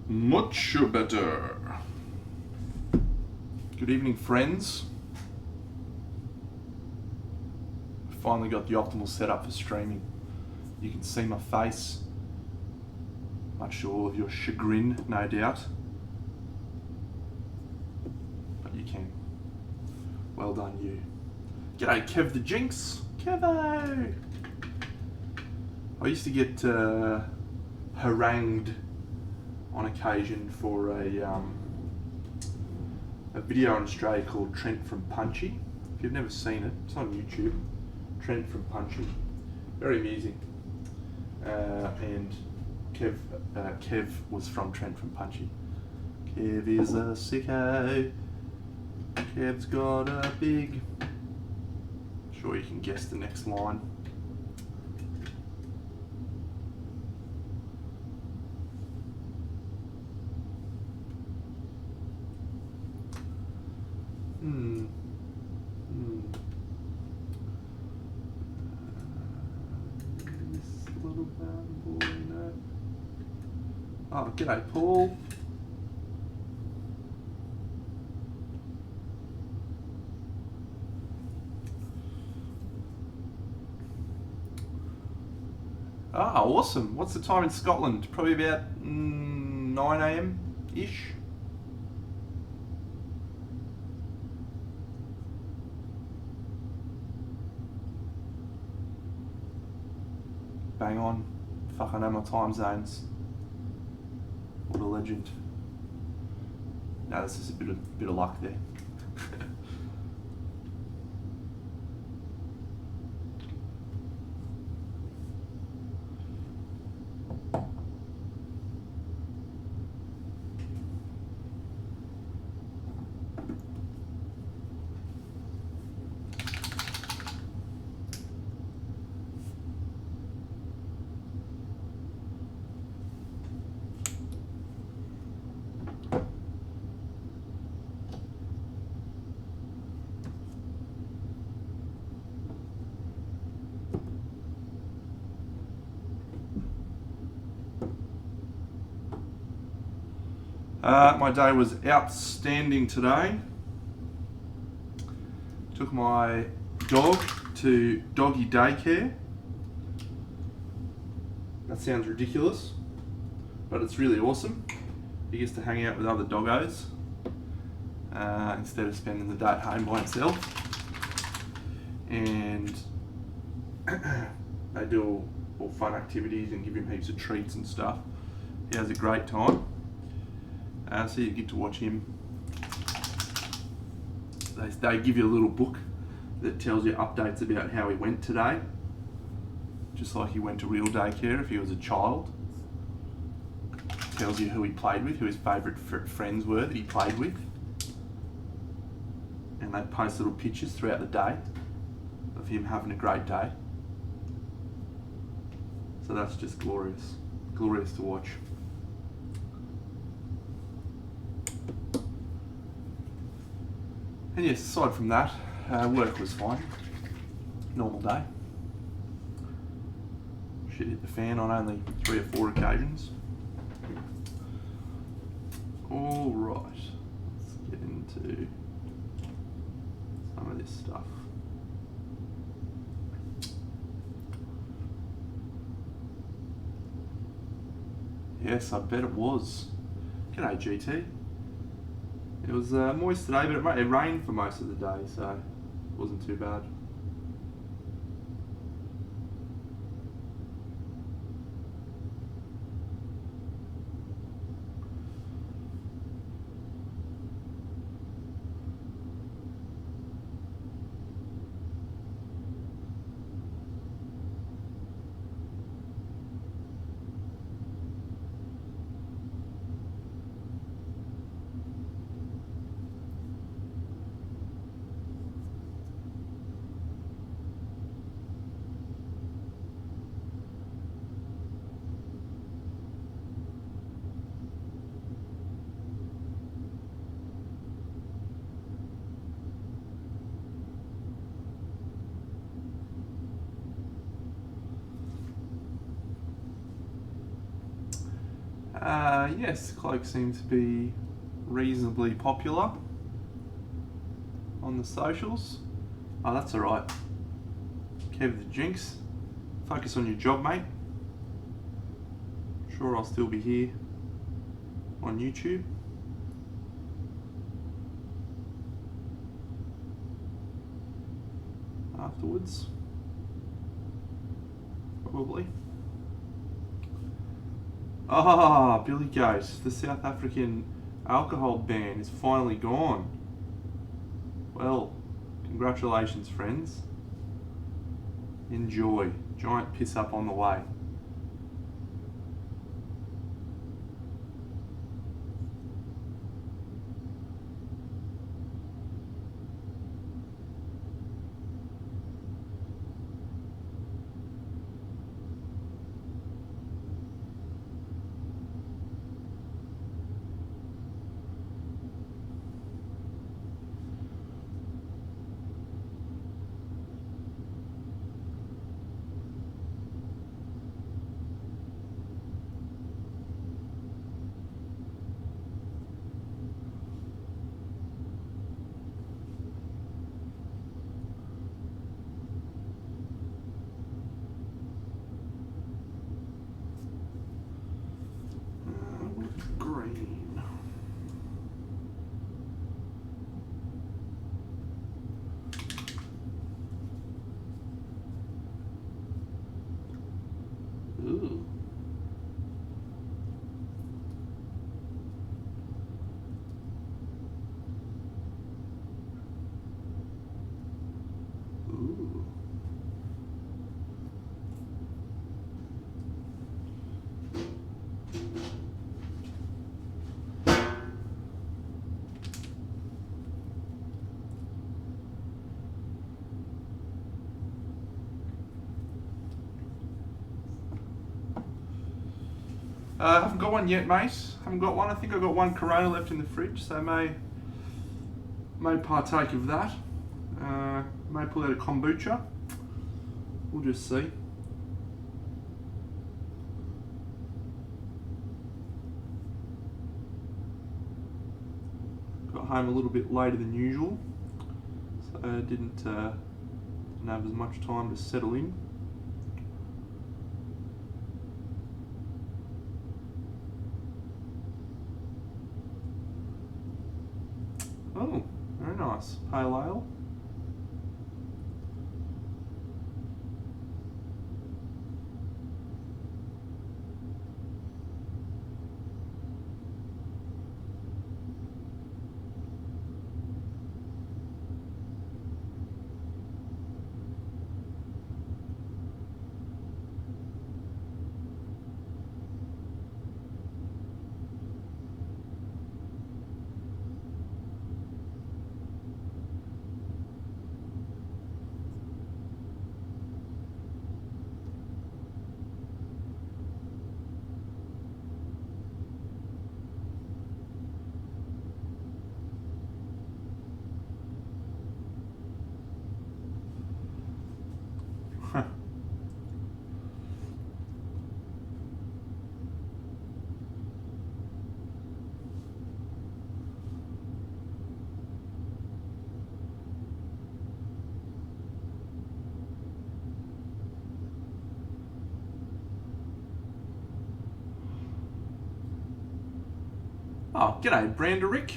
Much better. Good evening, friends. Finally got the optimal setup for streaming. You can see my face, much to all of your chagrin, no doubt. But you can. Well done, you. G'day, Kev the Jinx. Kevo! I used to get harangued on occasion for a video in Australia called Trent from Punchy. If you've never seen it, it's on YouTube. Trent from Punchy. Very amusing. And Kev was from Trent from Punchy. Kev is a sicko. Kev's got a big... Sure you can guess the next line. This little bad boy, no. Oh, g'day, Paul. Ah, awesome. What's the time in Scotland? Probably about 9 AM-ish. Bang on. Fuck, I know my time zones. What a legend. No, this is a bit of luck there. My day was outstanding today. Took my dog to doggy daycare. That sounds ridiculous, but it's really awesome. He gets to hang out with other doggos instead of spending the day at home by himself. And they do all fun activities and give him heaps of treats and stuff. He has a great time. So you get to watch him. They give you a little book that tells you updates about how he went today. Just like he went to real daycare if he was a child. Tells you who he played with, who his favourite friends were that he played with. And they post little pictures throughout the day of him having a great day. So that's just glorious. Glorious to watch. And yes, aside from that, work was fine. Normal day. Shit hit the fan on only 3 or 4 occasions. All right, let's get into some of this stuff. Yes, I bet it was. G'day, GT. It was moist today, but it rained for most of the day, so it wasn't too bad. Yes, cloak seems to be reasonably popular on the socials. Oh, that's alright. Kev the Jinx. Focus on your job, mate. Sure, I'll still be here on YouTube. Afterwards. Probably. Ah, Billy Goat. The South African alcohol ban is finally gone. Well, congratulations, friends. Enjoy. Giant piss up on the way. Green. Ooh. Ooh. I haven't got one yet, mate. Haven't got one. I think I've got one Corona left in the fridge, so may partake of that. May pull out a kombucha. We'll just see. Got home a little bit later than usual, so didn't have as much time to settle in. Oh, very nice. Pale ale. Oh, g'day, Branderick.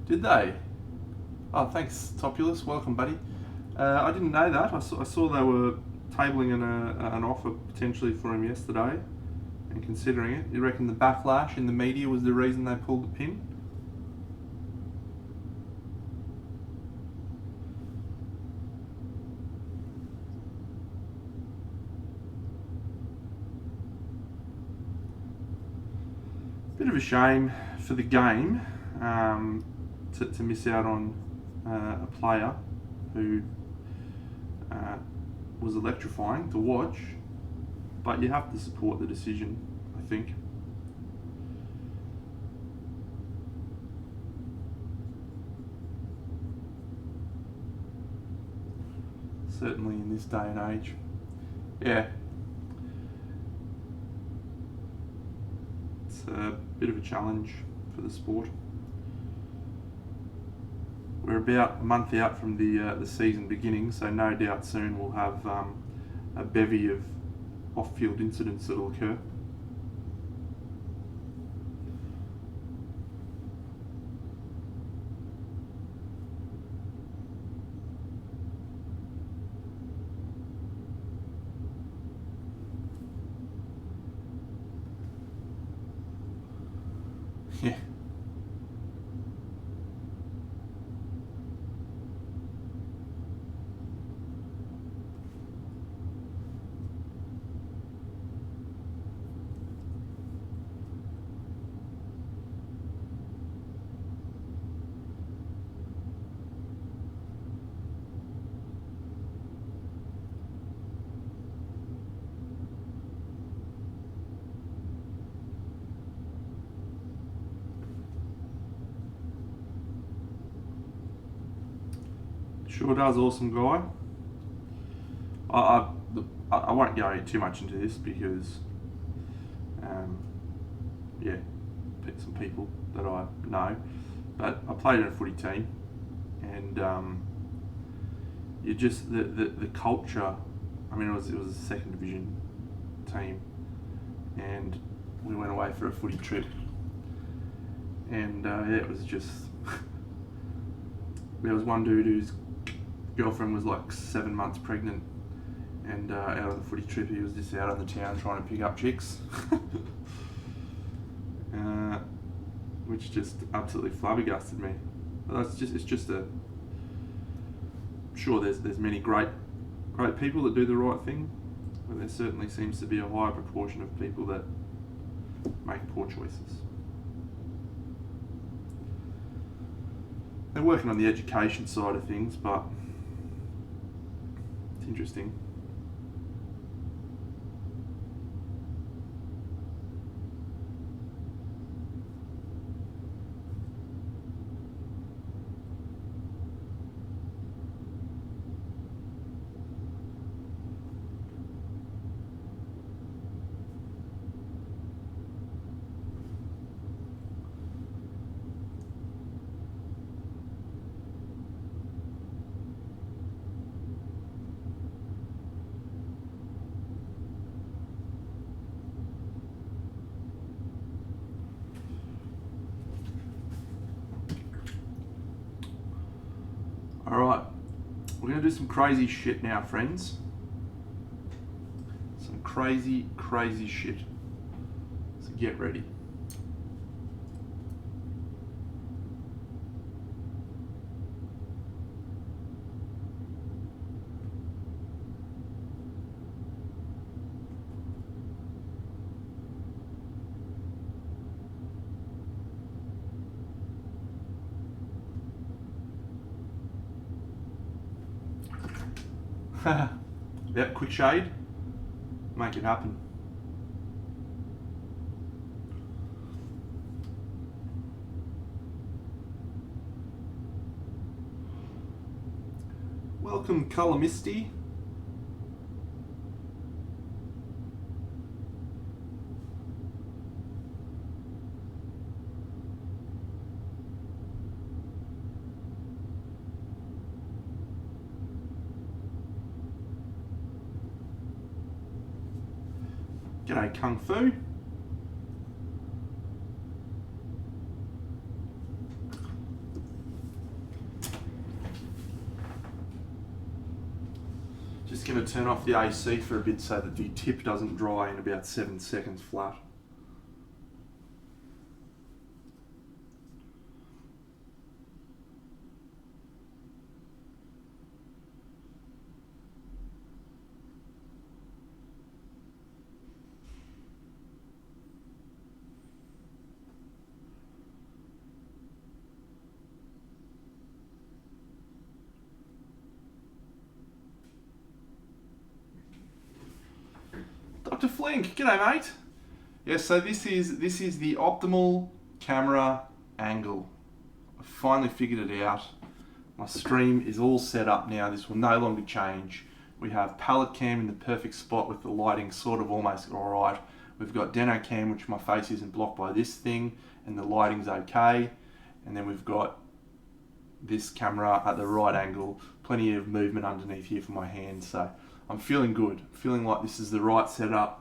Did they? Oh, thanks, Topulus. Welcome, buddy. I didn't know that. I saw they were tabling an offer potentially for him yesterday and considering it. You reckon the backlash in the media was the reason they pulled the pin? Bit of a shame for the game to miss out on a player who was electrifying to watch, but you have to support the decision, I think. Certainly in this day and age. Yeah. It's a bit of a challenge for the sport. We're about a month out from the season beginning, so no doubt soon we'll have a bevy of off-field incidents that will occur. Yeah. Sure does, awesome guy. I won't go too much into this because, yeah, some people that I know, but I played in a footy team, and you just the culture. I mean, it was a second division team, and we went away for a footy trip, and yeah, it was just there was one dude whose girlfriend was like 7 months pregnant, and out on the footy trip he was just out on the town trying to pick up chicks, which just absolutely flabbergasted me. But it's just a sure there's many great people that do the right thing, but there certainly seems to be a higher proportion of people that make poor choices. They're working on the education side of things, but it's interesting. Alright, we're going to do some crazy shit now, friends. Some crazy shit. So get ready. Yep, quick shade. Make it happen. Welcome, Colour Misty. G'day, Kung Fu. going to turn off the AC for a bit so that the tip doesn't dry in about 7 seconds flat. Dr. Flink, g'day mate. Yes, so this is the optimal camera angle. I finally figured it out. My stream is all set up now. This will no longer change. We have palette cam in the perfect spot with the lighting sort of almost alright. We've got Deno cam, which my face isn't blocked by this thing, and the lighting's okay. And then we've got this camera at the right angle, plenty of movement underneath here for my hands. So I'm feeling good, feeling like this is the right setup.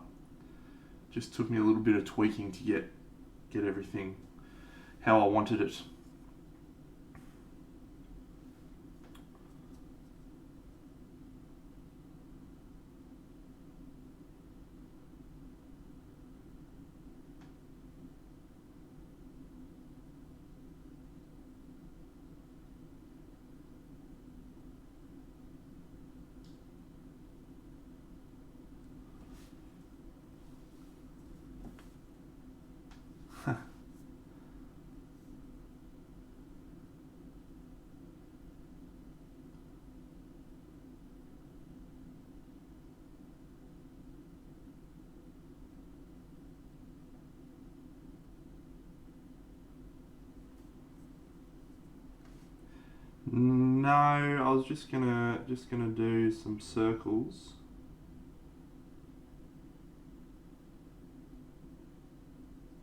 Just took me a little bit of tweaking to get everything how I wanted it. No, I was just gonna do some circles.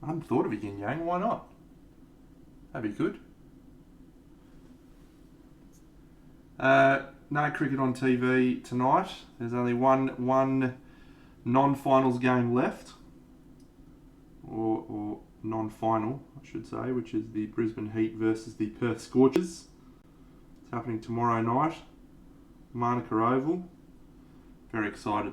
I hadn't thought of a yin yang. Why not? That'd be good. No cricket on TV tonight. There's only one non-finals game left, or non-final, I should say, which is the Brisbane Heat versus the Perth Scorchers. It's happening tomorrow night, Manuka Oval. Very excited.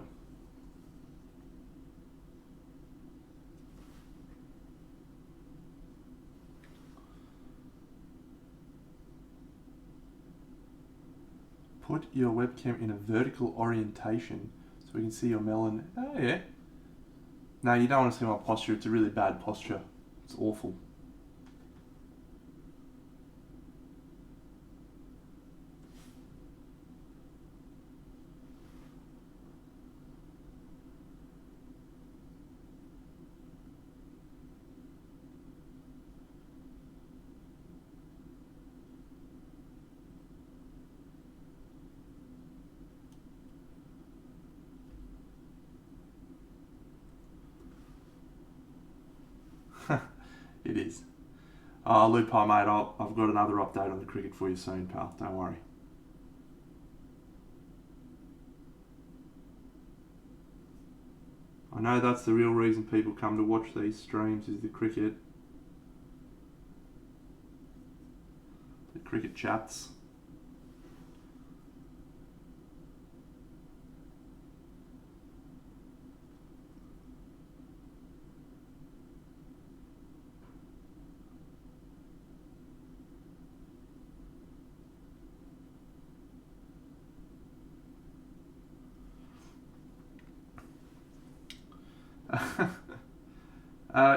Put your webcam in a vertical orientation so we can see your melon. Oh yeah. No, you don't want to see my posture. It's a really bad posture. It's awful. It is. Lupo, mate, I've got another update on the cricket for you soon, pal. Don't worry. I know that's the real reason people come to watch these streams is the cricket. The cricket chats.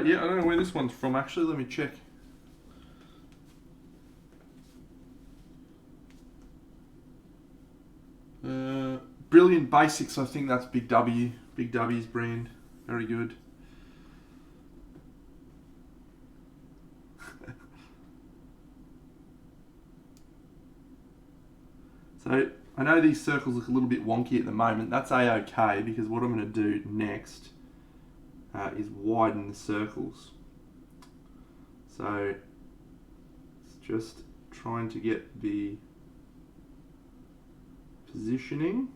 Yeah, I don't know where this one's from actually. Let me check. Brilliant Basics, I think that's Big W. Big W's brand. Very good. So, I know these circles look a little bit wonky at the moment. That's A-OK because what I'm going to do next is widen the circles. So it's just trying to get the positioning.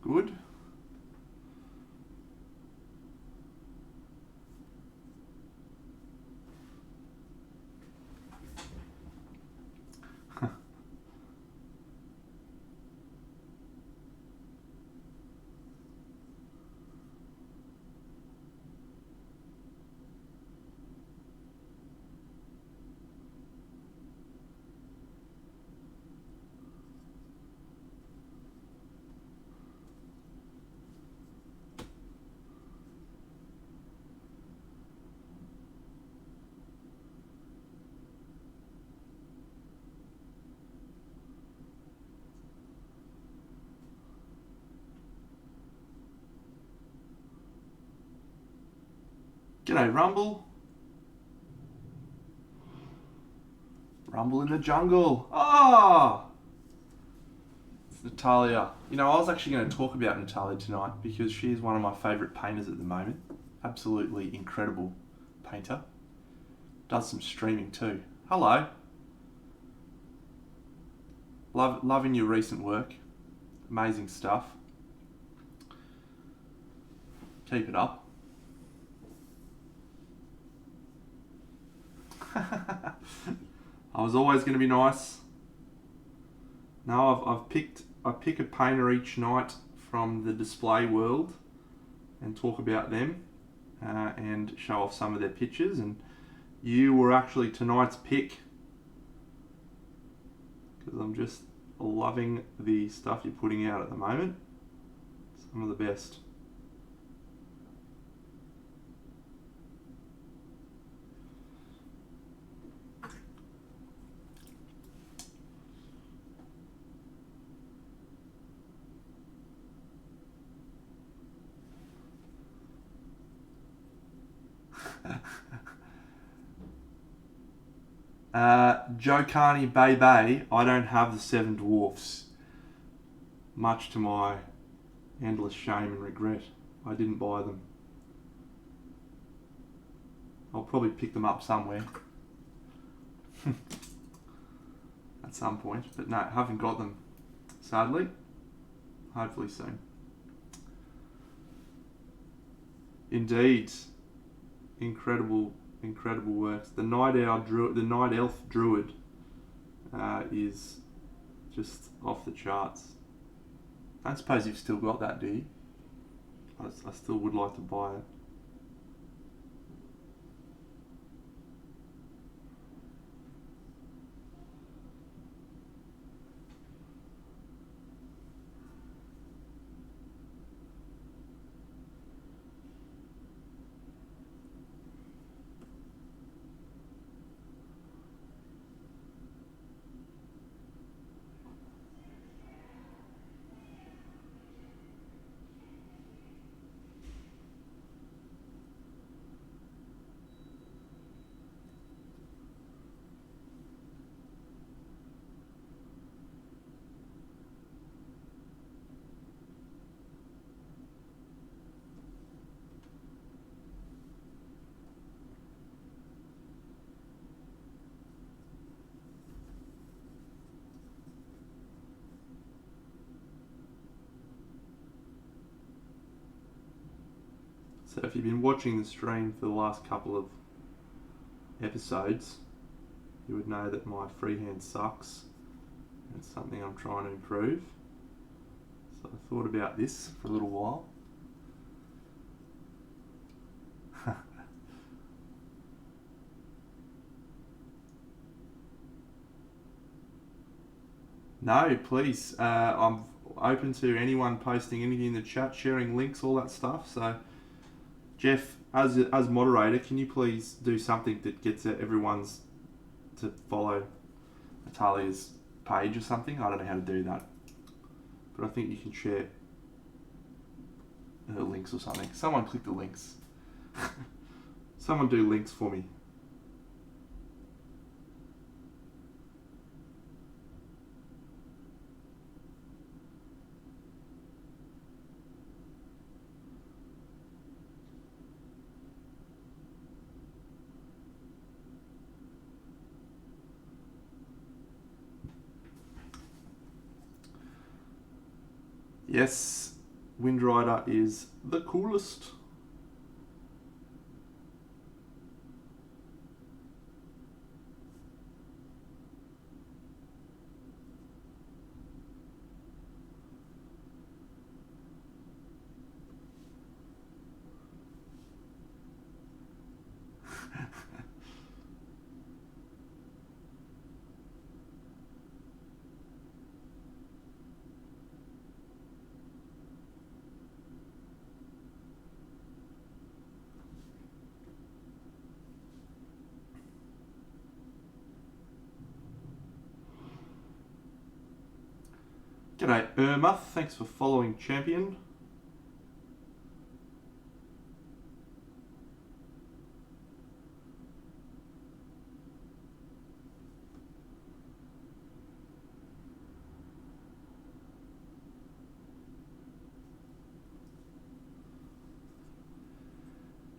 Good. G'day, Rumble. Rumble in the jungle. Ah! It's Natalia. You know, I was actually going to talk about Natalia tonight because she is one of my favourite painters at the moment. Absolutely incredible painter. Does some streaming too. Hello. Loving your recent work. Amazing stuff. Keep it up. I was always going to be nice. No, I pick a painter each night from the display world and talk about them and show off some of their pictures. And you were actually tonight's pick because I'm just loving the stuff you're putting out at the moment. Some of the best. Joe Carney Bay, I don't have the 7 dwarfs. Much to my endless shame and regret. I didn't buy them. I'll probably pick them up somewhere. At some point. But no, haven't got them. Sadly. Hopefully soon. Indeed. Incredible works. The Night Elf Druid is just off the charts. I don't suppose you've still got that, do you? I still would like to buy it. So if you've been watching the stream for the last couple of episodes, you would know that my freehand sucks. It's something I'm trying to improve. So I thought about this for a little while. No, please. I'm open to anyone posting anything in the chat, sharing links, all that stuff. So, Jeff, as moderator, can you please do something that gets everyone's to follow Natalia's page or something? I don't know how to do that, but I think you can share her links or something. Someone click the links. Someone do links for me. Yes, Wind Rider is the coolest. G'day Irma, thanks for following Champion.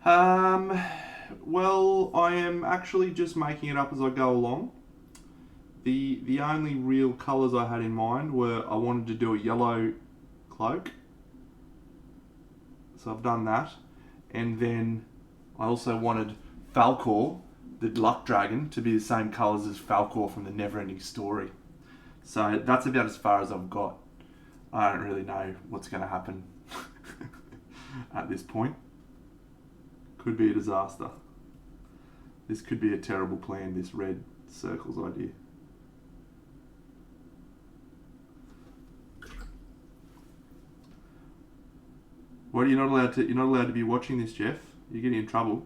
Well, I am actually just making it up as I go along. The only real colours I had in mind were I wanted to do a yellow cloak. So I've done that. And then I also wanted Falco, the luck dragon, to be the same colours as Falco from the Neverending Story. So that's about as far as I've got. I don't really know what's going to happen at this point. Could be a disaster. This could be a terrible plan, this red circles idea. What, you're not allowed to be watching this, Jeff. You're getting in trouble.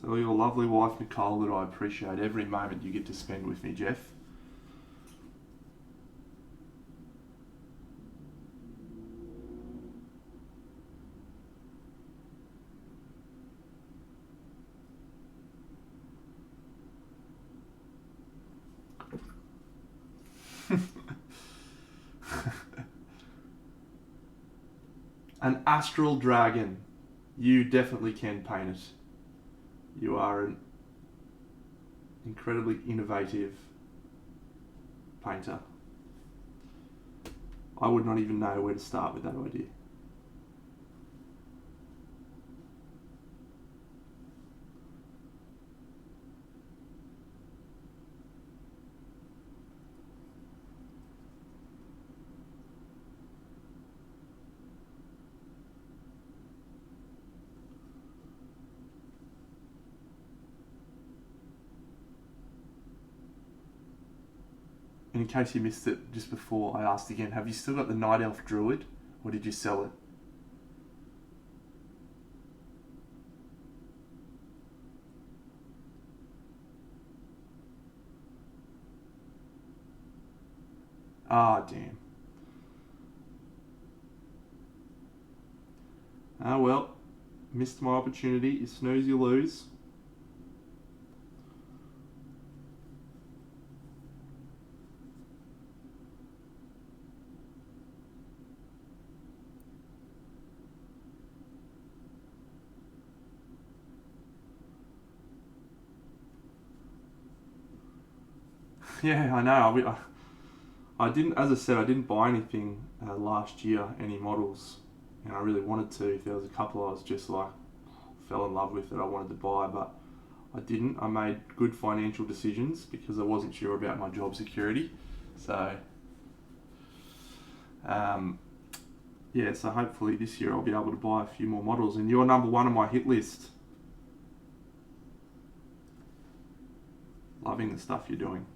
Tell your lovely wife Nicole that I appreciate every moment you get to spend with me, Jeff. An astral dragon. You definitely can paint it. You are an incredibly innovative painter. I would not even know where to start with that idea. And in case you missed it just before, I asked again, have you still got the Night Elf Druid, or did you sell it? Ah, damn. Ah, well, missed my opportunity. You snooze, you lose. Yeah, I know. I didn't, as I said, I didn't buy anything last year, any models, and I really wanted to. There was a couple I was just like, fell in love with that I wanted to buy, but I didn't. I made good financial decisions because I wasn't sure about my job security. So, yeah, so hopefully this year I'll be able to buy a few more models, and you're number one on my hit list. Loving the stuff you're doing.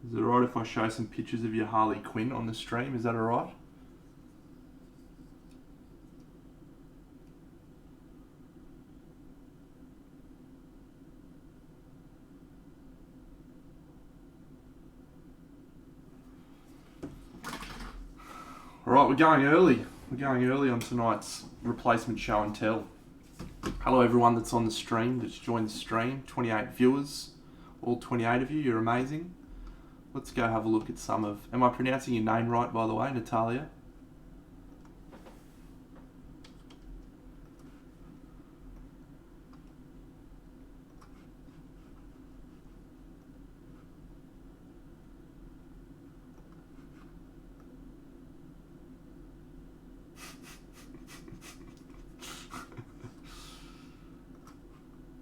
Is it alright if I show some pictures of your Harley Quinn on the stream? Is that alright? Alright, we're going early. We're going early on tonight's replacement show and tell. Hello everyone that's on the stream, that's joined the stream. 28 viewers. All 28 of you, you're amazing. Let's go have a look at some of... Am I pronouncing your name right, by the way, Natalia?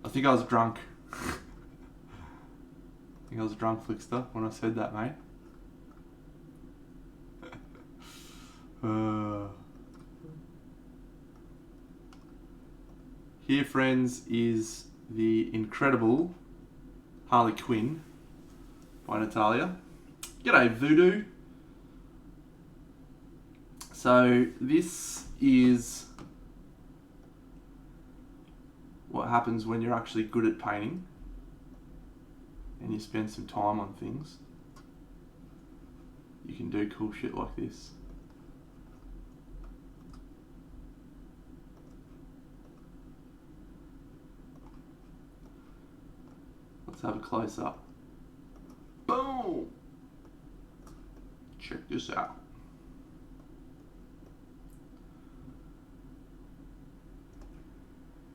I think I was drunk. I was drunk, Flickster, when I said that, mate. Here, friends, is the incredible Harley Quinn by Natalia. G'day, Voodoo. So this is what happens when you're actually good at painting and you spend some time on things. You can do cool shit like this. have a close up. Boom! Check this out.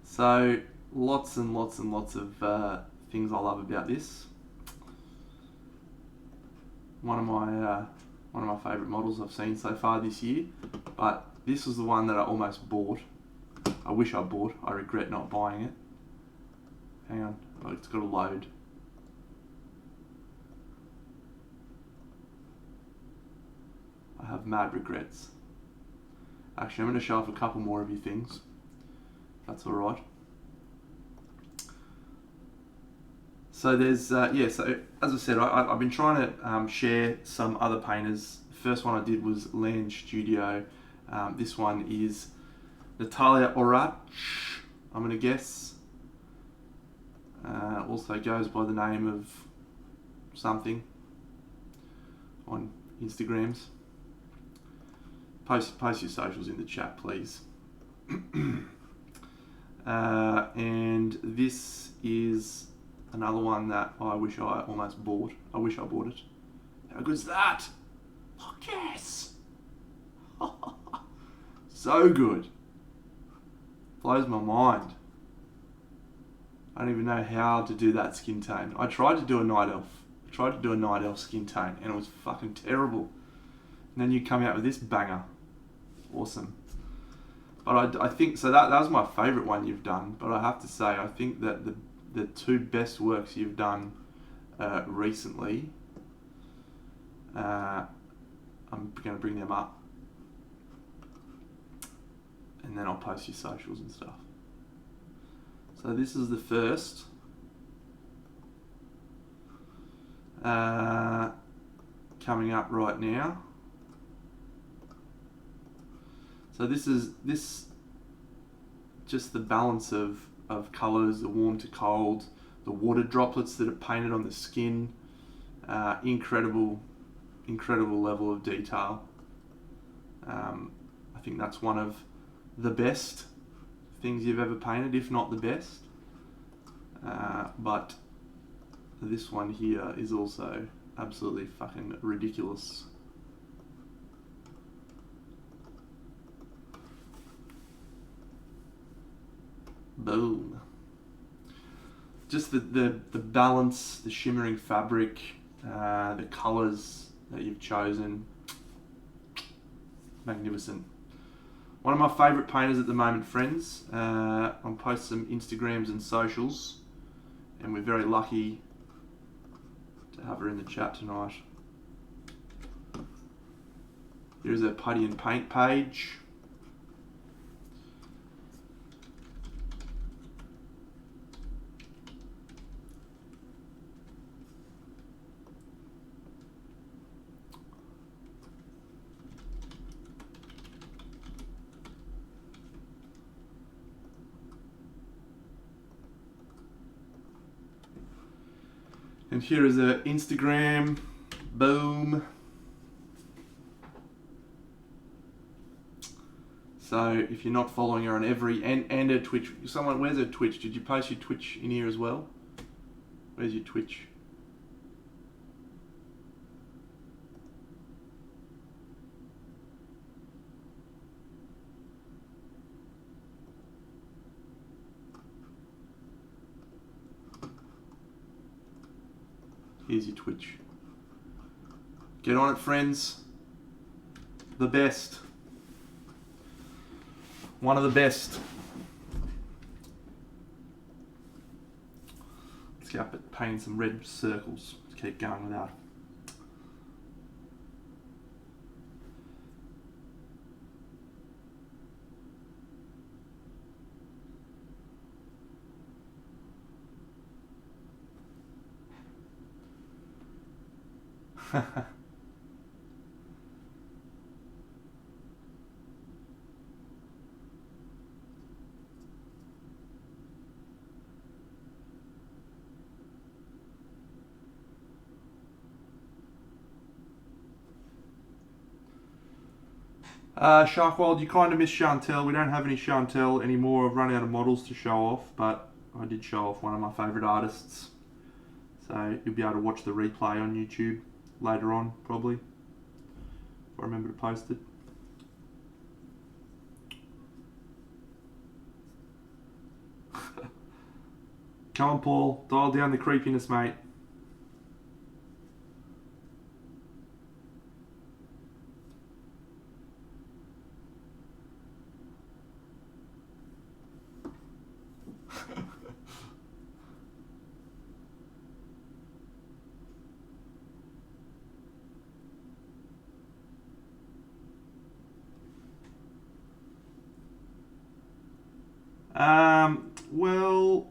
So lots and lots and lots of things I love about this. One of my favourite models I've seen so far this year, but this was the one that I almost bought. I wish I bought. I regret not buying it. Hang on, oh, it's got to load. I have mad regrets. Actually, I'm going to show off a couple more of you things. That's all right. So there's, yeah, so as I said, I've been trying to share some other painters. The first one I did was Land Studio. This one is Natalia Orach, I'm going to guess. Also goes by the name of something on Instagrams. Post your socials in the chat, please. And this is another one that I wish I almost bought. I wish I bought it. How good's that? Look, yes! So good. Blows my mind. I don't even know how to do that skin tone. I tried to do a night elf. Skin tone and it was fucking terrible. And then you come out with this banger. Awesome. But I think, so that was my favourite one you've done. But I have to say, I think that the two best works you've done recently, I'm going to bring them up. And then I'll post your socials and stuff. So this is the first. Coming up right now. So this is just the balance of colours, the warm to cold, the water droplets that are painted on the skin. Incredible level of detail. I think that's one of the best things you've ever painted, if not the best. But this one here is also absolutely fucking ridiculous. Boom. Just the balance, the shimmering fabric, the colours that you've chosen. Magnificent. One of my favourite painters at the moment, friends. I'll post some Instagrams and socials, and we're very lucky to have her in the chat tonight. Here's her putty and paint page. And here is her Instagram. Boom. So if you're not following her on every, and her Twitch, where's her Twitch? Did you post your Twitch in here as well? Where's your Twitch? Here's your Twitch. Get on it, friends. The best. One of the best. Let's get up at painting some red circles. Let's keep going with that. Sharkwild, you kind of miss Chantel. We don't have any Chantel anymore. I've run out of models to show off, but I did show off one of my favourite artists. So you'll be able to watch the replay on YouTube later on, probably, if I remember to post it. Come on, Paul, dial down the creepiness, mate. Well,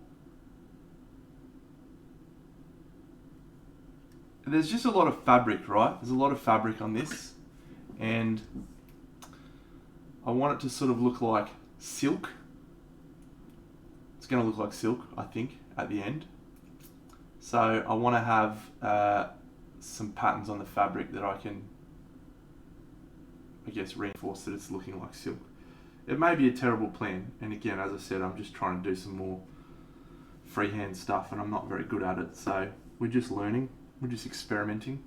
there's just a lot of fabric, right? There's a lot of fabric on this, and I want it to sort of look like silk. It's going to look like silk, I think, at the end. So I want to have some patterns on the fabric that I can, I guess, reinforce that it's looking like silk. It may be a terrible plan, and again, as I said, I'm just trying to do some more freehand stuff, and I'm not very good at it, so we're just learning, we're just experimenting.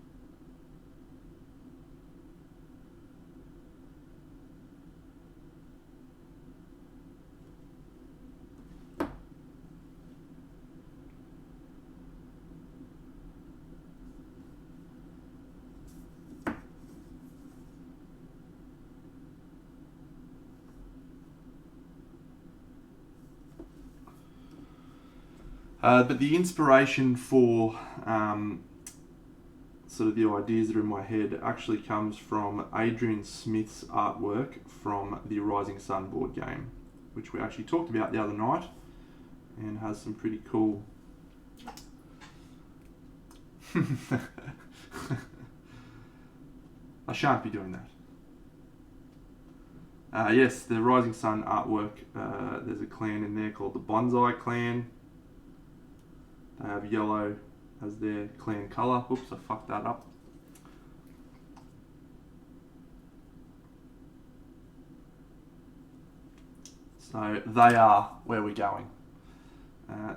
But the inspiration for sort of the ideas that are in my head actually comes from Adrian Smith's artwork from the Rising Sun board game, which we actually talked about the other night, and has some pretty cool I shan't be doing that. Yes, the Rising Sun artwork, there's a clan in there called the Bonsai Clan. They have yellow as their clan colour. Oops, I fucked that up. So they are where we're going.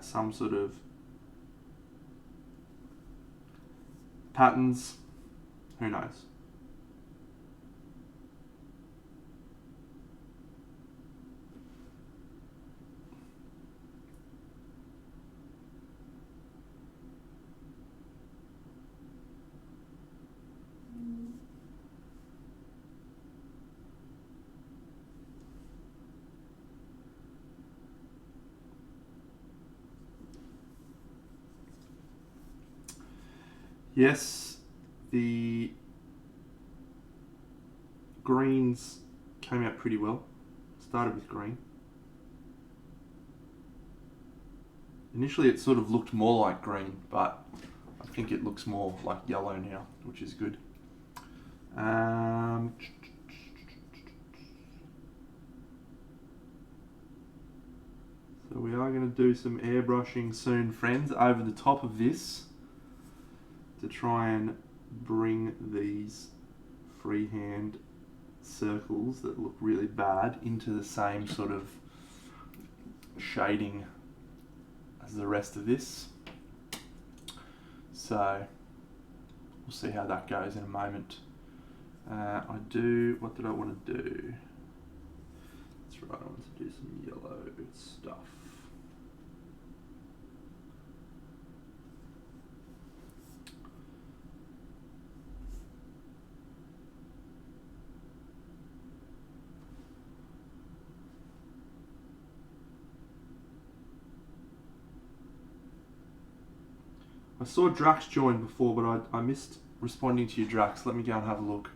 Some sort of patterns, who knows? Yes, the greens came out pretty well. Started with green. Initially it sort of looked more like green, but I think it looks more like yellow now, which is good. So we are going to do some airbrushing soon, friends, over the top of this, to try and bring these freehand circles that look really bad into the same sort of shading as the rest of this. So we'll see how that goes in a moment. What did I want to do? That's right, I want to do some yellow stuff. I saw Drax join before, but I missed responding to you, Drax. Let me go and have a look.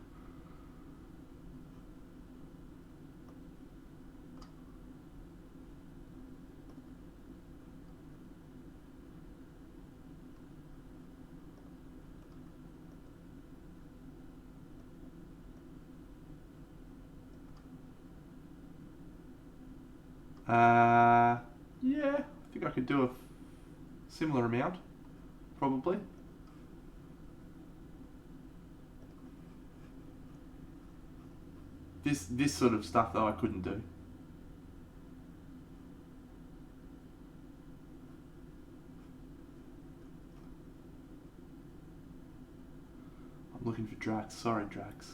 Yeah, I think I could do a similar amount, probably. This sort of stuff though I couldn't do. I'm looking for Drax. Sorry, Drax.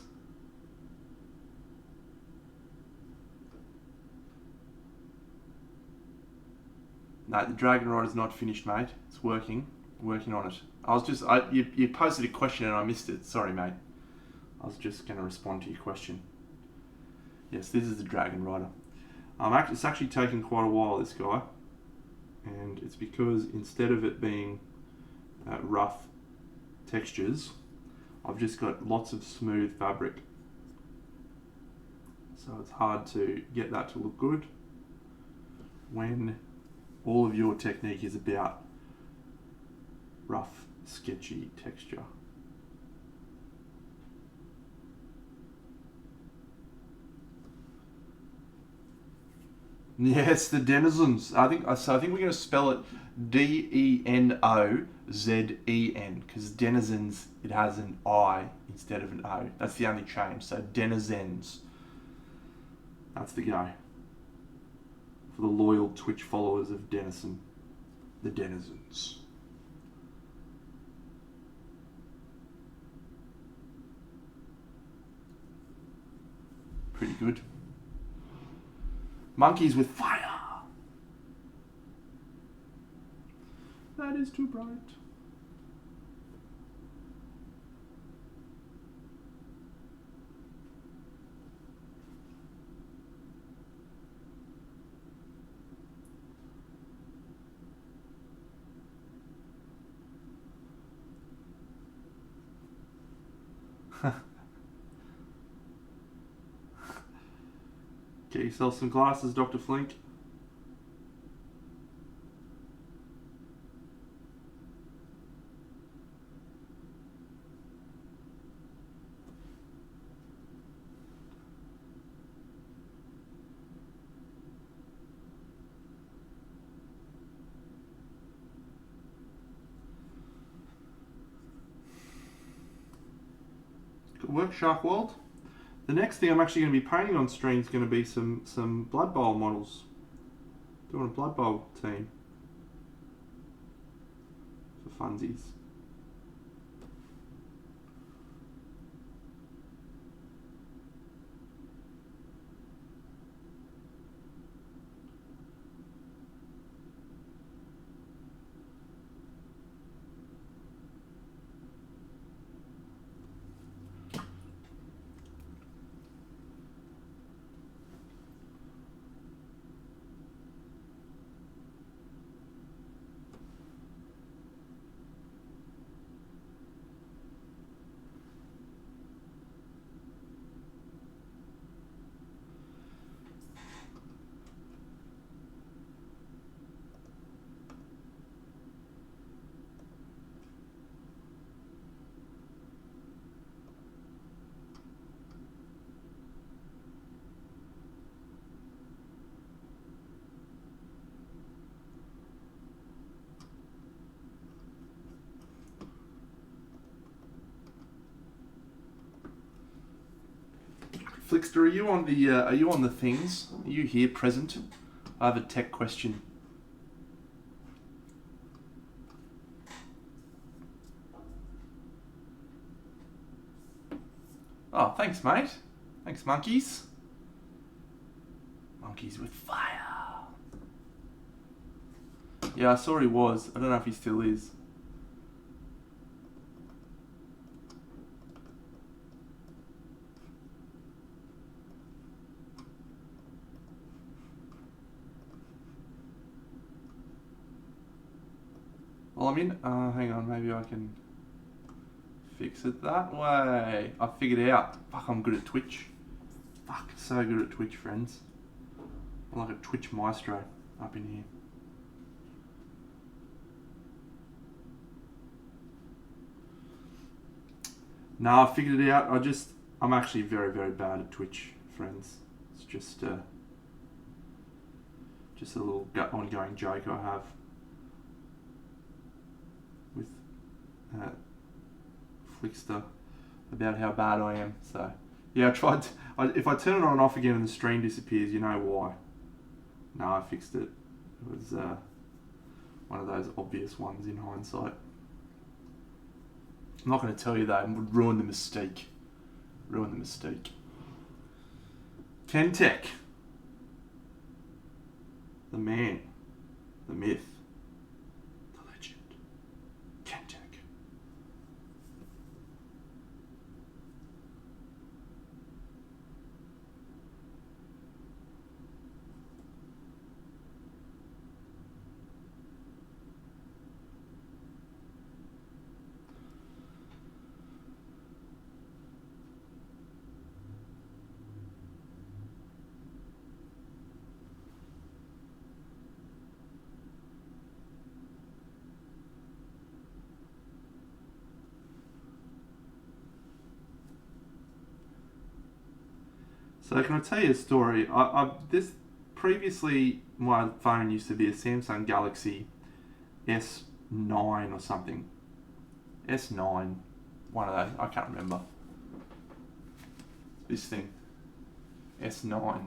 No, the Dragon Rider's not finished, mate. It's working. Working on it. You posted a question and I missed it. Sorry, mate. I was just going to respond to your question. Yes, this is the Dragon Rider. It's actually taken quite a while, this guy. And it's because instead of it being rough textures, I've just got lots of smooth fabric. So it's hard to get that to look good when all of your technique is about rough, sketchy texture. Yes, the denizens. I think we're going to spell it Denozzen because denizens, it has an I instead of an O. That's the only change. So denizens. That's the go. For the loyal Twitch followers of Denizen, the denizens. Pretty good. Monkeys with fire. That is too bright. Get yourself some glasses, Dr. Flink. Good work, Shark World. The next thing I'm actually going to be painting on stream is going to be some Blood Bowl models. Doing a Blood Bowl team for funsies. Flickster, are you on the things? Are you here present? I have a tech question. Oh, thanks, mate. Thanks, monkeys. Monkeys with fire. Yeah, I saw he was. I don't know if he still is. Well, I'm in. Hang on, maybe I can fix it that way. I figured it out. Fuck, I'm good at Twitch. Fuck, so good at Twitch, friends. I'm like a Twitch maestro up in here. No, I figured it out. I'm actually very, very bad at Twitch, friends. It's just a little ongoing joke I have with Flickster about how bad I am. So yeah, if I turn it on and off again and the stream disappears, you know why. No, I fixed it. It was one of those obvious ones in hindsight. I'm not going to tell you that. It would ruin the mystique. Kentech. The man. The myth. The legend. Kentech. So can I tell you a story? Previously my phone used to be a Samsung Galaxy S9 or something. S9, one of those. I can't remember. This thing, S9.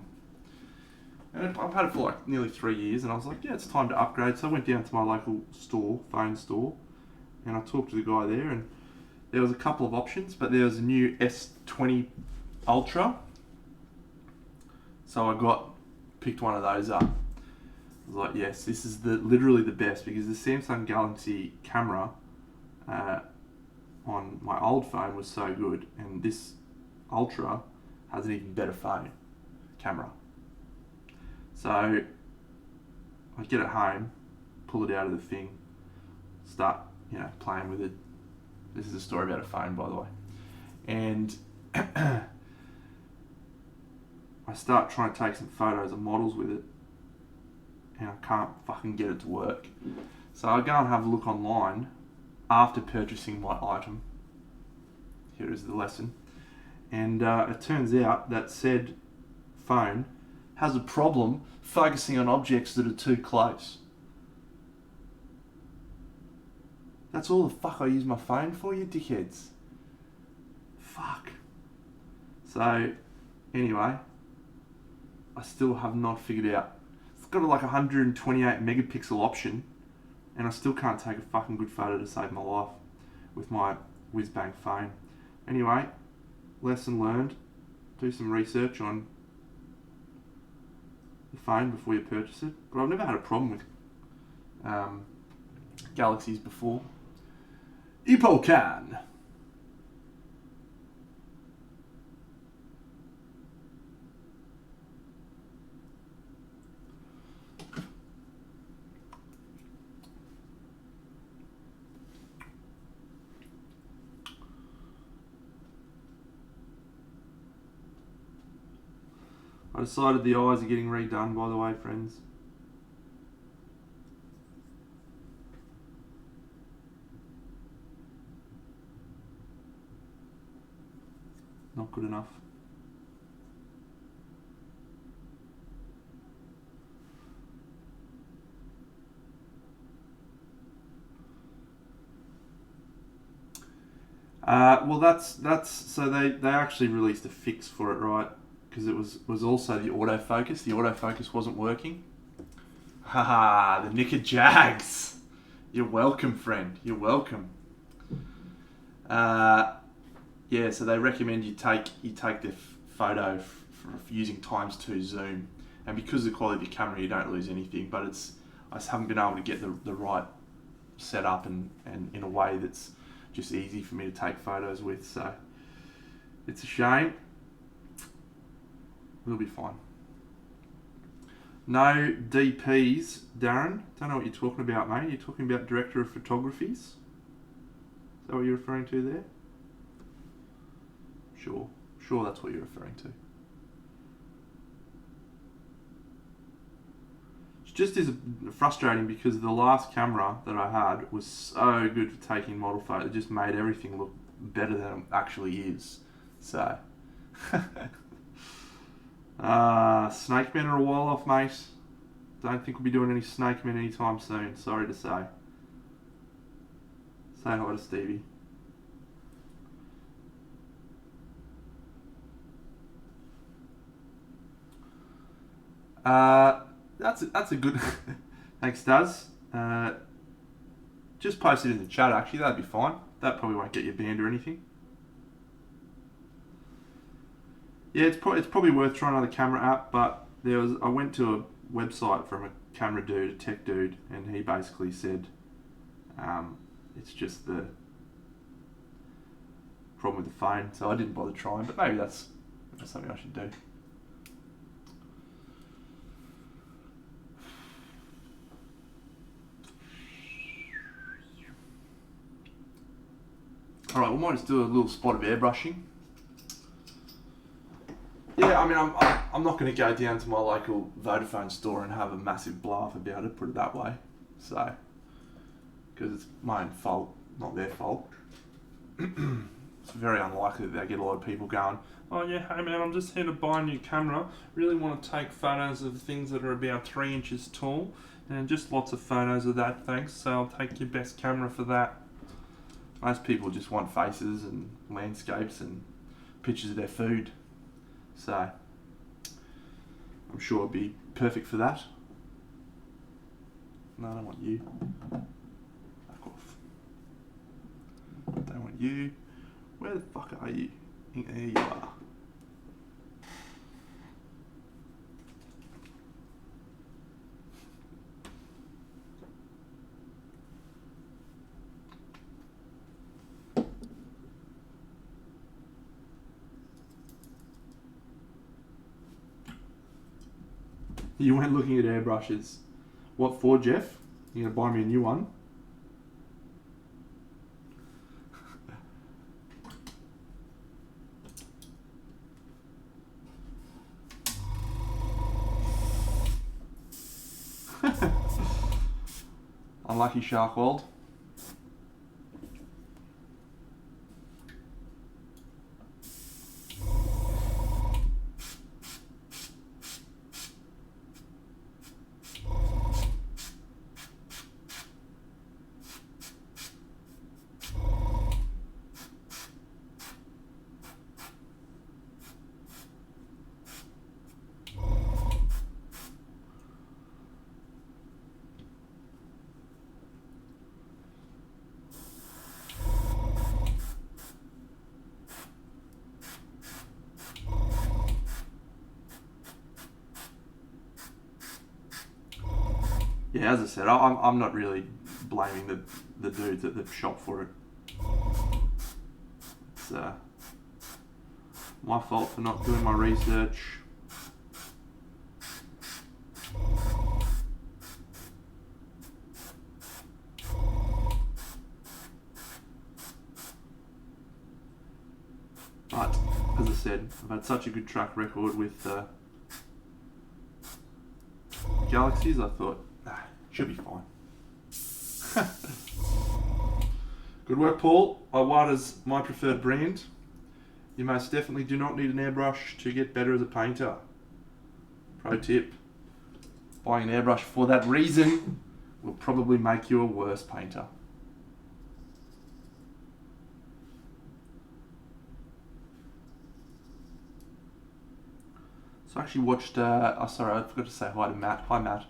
And I've had it for like nearly 3 years, and I was like, yeah, it's time to upgrade. So I went down to my local phone store, and I talked to the guy there, and there was a couple of options, but there was a new S20 Ultra. So I picked one of those up. I was like, yes, this is literally the best, because the Samsung Galaxy camera on my old phone was so good, and this Ultra has an even better camera. So I get it home, pull it out of the thing, start playing with it. This is a story about a phone, by the way. And I start trying to take some photos of models with it, and I can't fucking get it to work. So I go and have a look online after purchasing my item. Here is the lesson. And it turns out that said phone has a problem focusing on objects that are too close. That's all the fuck I use my phone for, you dickheads. Fuck. So, anyway, I still have not figured out. It's got like 128 megapixel option, and I still can't take a fucking good photo to save my life with my whiz-bang phone. Anyway, lesson learned. Do some research on the phone before you purchase it. But I've never had a problem with Galaxies before. Ipocan. I decided the eyes are getting redone, by the way, friends. Not good enough. Well, that's so they actually released a fix for it, right? Because it was also the autofocus. The autofocus wasn't working. Haha, the Nicker Jags. You're welcome, friend. You're welcome. Yeah, so they recommend you take the photo for using ×2 zoom, and because of the quality of the camera, you don't lose anything. But I just haven't been able to get the right setup and in a way that's just easy for me to take photos with. So it's a shame. We'll be fine. No DPs, Darren. Don't know what you're talking about, mate. You're talking about director of photographies. Is that what you're referring to there? Sure, that's what you're referring to. It's just as frustrating because the last camera that I had was so good for taking model photos. It just made everything look better than it actually is. So, Snake Men are a while off, mate. Don't think we'll be doing any Snake Men anytime soon. Sorry to say. Say hi to Stevie. That's a good. Thanks, Daz. Just post it in the chat. Actually, that'd be fine. that probably won't get you banned or anything. Yeah, it's probably worth trying another camera app, but I went to a website from a camera dude, a tech dude, and he basically said it's just the problem with the phone, so I didn't bother trying, but maybe that's something I should do. Alright, we might just do a little spot of airbrushing. Yeah, I mean, I'm not going to go down to my local Vodafone store and have a massive blow-up about it, put it that way. So, because it's my own fault, not their fault. It's very unlikely that they get a lot of people going, oh yeah, hey man, I'm just here to buy a new camera. Really want to take photos of things that are about 3 inches tall, and just lots of photos of that, thanks. So I'll take your best camera for that. Most people just want faces and landscapes and pictures of their food. So, I'm sure it'll be perfect for that. No, I don't want you. Fuck off. Don't want you. Where the fuck are you? There you are. You went looking at airbrushes. What for, Jeff? You gonna buy me a new one? Unlucky Sharkwold. Yeah, as I said, I'm not really blaming the dudes at the shop for it. It's my fault for not doing my research. But, as I said, I've had such a good track record with Galaxies, I thought, should be fine. Good work, Paul. Iwata's my preferred brand. You most definitely do not need an airbrush to get better as a painter. Pro tip. Buying an airbrush for that reason will probably make you a worse painter. So I actually watched, sorry, I forgot to say hi to Matt. Hi, Matt.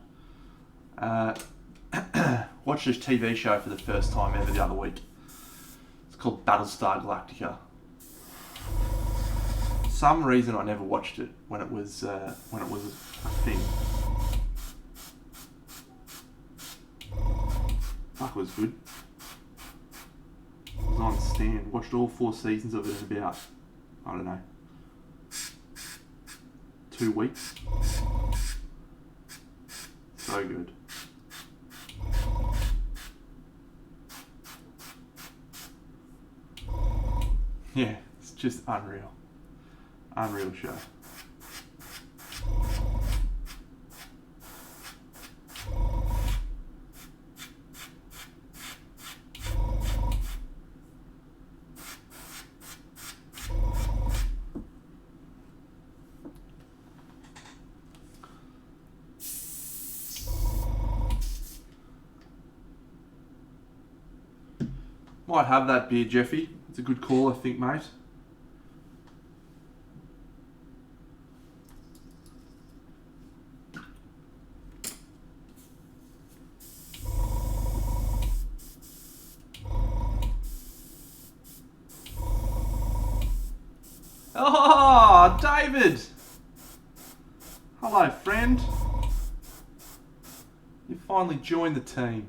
Watched this TV show for the first time ever the other week. It's called Battlestar Galactica. For some reason I never watched it when it was a thing. Fuck, it was good. It was on Stan. Watched all 4 seasons of it in about, I don't know, 2 weeks. So good. Yeah, it's just unreal. Unreal show. Might have that beer, Jeffy. It's a good call, I think, mate. Oh, David! Hello, friend. You finally joined the team.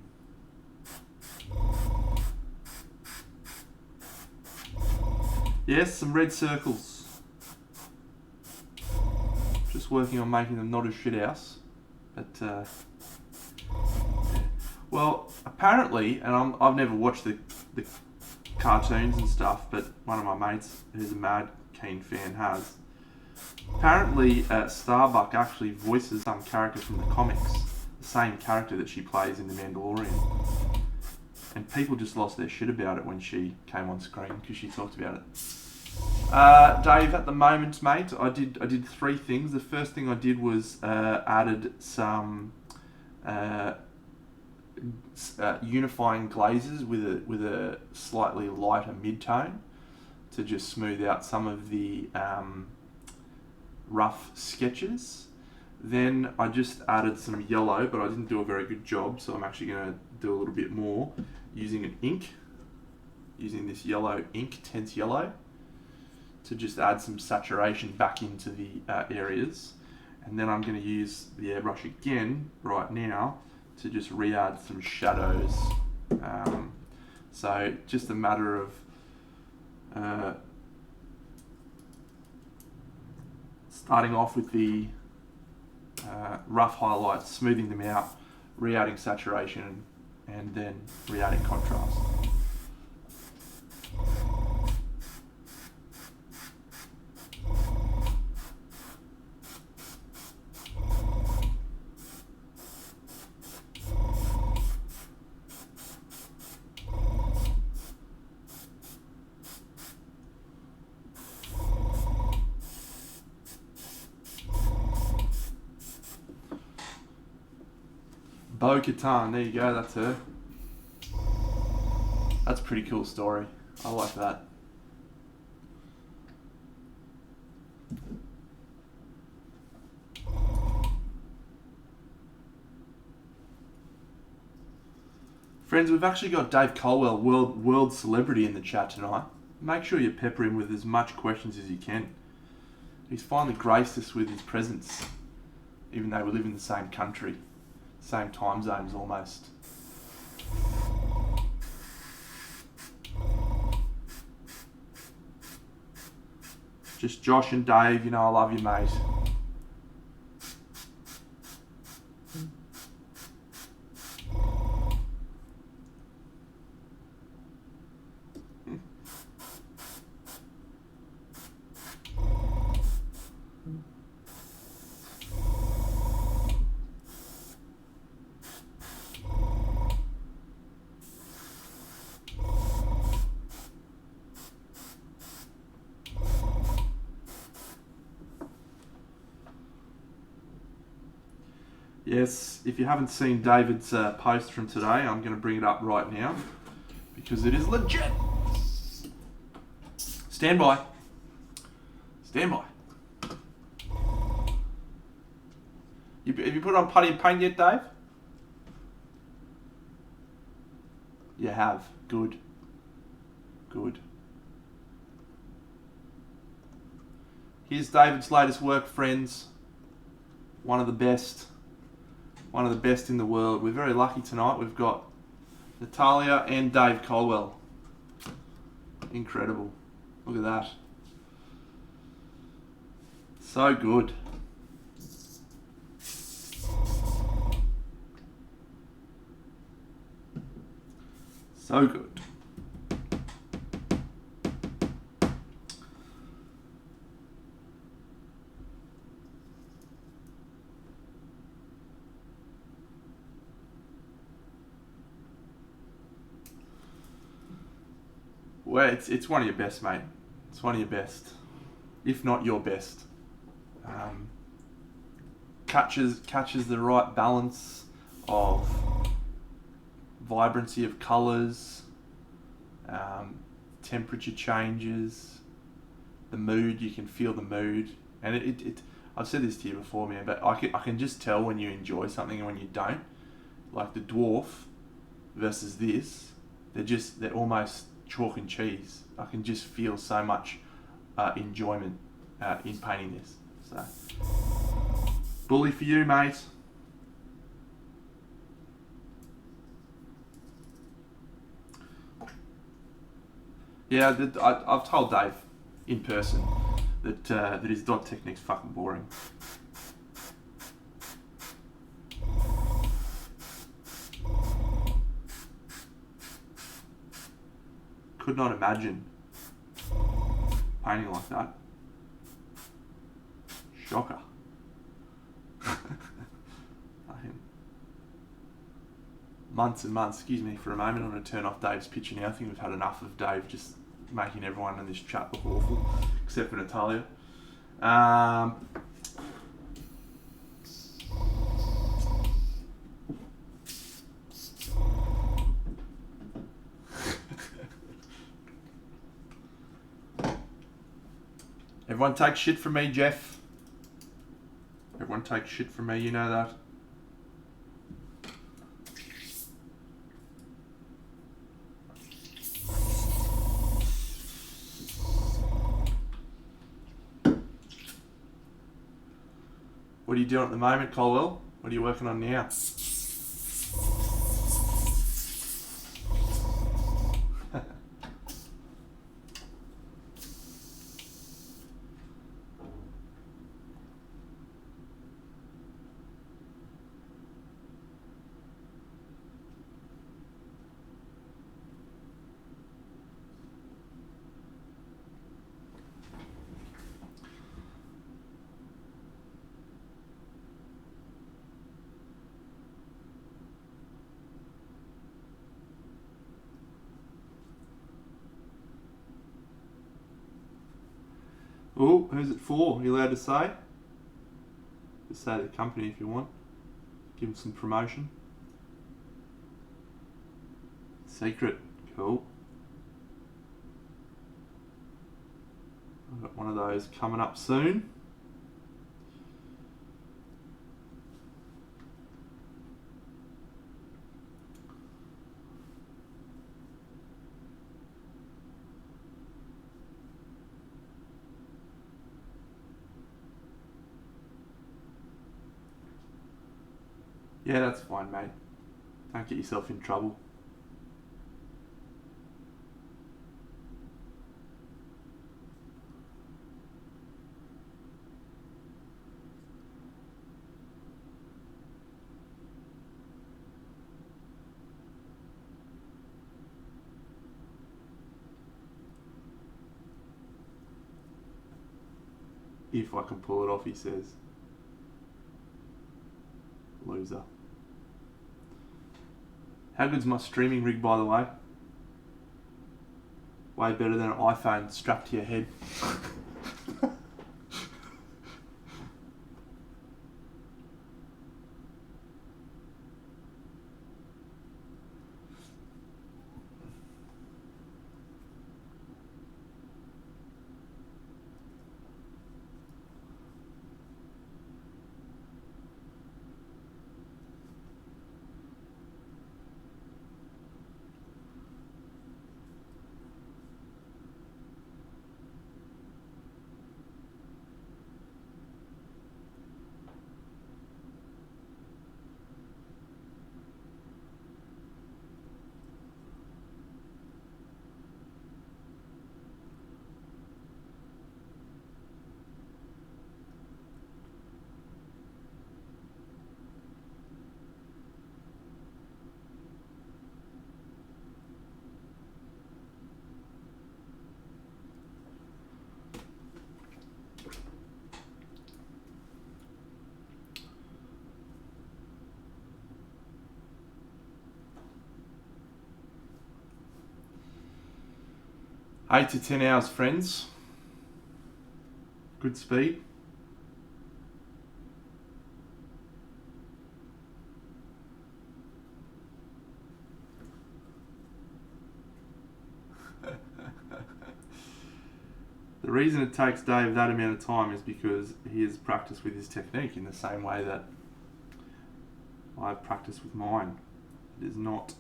Yes, some red circles. Just working on making them not a shit house. But, yeah. Well, apparently, and I've never watched the cartoons and stuff, but one of my mates who's a mad keen fan has. Apparently, Starbuck actually voices some character from the comics, the same character that she plays in The Mandalorian. And people just lost their shit about it when she came on screen because she talked about it. Dave, at the moment, mate, I did 3 things. The first thing I did was added some unifying glazes with a slightly lighter mid-tone to just smooth out some of the rough sketches. Then I just added some yellow, but I didn't do a very good job, so I'm actually going to do a little bit more using an ink, using this yellow ink, Tense Yellow, to just add some saturation back into the areas. And then I'm going to use the airbrush again right now to just re-add some shadows. So just a matter of starting off with the rough highlights, smoothing them out, re-adding saturation, and then re-adding contrast. Bo-Katan, there you go, that's her. That's a pretty cool story. I like that. Friends, we've actually got Dave Colwell, world celebrity, in the chat tonight. Make sure you pepper him with as much questions as you can. He's finally graced us with his presence, even though we live in the same country. Same time zones almost. Just Josh and Dave, you know I love you, mate. Yes, if you haven't seen David's post from today, I'm going to bring it up right now because it is legit. Stand by. Stand by. Have you put on Putty and Paint yet, Dave? You have. Good. Good. Here's David's latest work, friends. One of the best. One of the best in the world. We're very lucky tonight. We've got Natalia and Dave Colwell. Incredible. Look at that. So good. So good. Well, it's one of your best, mate. It's one of your best, if not your best. Catches the right balance of vibrancy of colours, temperature changes, the mood. You can feel the mood, and it I've said this to you before, man, but I can just tell when you enjoy something and when you don't. Like the dwarf versus this, they're almost chalk and cheese. I can just feel so much enjoyment in painting this. So, bully for you, mate. Yeah, I've told Dave in person that his dot technique's fucking boring. Could not imagine painting like that. Shocker. Months and months, excuse me for a moment, I'm going to turn off Dave's picture now. I think we've had enough of Dave just making everyone in this chat look awful, except for Natalia. Everyone takes shit from me, Jeff. Everyone takes shit from me, you know that. What are you doing at the moment, Colwell? What are you working on now? Oh, who's it for? Are you allowed to say? Just say the company if you want. Give them some promotion. Secret. Cool. I've got one of those coming up soon. Yeah, that's fine, mate. Don't get yourself in trouble. If I can pull it off, he says. Loser. How good's my streaming rig, by the way? Way better than an iPhone strapped to your head. Eight to 10 hours, friends. Good speed. The reason it takes Dave that amount of time is because he has practiced with his technique in the same way that I've practiced with mine. It is not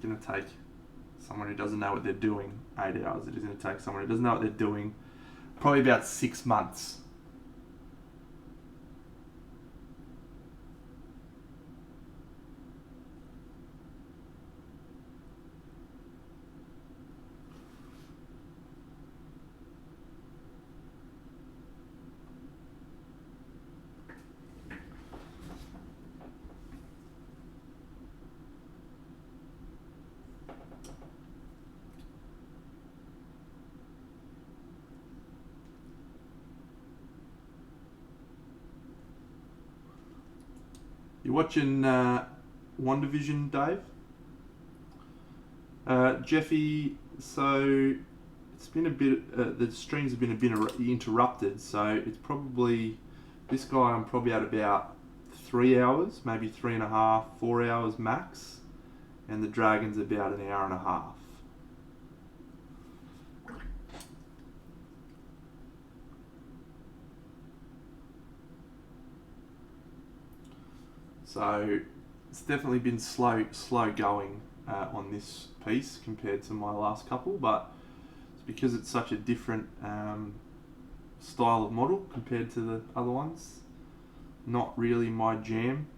going to take someone who doesn't know what they're doing 8 hours. It is going to take someone who doesn't know what they're doing probably about 6 months. You watching WandaVision, Dave? Jeffy, so it's been a bit, the streams have been a bit interrupted, so it's probably, this guy I'm probably at about 3 hours, maybe 3.5, 4 hours max, and the Dragon's about an hour and a half. So it's definitely been slow going on this piece compared to my last couple, but it's because it's such a different style of model compared to the other ones. Not really my jam.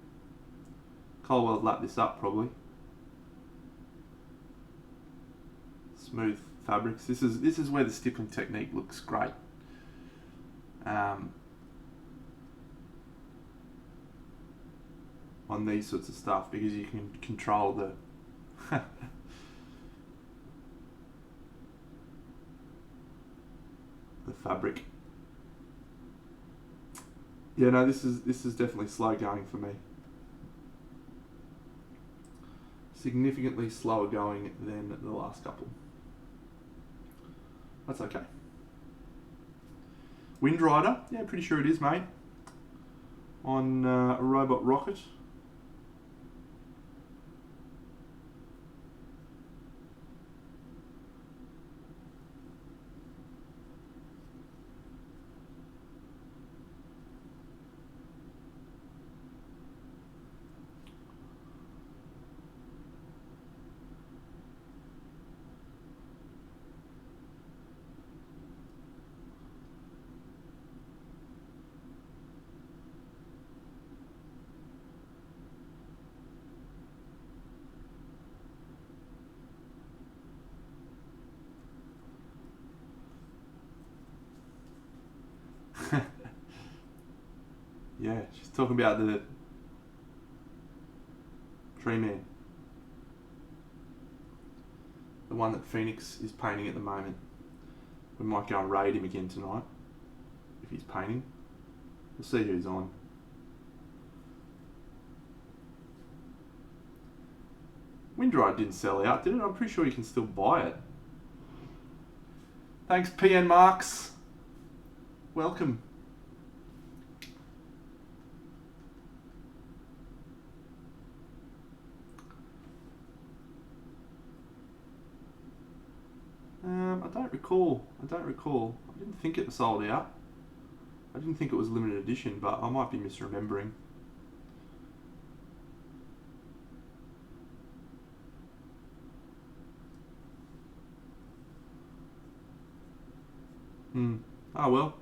Colwell would lap this up probably. Smooth fabrics. This is where the stippling technique looks great. On these sorts of stuff, because you can control the the fabric. Yeah, no, this is definitely slow going for me. Significantly slower going than the last couple. That's okay. Wind Rider, yeah, pretty sure it is, mate. On a robot rocket. Yeah, she's talking about the Tree Man. The one that Phoenix is painting at the moment. We might go and raid him again tonight, if he's painting. We'll see who's on. Windride didn't sell out, did it? I'm pretty sure you can still buy it. Thanks, PN Marks. Welcome. I don't recall. I didn't think it was sold out. I didn't think it was limited edition, but I might be misremembering. Oh well.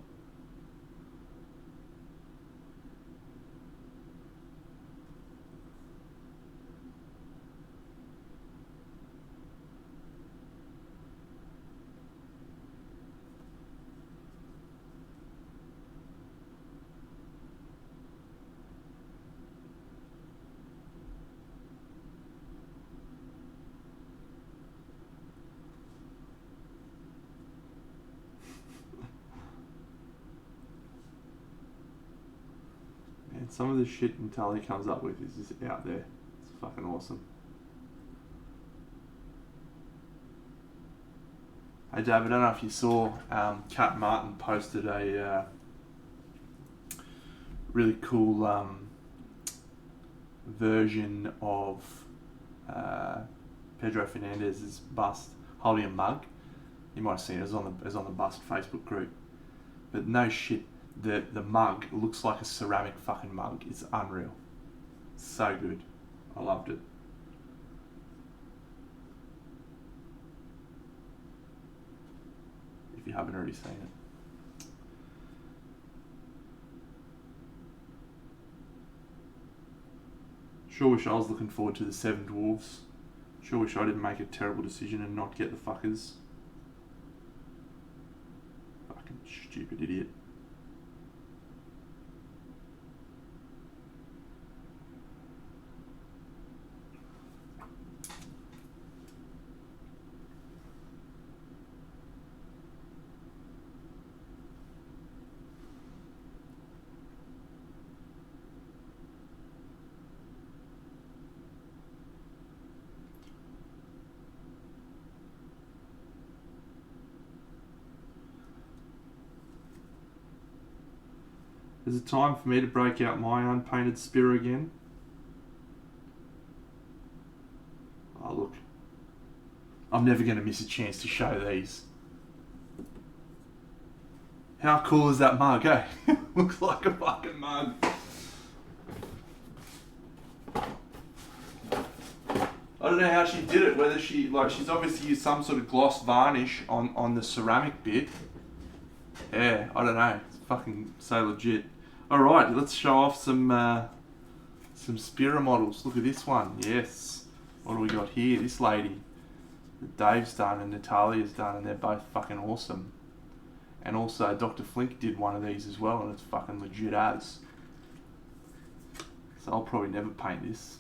Man, some of the shit Natalia comes up with is just out there. It's fucking awesome. Hey Dave, I don't know if you saw, Kat Martin posted a really cool version of Pedro Fernandez's bust holding a mug. You might have seen it, it was on the bust Facebook group. But no shit, the mug looks like a ceramic fucking mug. It's unreal. So good. I loved it. If you haven't already seen it. Sure wish I was looking forward to the 7 Dwarves. Sure wish I didn't make a terrible decision and not get the fuckers. Fucking stupid idiot. Is it time for me to break out my unpainted Spear again? Oh look, I'm never going to miss a chance to show these. How cool is that mug, eh? Looks like a fucking mug. I don't know how she did it, whether she's obviously used some sort of gloss varnish on the ceramic bit. Yeah, I don't know. It's fucking so legit. Alright, let's show off some Spear models. Look at this one. Yes. What do we got here? This lady that Dave's done and Natalia's done, and they're both fucking awesome. And also Dr. Flink did one of these as well, and it's fucking legit as. So I'll probably never paint this.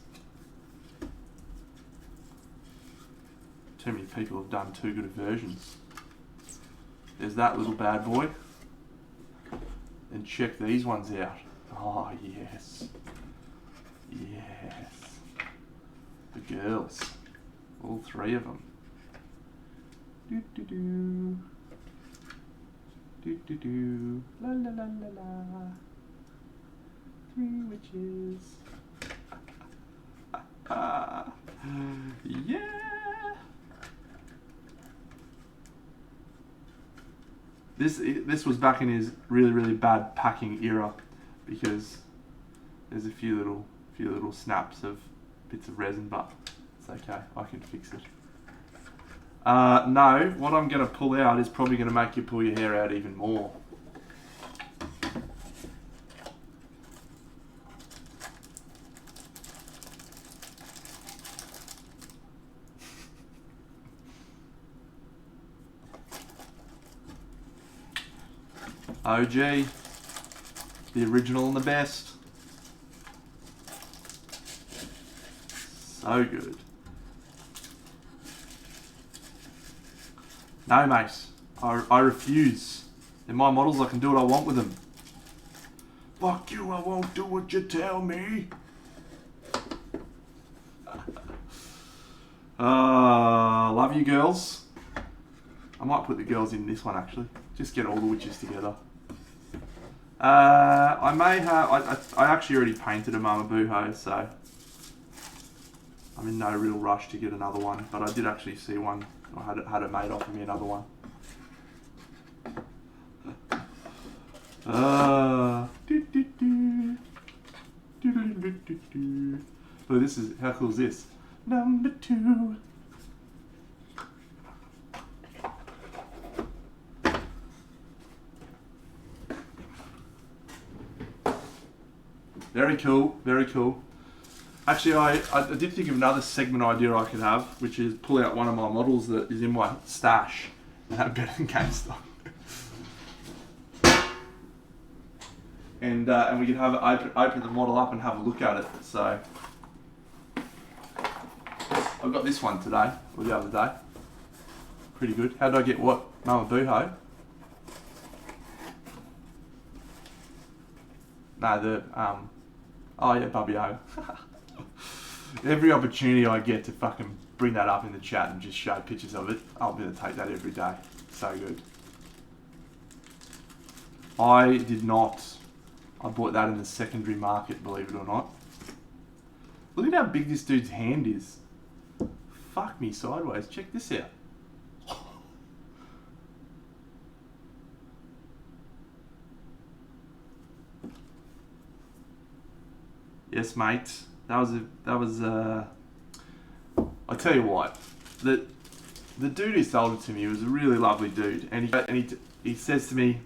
Too many people have done too good of versions. There's that little bad boy. And check these ones out. Oh yes. Yes. The girls. All 3 of them. Do do do. Do do do. La la la la la. 3 witches. Yeah. This was back in his really bad packing era, because there's a few little snaps of bits of resin, but it's okay, I can fix it. No, what I'm going to pull out is probably going to make you pull your hair out even more. OG, the original and the best. So good. No, mate, I refuse. They're my models, I can do what I want with them. Fuck you, I won't do what you tell me. Love you, girls. I might put the girls in this one actually. Just get all the witches together. I may have. I actually already painted a Mama Booho, so I'm in no real rush to get another one. But I did actually see one. I had it made offer me another one. Oh, this is, how cool is this? Number 2. Very cool, very cool. Actually, I did think of another segment idea I could have, which is pull out one of my models that is in my stash and have better than GameStop. And we could have it open the model up and have a look at it. So I got this one today, or the other day. Pretty good. How did I get what? Mama Booho? No, the oh yeah, Bubby O. Every opportunity I get to fucking bring that up in the chat and just show pictures of it, I'll be able to take that every day. So good. I did not. I bought that in the secondary market, believe it or not. Look at how big this dude's hand is. Fuck me sideways. Check this out. Yes, mate. That was. I tell you what, the dude who sold it to me was a really lovely dude, and he says to me,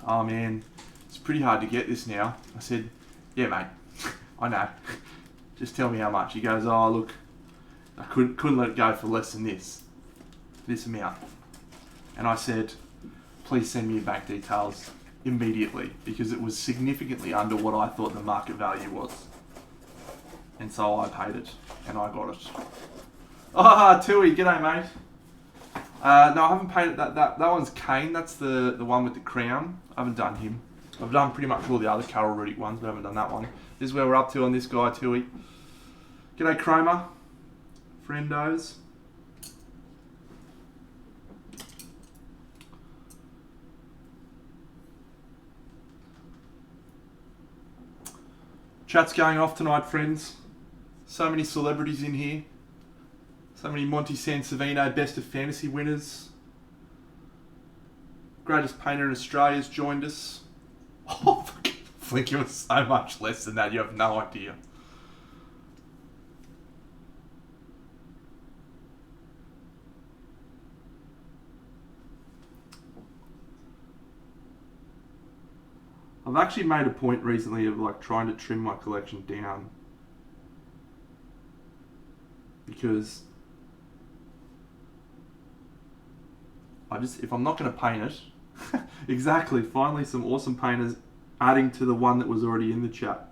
"Oh man, it's pretty hard to get this now." I said, "Yeah, mate, I know. Just tell me how much. He goes, oh, look, I couldn't let it go for less than this amount. And I said, please send me your bank details immediately, because it was significantly under what I thought the market value was. And so I paid it, and I got it. Ah, Tui, g'day, mate. No, I haven't painted that one's Kane. That's the one with the crown. I haven't done him. I've done pretty much all the other Carol Rudick ones, but I haven't done that one. This is where we're up to on this guy, Tui. G'day, Cromer. Friendos. Chat's going off tonight, friends. So many celebrities in here. So many Monty Sansevino Best of Fantasy winners. Greatest painter in Australia's joined us. Oh, Flink, it was so much less than that. You have no idea. I've actually made a point recently of like trying to trim my collection down, because if I'm not going to paint it, exactly, finally some awesome painters adding to the one that was already in the chat.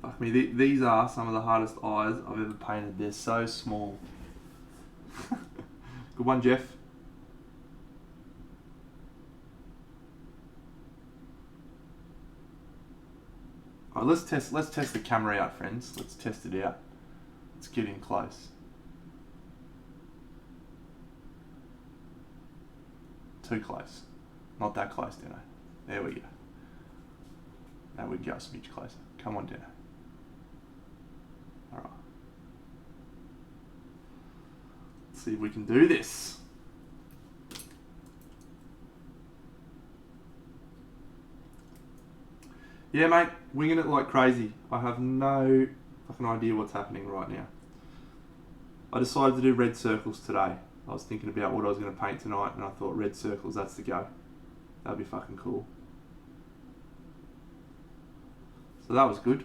Fuck me, these are some of the hardest eyes I've ever painted. They're so small. Good one, Jeff. Alright, let's test the camera out, friends. Let's test it out. Let's get in close. Too close. Not that close, Dino. There we go. Now we go a smidge closer. Come on, Dino. Alright. Let's see if we can do this. Yeah, mate, winging it like crazy. I have no fucking idea what's happening right now. I decided to do red circles today. I was thinking about what I was going to paint tonight, and I thought red circles, that's the go. That'd be fucking cool. So that was good.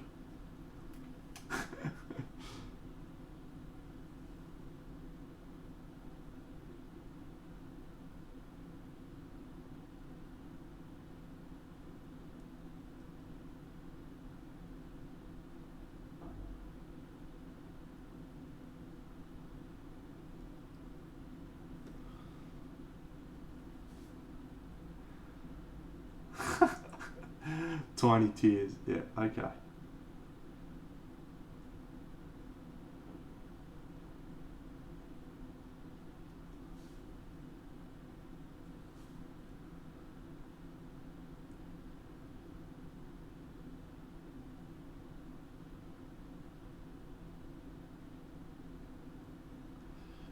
Tiny tears, yeah, okay.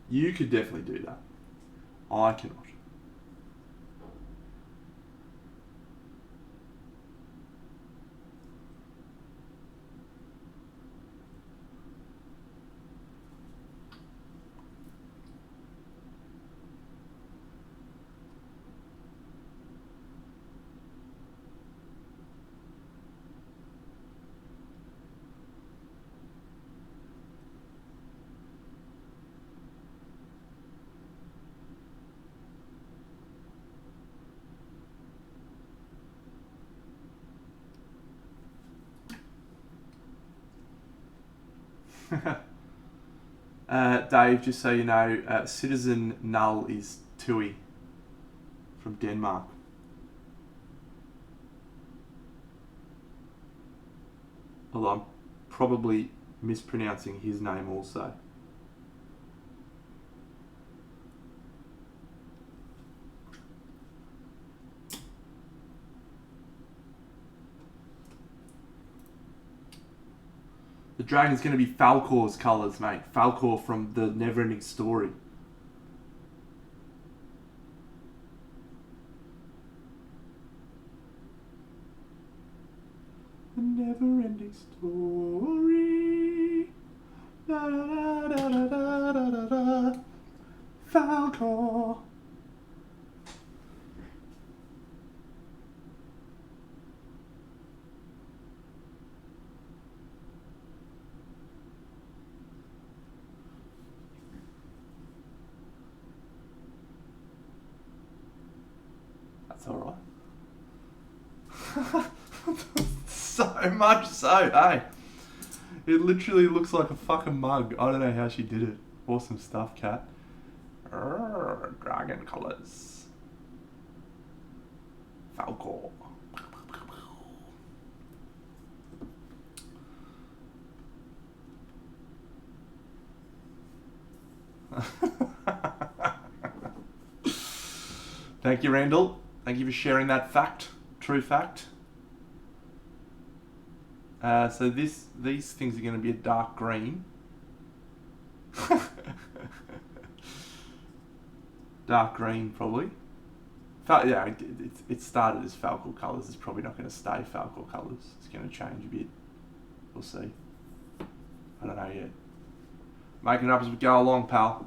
You could definitely do that. I cannot. Dave, just so you know, Citizen Null is Tui from Denmark. Although I'm probably mispronouncing his name also. The dragon's going to be Falco's colours, mate. Falco from the Neverending Story. The Neverending ending story. Da, da, da, da, da, da, da, da. Falco. That's alright. So much so, hey. It literally looks like a fucking mug. I don't know how she did it. Awesome stuff, cat. Dragon colours. Falco. Thank you, Randall. Thank you for sharing that fact. True fact. So these things are going to be a dark green. Dark green, probably. Yeah, it started as Falco colours. It's probably not going to stay Falco colours. It's going to change a bit. We'll see. I don't know yet. Making it up as we go along, pal.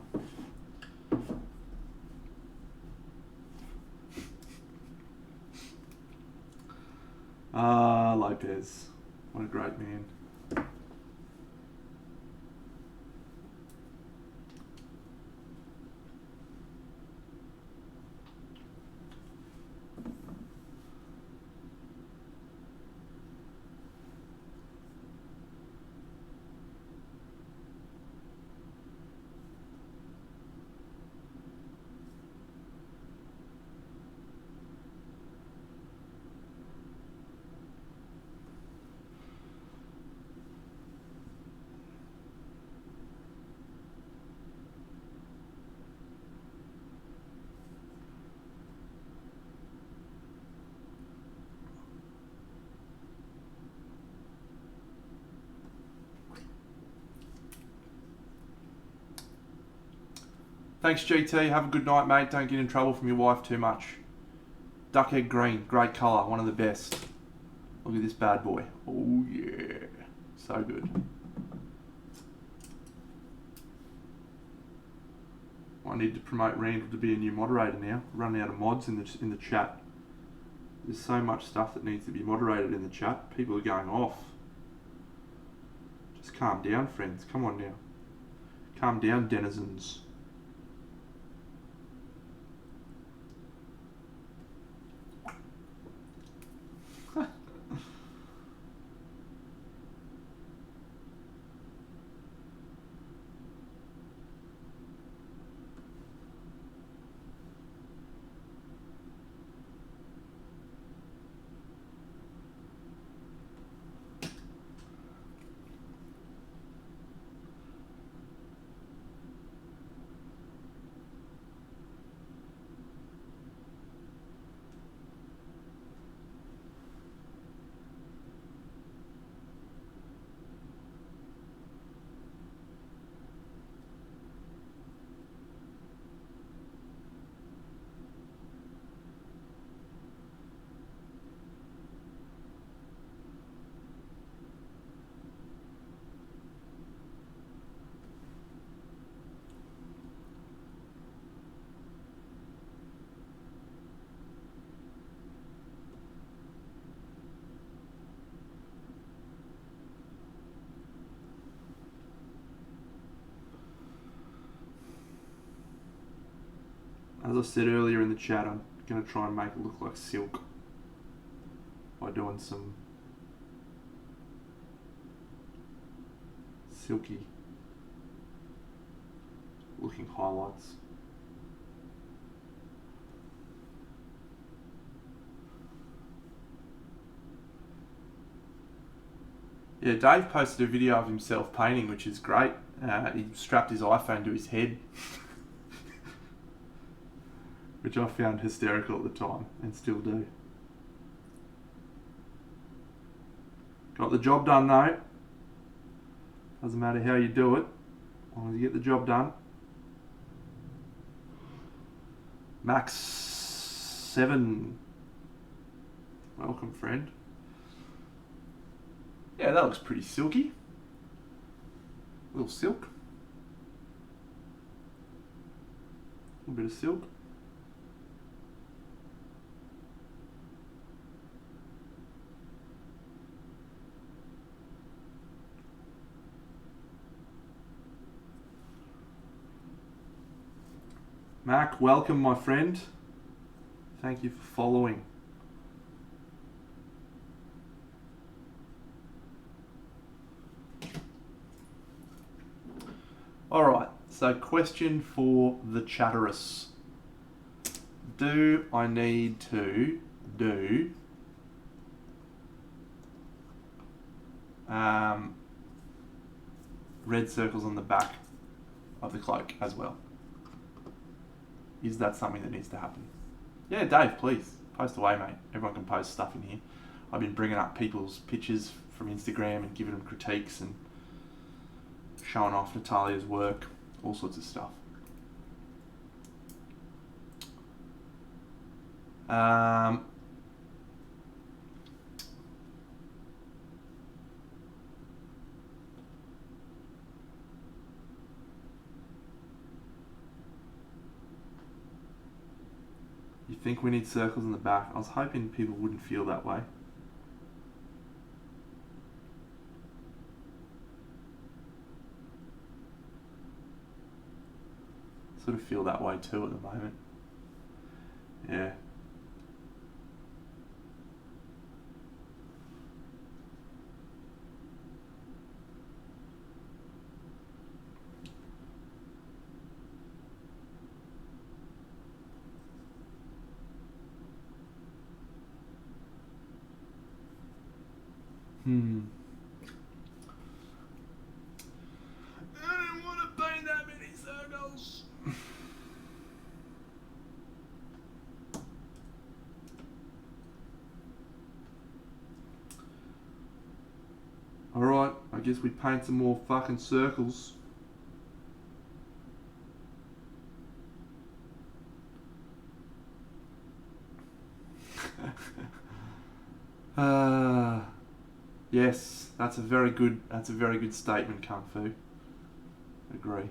Lopez. What a great man. Thanks, GT. Have a good night, mate. Don't get in trouble from your wife too much. Duckhead green. Great colour. One of the best. Look at this bad boy. Oh, yeah. So good. I need to promote Randall to be a new moderator now. Running out of mods in the chat. There's so much stuff that needs to be moderated in the chat. People are going off. Just calm down, friends. Come on now. Calm down, denizens. As I said earlier in the chat, I'm going to try and make it look like silk by doing some silky looking highlights. Yeah, Dave posted a video of himself painting, which is great. He strapped his iPhone to his head. Which I found hysterical at the time, and still do. Got the job done though. Doesn't matter how you do it, as long as you get the job done. Max 7. Welcome, friend. Yeah, that looks pretty silky. Little silk. A little bit of silk. Mac, welcome my friend. Thank you for following. Alright, so question for the chatterus. Do I need to do red circles on the back of the cloak as well? Is that something that needs to happen? Yeah, Dave, please. Post away, mate. Everyone can post stuff in here. I've been bringing up people's pictures from Instagram and giving them critiques and showing off Natalia's work, all sorts of stuff. You think we need circles in the back? I was hoping people wouldn't feel that way. Sort of feel that way too at the moment. Yeah. I don't want to paint that many circles. Alright, I guess we paint some more fucking circles. Yes, that's a very good statement, Kung Fu. Agree.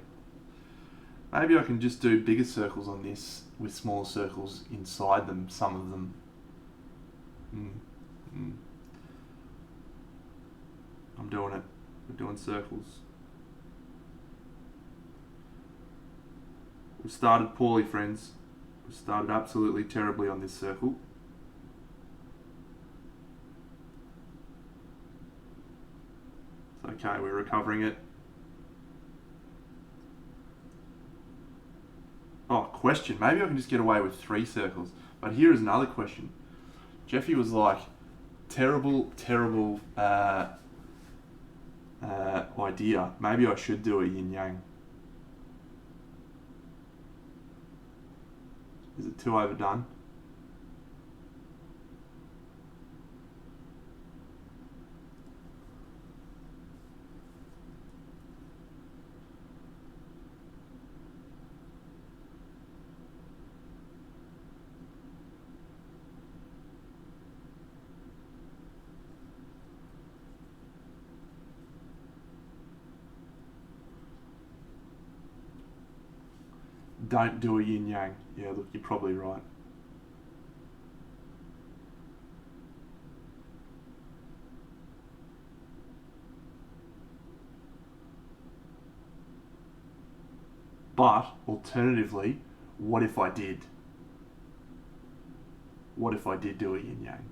Maybe I can just do bigger circles on this with smaller circles inside them, some of them. I'm doing it. We're doing circles. We started poorly, friends. We started absolutely terribly on this circle. It's okay, we're recovering it. Oh, question. Maybe I can just get away with 3 circles. But here is another question. Jeffy was like, terrible idea. Maybe I should do a yin yang. Is it too overdone? Don't do a yin yang. Yeah, look, you're probably right. But alternatively, what if I did? What if I did do a yin yang?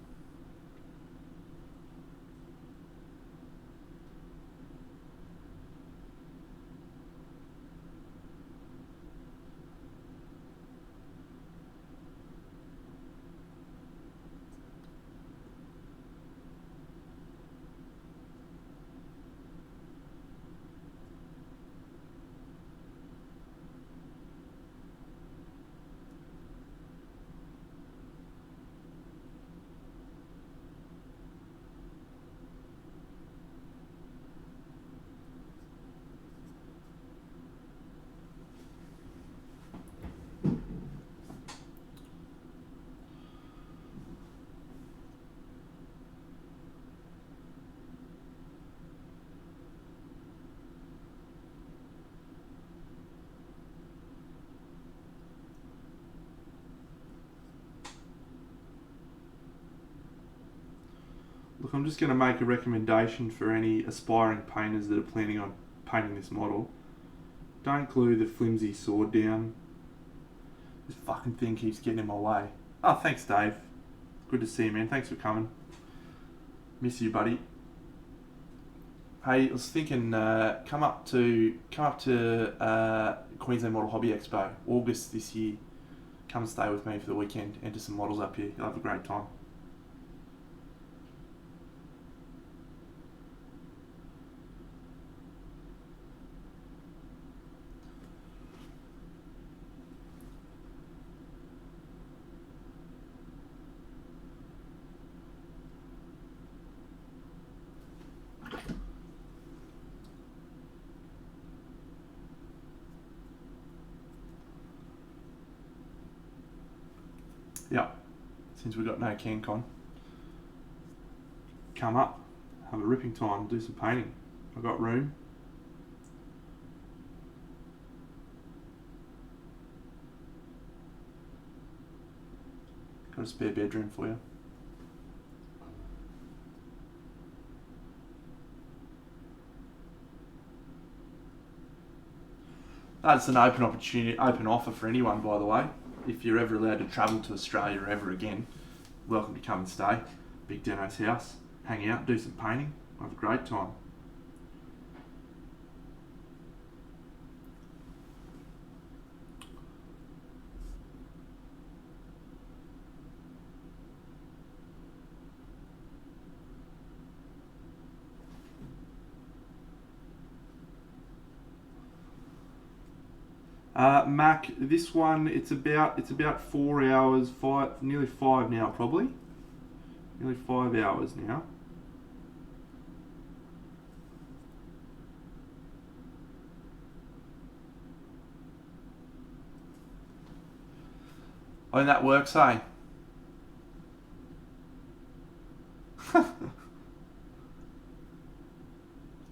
Look, I'm just going to make a recommendation for any aspiring painters that are planning on painting this model. Don't glue the flimsy sword down. This fucking thing keeps getting in my way. Oh, thanks, Dave. Good to see you, man. Thanks for coming. Miss you, buddy. Hey, I was thinking, come up to Queensland Model Hobby Expo, August this year. Come and stay with me for the weekend. Enter some models up here. You'll have a great time. Yeah, since we've got no CanCon, come up, have a ripping time, do some painting. I've got room. Got a spare bedroom for you. That's an open opportunity, open offer for anyone, by the way. If you're ever allowed to travel to Australia ever again, welcome to come and stay. Big Dano's house, hang out, do some painting, have a great time. Mac, this one it's about 4 hours, nearly 5 now probably. Nearly 5 hours now. Oh, and that works, eh?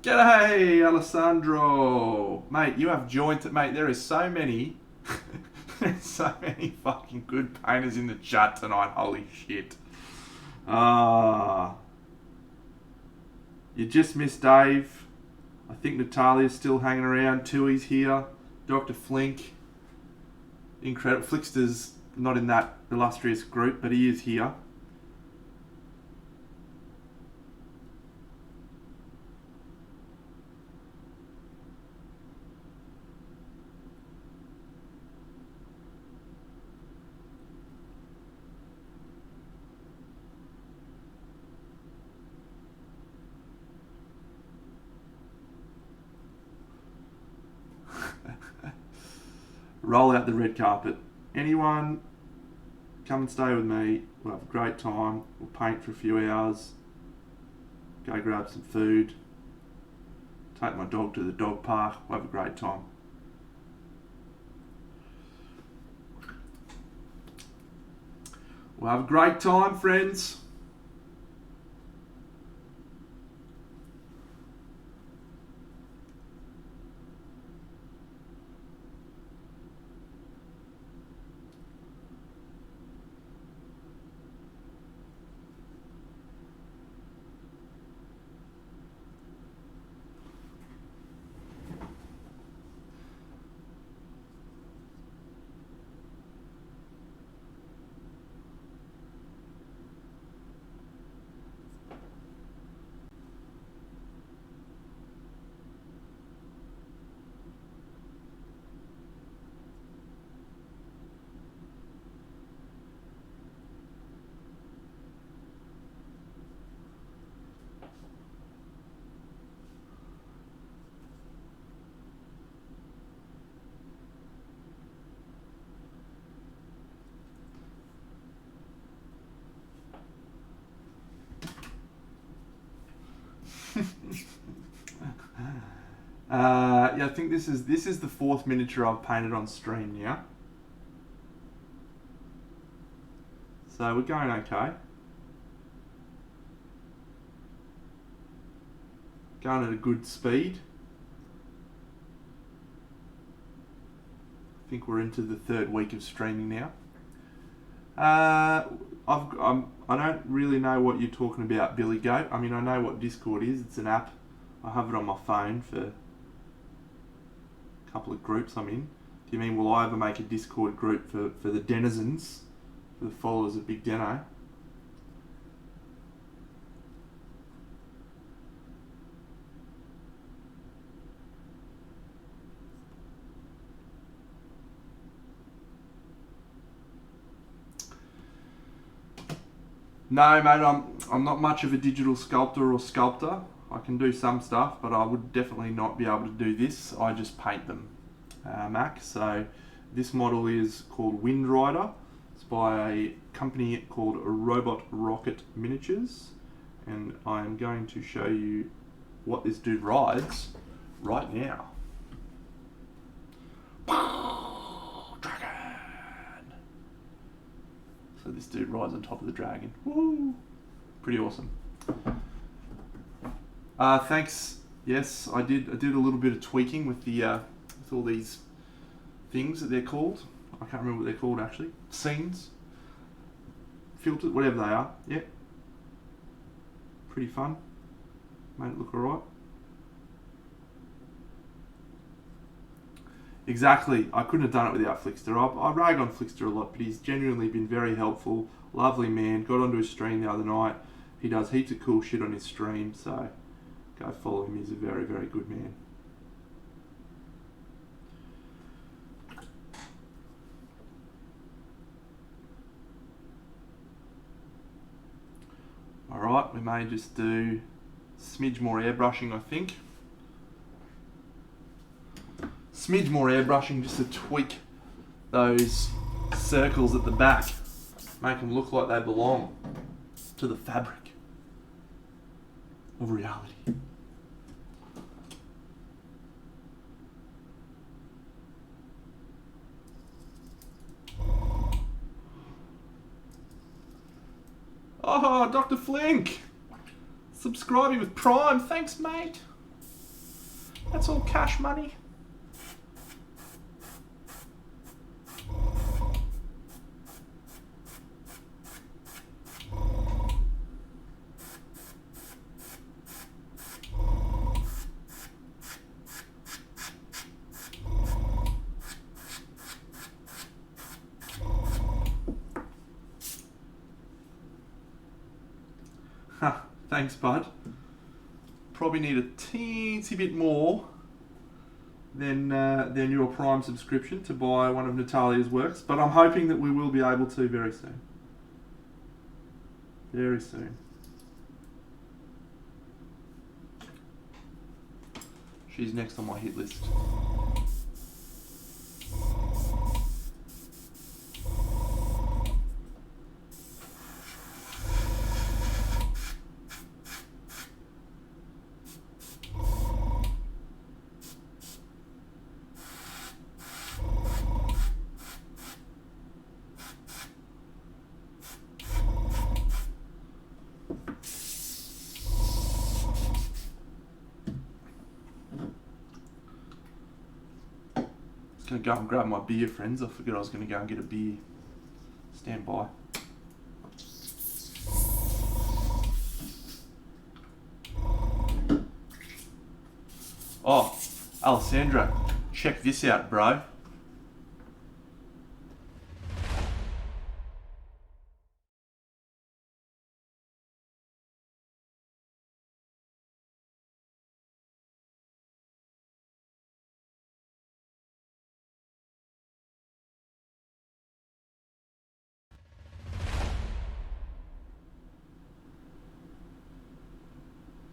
G'day, Alessandro! Mate, you have joined... Mate, there is so many... there's so many fucking good painters in the chat tonight. Holy shit. You just missed Dave. I think Natalia's still hanging around. Tui's here. Dr. Flink. Incredible. Flickster's not in that illustrious group, but he is here. Roll out the red carpet. Anyone, come and stay with me. We'll have a great time. We'll paint for a few hours. Go grab some food. Take my dog to the dog park. We'll have a great time. We'll have a great time, friends. Yeah, I think this is the fourth miniature I've painted on stream now. So we're going okay. Going at a good speed. I think we're into the third week of streaming now. I don't really know what you're talking about, Billy Goat. I mean, I know what Discord is. It's an app. I have it on my phone for a couple of groups I'm in. Do you mean, will I ever make a Discord group for the denizens, for the followers of Big Deno? No, mate, I'm not much of a digital sculptor or sculptor. I can do some stuff, but I would definitely not be able to do this. I just paint them, Mac. So this model is called Wind Rider. It's by a company called Robot Rocket Miniatures, and I am going to show you what this dude rides right now. Dragon! So this dude rides on top of the dragon. Woo! Pretty awesome. Thanks. Yes, I did a little bit of tweaking with the with all these things that they're called. I can't remember what they're called actually. Scenes, filters, whatever they are. Yeah. Pretty fun. Made it look alright. Exactly. I couldn't have done it without Flickster. I rag on Flickster a lot, but he's genuinely been very helpful. Lovely man. Got onto his stream the other night. He does heaps of cool shit on his stream, so go follow him. He's a very, very good man. Alright, we may just do a smidge more airbrushing, I think. Smidge more airbrushing just to tweak those circles at the back. Make them look like they belong to the fabric of reality. Oh, Dr. Flink! Subscribing with Prime. Thanks, mate. That's all cash money. Thanks, bud. Probably need a teensy bit more than your Prime subscription to buy one of Natalia's works, but I'm hoping that we will be able to very soon. Very soon. She's next on my hit list. Gonna go and grab my beer, friends. I forgot I was gonna go and get a beer. Stand by. Oh, Alessandro, check this out, bro.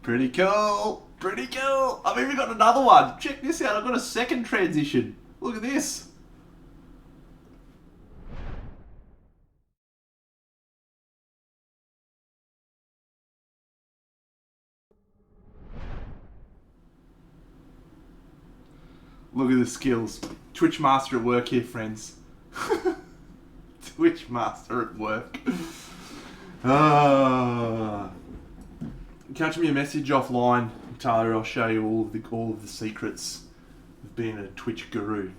Pretty cool, pretty cool. I've even got another one. Check this out, I've got a second transition. Look at this. Look at the skills. Twitch master at work here, friends. Twitch master at work. Catch me a message offline, Tyler. I'll show you all of the secrets of being a Twitch guru.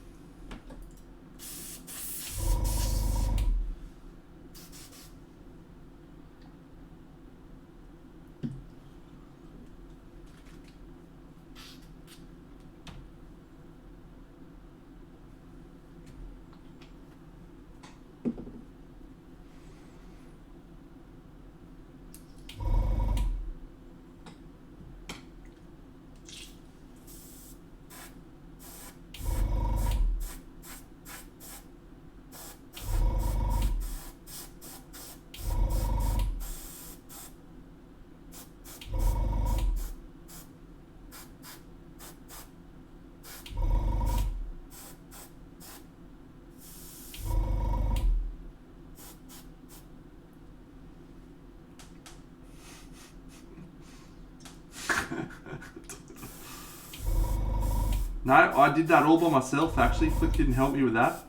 No, I did that all by myself actually. Flick didn't help me with that.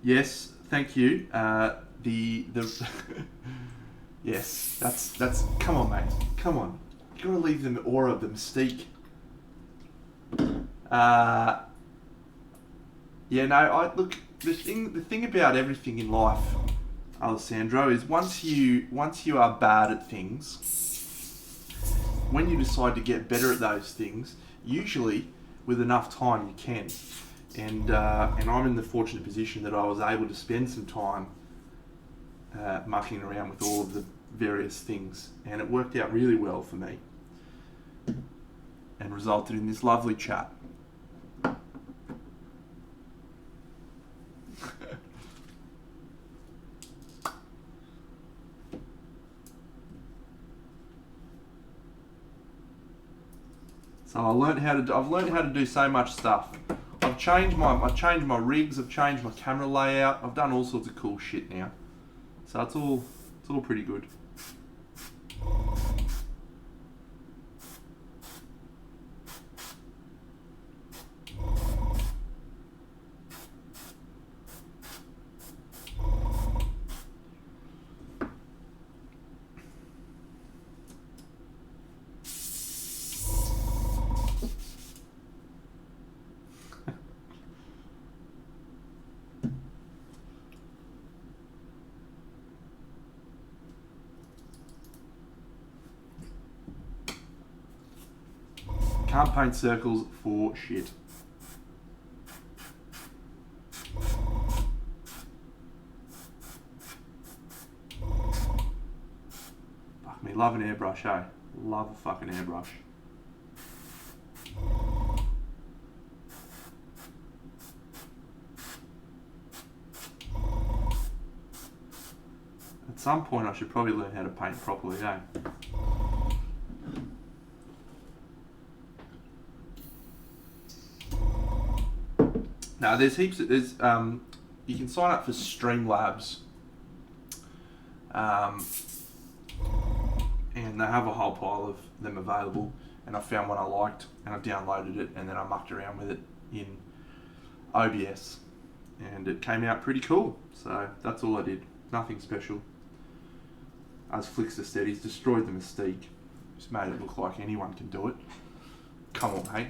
Yes, thank you. The yes, that's come on, mate. Come on. You gotta leave them aura, the mystique. Yeah, no, I look, the thing about everything in life, Alessandro, is once you are bad at things, when you decide to get better at those things, usually with enough time you can. And I'm in the fortunate position that I was able to spend some time mucking around with all of the various things, and it worked out really well for me and resulted in this lovely chat. So I've learned how to do so much stuff. I've changed my rigs, I've changed my camera layout, I've done all sorts of cool shit now. So it's all pretty good. Can't paint circles for shit. Fuck me, love an airbrush, eh? Love a fucking airbrush. At some point I should probably learn how to paint properly, eh? Now there's heaps of, you can sign up for Streamlabs, and they have a whole pile of them available, and I found one I liked and I downloaded it and then I mucked around with it in OBS and it came out pretty cool. So that's all I did, nothing special. As Flickster said, he's destroyed the mystique, just made it look like anyone can do it. Come on, hey.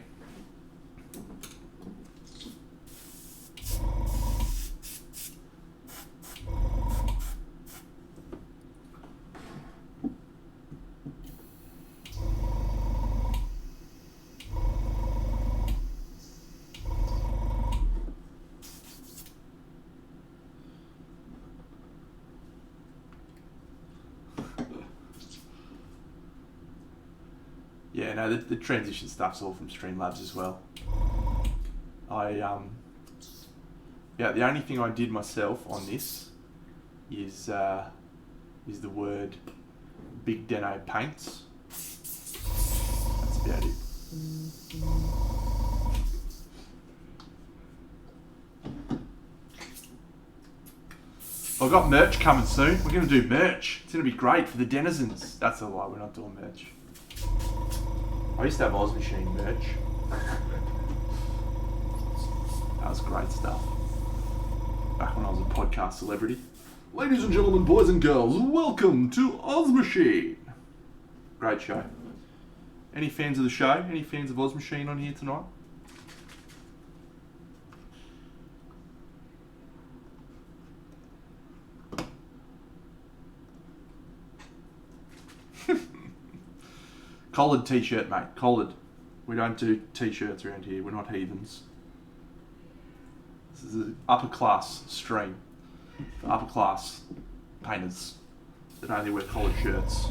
Yeah, no, the transition stuff's all from Streamlabs as well. Yeah, the only thing I did myself on this is the word Big Deno Paints. That's about it. I've got merch coming soon. We're going to do merch. It's going to be great for the denizens. That's a lie, we're not doing merch. I used to have Oz Machine merch. That was great stuff. Back when I was a podcast celebrity. Ladies and gentlemen, boys and girls, welcome to Oz Machine. Great show. Any fans of the show? Any fans of Oz Machine on here tonight? Collared t-shirt, mate. Collared. We don't do t-shirts around here. We're not heathens. This is an upper class stream for upper class painters that only wear collared shirts.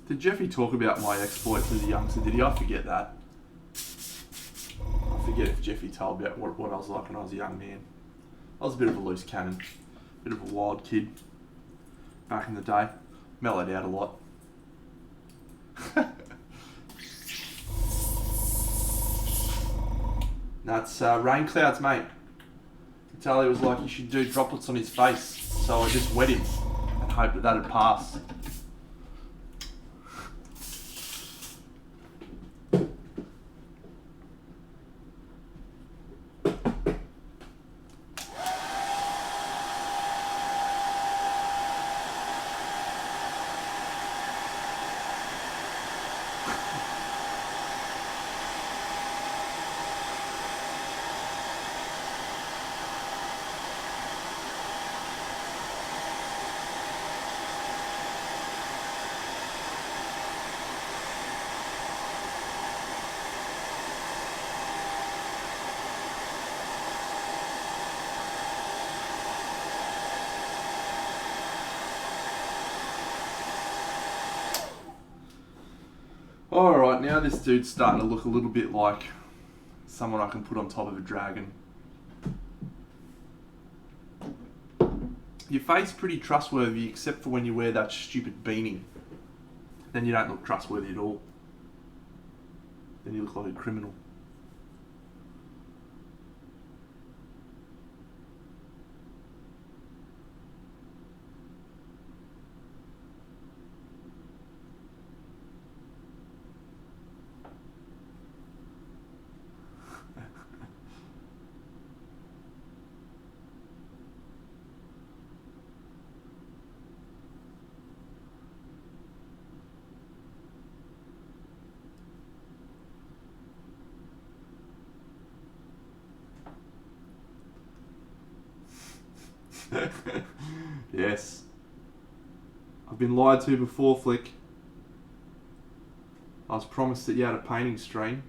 Did Jeffy talk about my exploits as a youngster? Did he? I forget that. I forget if Jeffy told about what I was like when I was a young man. I was a bit of a loose cannon. Bit of a wild kid. Back in the day. Mellowed out a lot. That's rain clouds, mate. Charlie was like, you should do droplets on his face. So I just wet him and hoped that that'd pass. Alright, now this dude's starting to look a little bit like someone I can put on top of a dragon. Your face pretty trustworthy except for when you wear that stupid beanie. Then you don't look trustworthy at all. Then you look like a criminal. Yes. I've been lied to before, Flick. I was promised that you had a painting stream.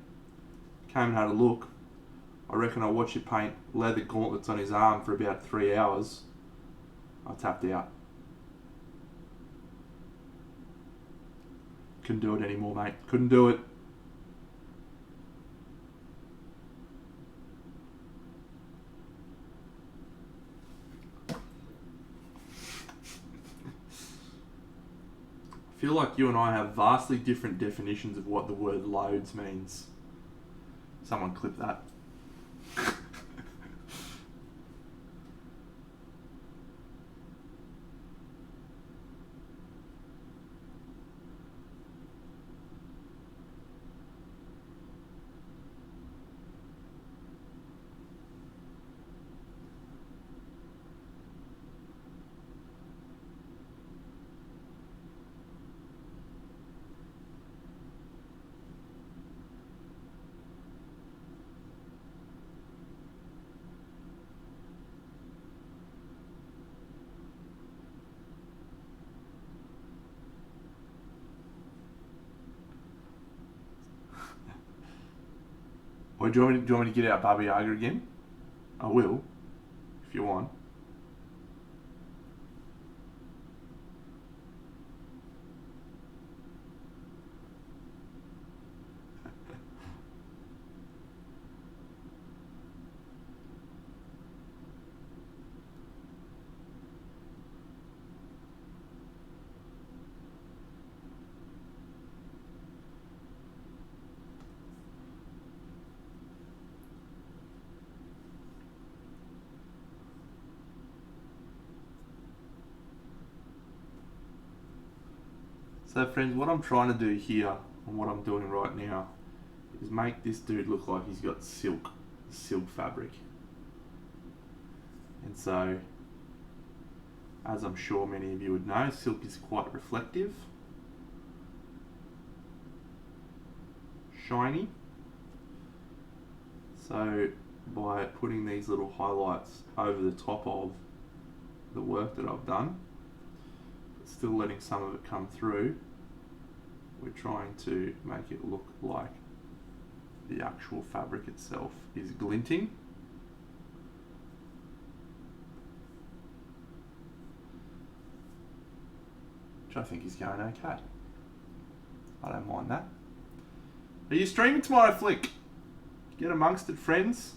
Came and had a look. I reckon I watched you paint leather gauntlets on his arm for about 3 hours. I tapped out. Couldn't do it anymore, mate. Couldn't do it. I feel like you and I have vastly different definitions of what the word loads means. Someone clip that. Or do you want me to get out Baba Yaga again? I will, if you want. So friends, what I'm trying to do here, and what I'm doing right now, is make this dude look like he's got silk fabric. And so, as I'm sure many of you would know, silk is quite reflective, shiny. So by putting these little highlights over the top of the work that I've done, still letting some of it come through, we're trying to make it look like the actual fabric itself is glinting. Which I think is going okay. I don't mind that. Are you streaming tomorrow, Flick? Get amongst it, friends.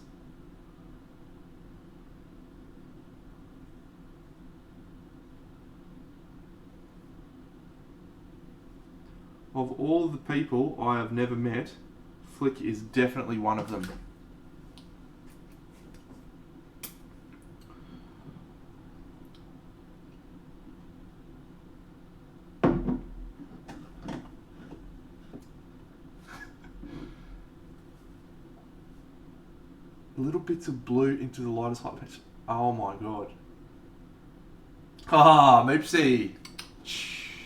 Of all the people I have never met, Flick is definitely one of them. Little bits of blue into the lightest light patch. Oh my god. Ah, Moopsy.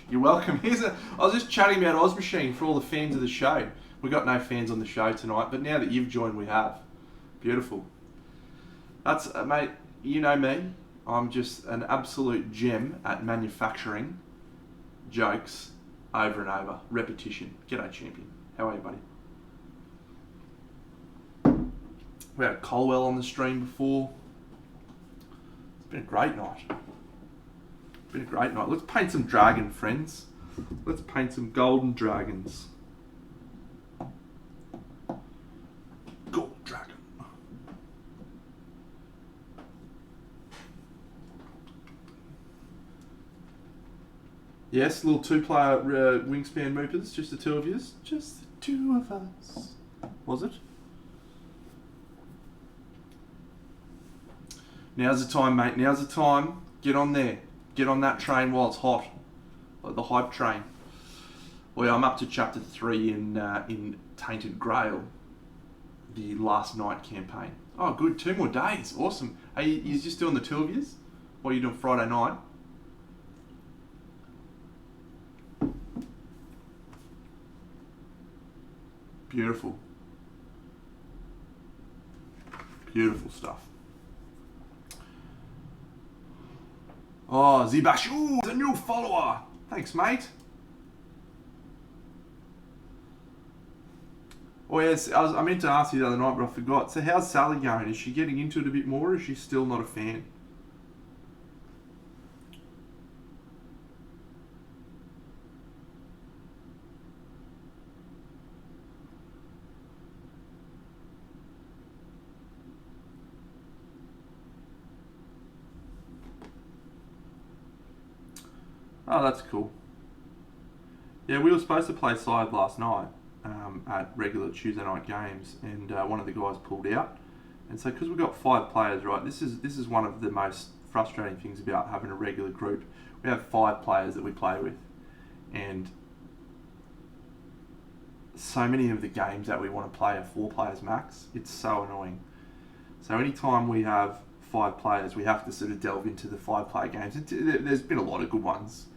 You're welcome. I was just chatting about Oz Machine for all the fans of the show. We got no fans on the show tonight, but now that you've joined, we have. Beautiful. That's, mate, you know me. I'm just an absolute gem at manufacturing jokes over and over. Repetition. G'day, champion. How are you, buddy? We had Colwell on the stream before. It's been a great night. Been a great night. Let's paint some dragon, friends. Let's paint some golden dragons. Gold dragon. Yes, little two-player wingspan moopers. Just the two of yous. Just the two of us. Was it? Now's the time, mate. Now's the time. Get on there. Get on that train while it's hot. Like the hype train. Well, I'm up to chapter 3 in Tainted Grail. The last night campaign. Oh, good. 2 more days. Awesome. Are you just doing the two of yous? What are you doing Friday night? Beautiful. Beautiful stuff. Oh, Zibashu, the new follower. Thanks, mate. Oh yes, I meant to ask you the other night, but I forgot. So how's Sally going? Is she getting into it a bit more, or is she still not a fan? Oh, that's cool. Yeah, we were supposed to play Scythe last night at regular Tuesday night games, and one of the guys pulled out. And so, because we've got 5 players, right, this is one of the most frustrating things about having a regular group. We have 5 players that we play with, and so many of the games that we want to play are 4 players max. It's so annoying. So anytime we have 5 players, we have to sort of delve into the 5-player games. There's been a lot of good ones.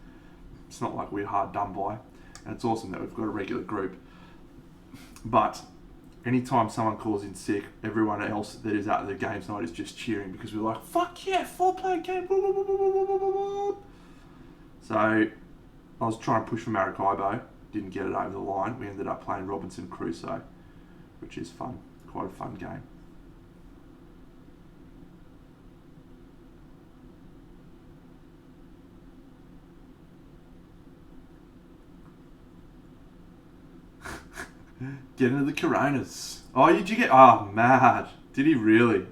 It's not like we're hard done by, and it's awesome that we've got a regular group. But anytime someone calls in sick, everyone else that is at the games night is just cheering because we're like, fuck yeah, 4-player game. So I was trying to push for Maracaibo, didn't get it over the line. We ended up playing Robinson Crusoe, which is fun, quite a fun game. Get into the Coronas. Oh, did you get... Oh, mad. Did he really?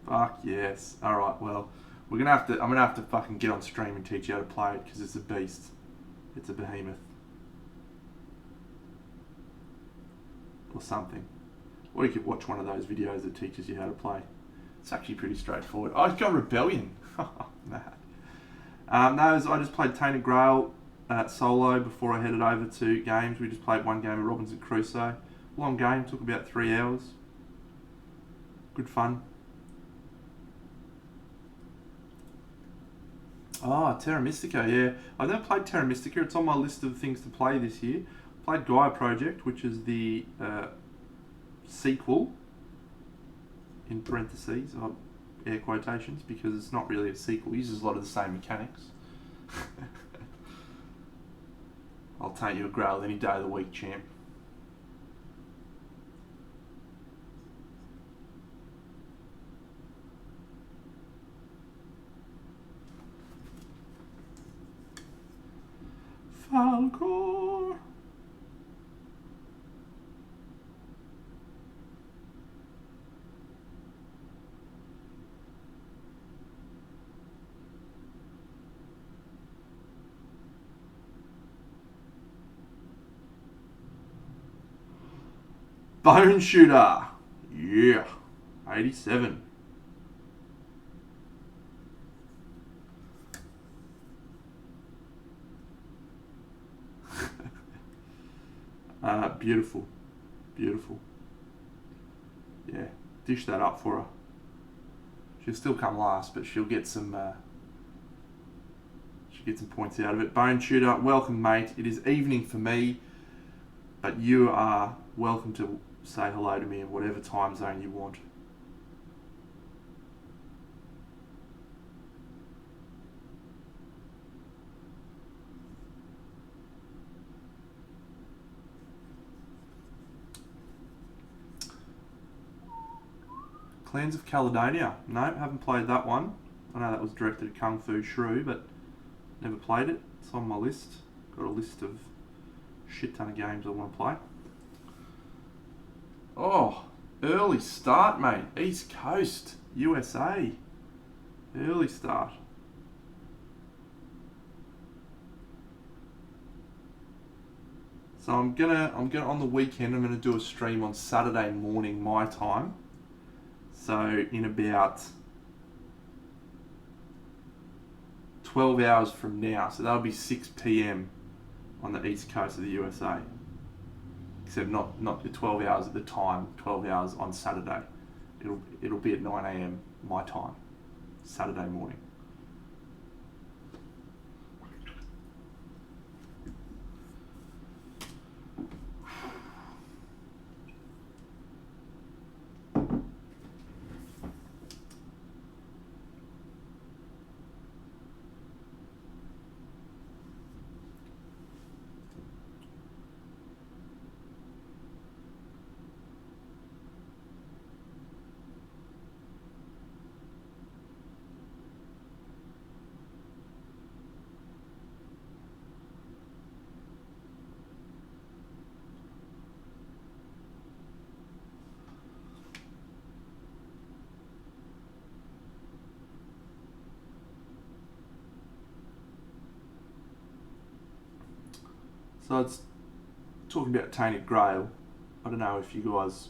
Fuck yes. Alright, well, I'm gonna have to fucking get on stream and teach you how to play it, because it's a beast. It's a behemoth. Or something. Or you could watch one of those videos that teaches you how to play. It's actually pretty straightforward. Oh, it's got Rebellion. Mad. No, I just played Tainted Grail solo before I headed over to games. We just played one game of Robinson Crusoe. Long game, took about 3 hours. Good fun. Oh, Terra Mystica, yeah. I've never played Terra Mystica. It's on my list of things to play this year. Played Gaia Project, which is the sequel, in parentheses, air quotations, because it's not really a sequel. It uses a lot of the same mechanics. I'll take you a Grail any day of the week, champ. Falco. Bone Shooter. Yeah. 87. Beautiful. Beautiful. Yeah. Dish that up for her. She'll still come last, but she'll get some points out of it. Bone Shooter, welcome, mate. It is evening for me, but you are welcome to say hello to me in whatever time zone you want. Clans of Caledonia. No, haven't played that one. I know that was directed at Kung Fu Shrew, but never played it. It's on my list. Got a list of shit ton of games I want to play. Oh, early start, mate. East Coast, USA. Early start. So I'm gonna on the weekend. I'm gonna do a stream on Saturday morning my time. So in about 12 hours from now, so that'll be 6 p.m. on the east coast of the USA. Except not the 12 hours at the time, 12 hours on Saturday. It'll be at 9 a.m. my time, Saturday morning. So it's talking about Tainted Grail. I don't know if you guys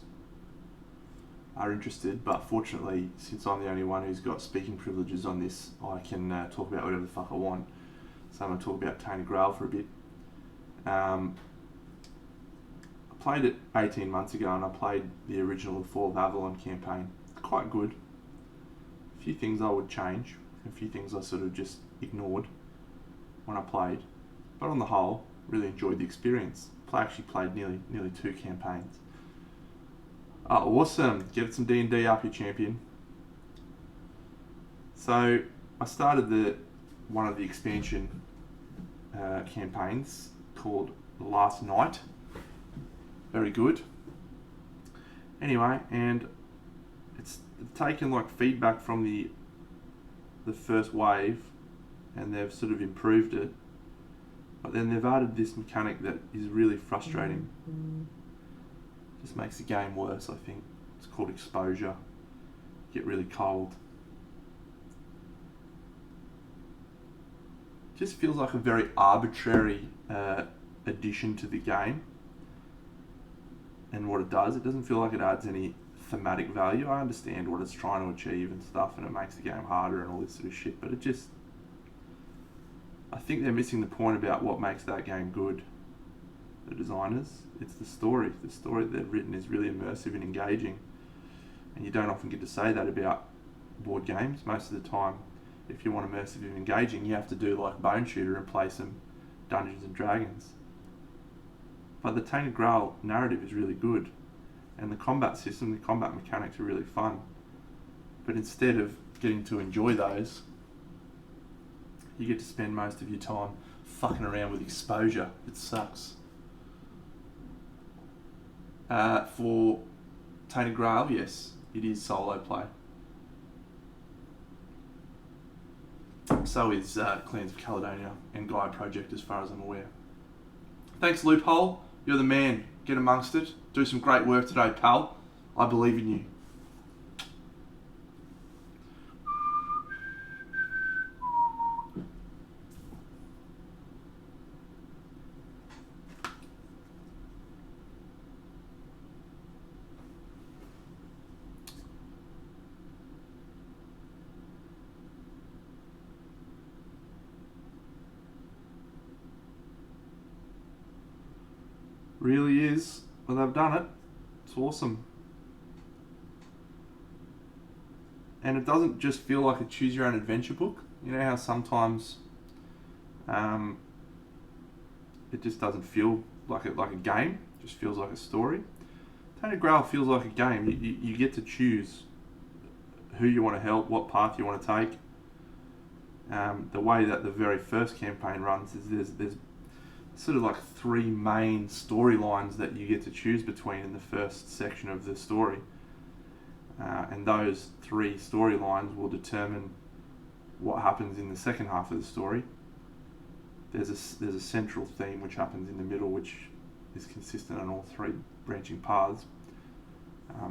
are interested, but fortunately, since I'm the only one who's got speaking privileges on this, I can talk about whatever the fuck I want. So I'm going to talk about Tainted Grail for a bit. I played it 18 months ago, and I played the original Fall of Avalon campaign. Quite good. A few things I would change, a few things I sort of just ignored when I played. But on the whole, really enjoyed the experience. I actually played nearly 2 campaigns. Oh, awesome! Get some D&D up, you champion. So I started one of the expansion campaigns called Last Night. Very good. Anyway, and it's taken like feedback from the first wave, and they've sort of improved it. But then they've added this mechanic that is really frustrating. Just makes the game worse, I think. It's called exposure. Get really cold. Just feels like a very arbitrary addition to the game. And what it does, it doesn't feel like it adds any thematic value. I understand what it's trying to achieve and stuff, and it makes the game harder and all this sort of shit, but it just... I think they're missing the point about what makes that game good. The designers, it's the story. The story they've written is really immersive and engaging, and you don't often get to say that about board games. Most of the time, if you want immersive and engaging, you have to do like Bone Shooter and play some Dungeons and Dragons. But the Tainted Grail narrative is really good, and the combat system, the combat mechanics are really fun. But instead of getting to enjoy those, you get to spend most of your time fucking around with exposure. It sucks. For Tainted Grail, yes, it is solo play. So is Clans of Caledonia and Gaia Project, as far as I'm aware. Thanks, Loophole. You're the man. Get amongst it. Do some great work today, pal. I believe in you. Really is. Well, they've done it. It's awesome. And it doesn't just feel like a choose your own adventure book. You know how sometimes it just doesn't feel like a game. It just feels like a story. Tainted Grail feels like a game. You get to choose who you want to help, what path you want to take. The way that the very first campaign runs is there's sort of like 3 main storylines that you get to choose between in the first section of the story. And those 3 storylines will determine what happens in the second half of the story. There's a central theme which happens in the middle, which is consistent on all 3 branching paths,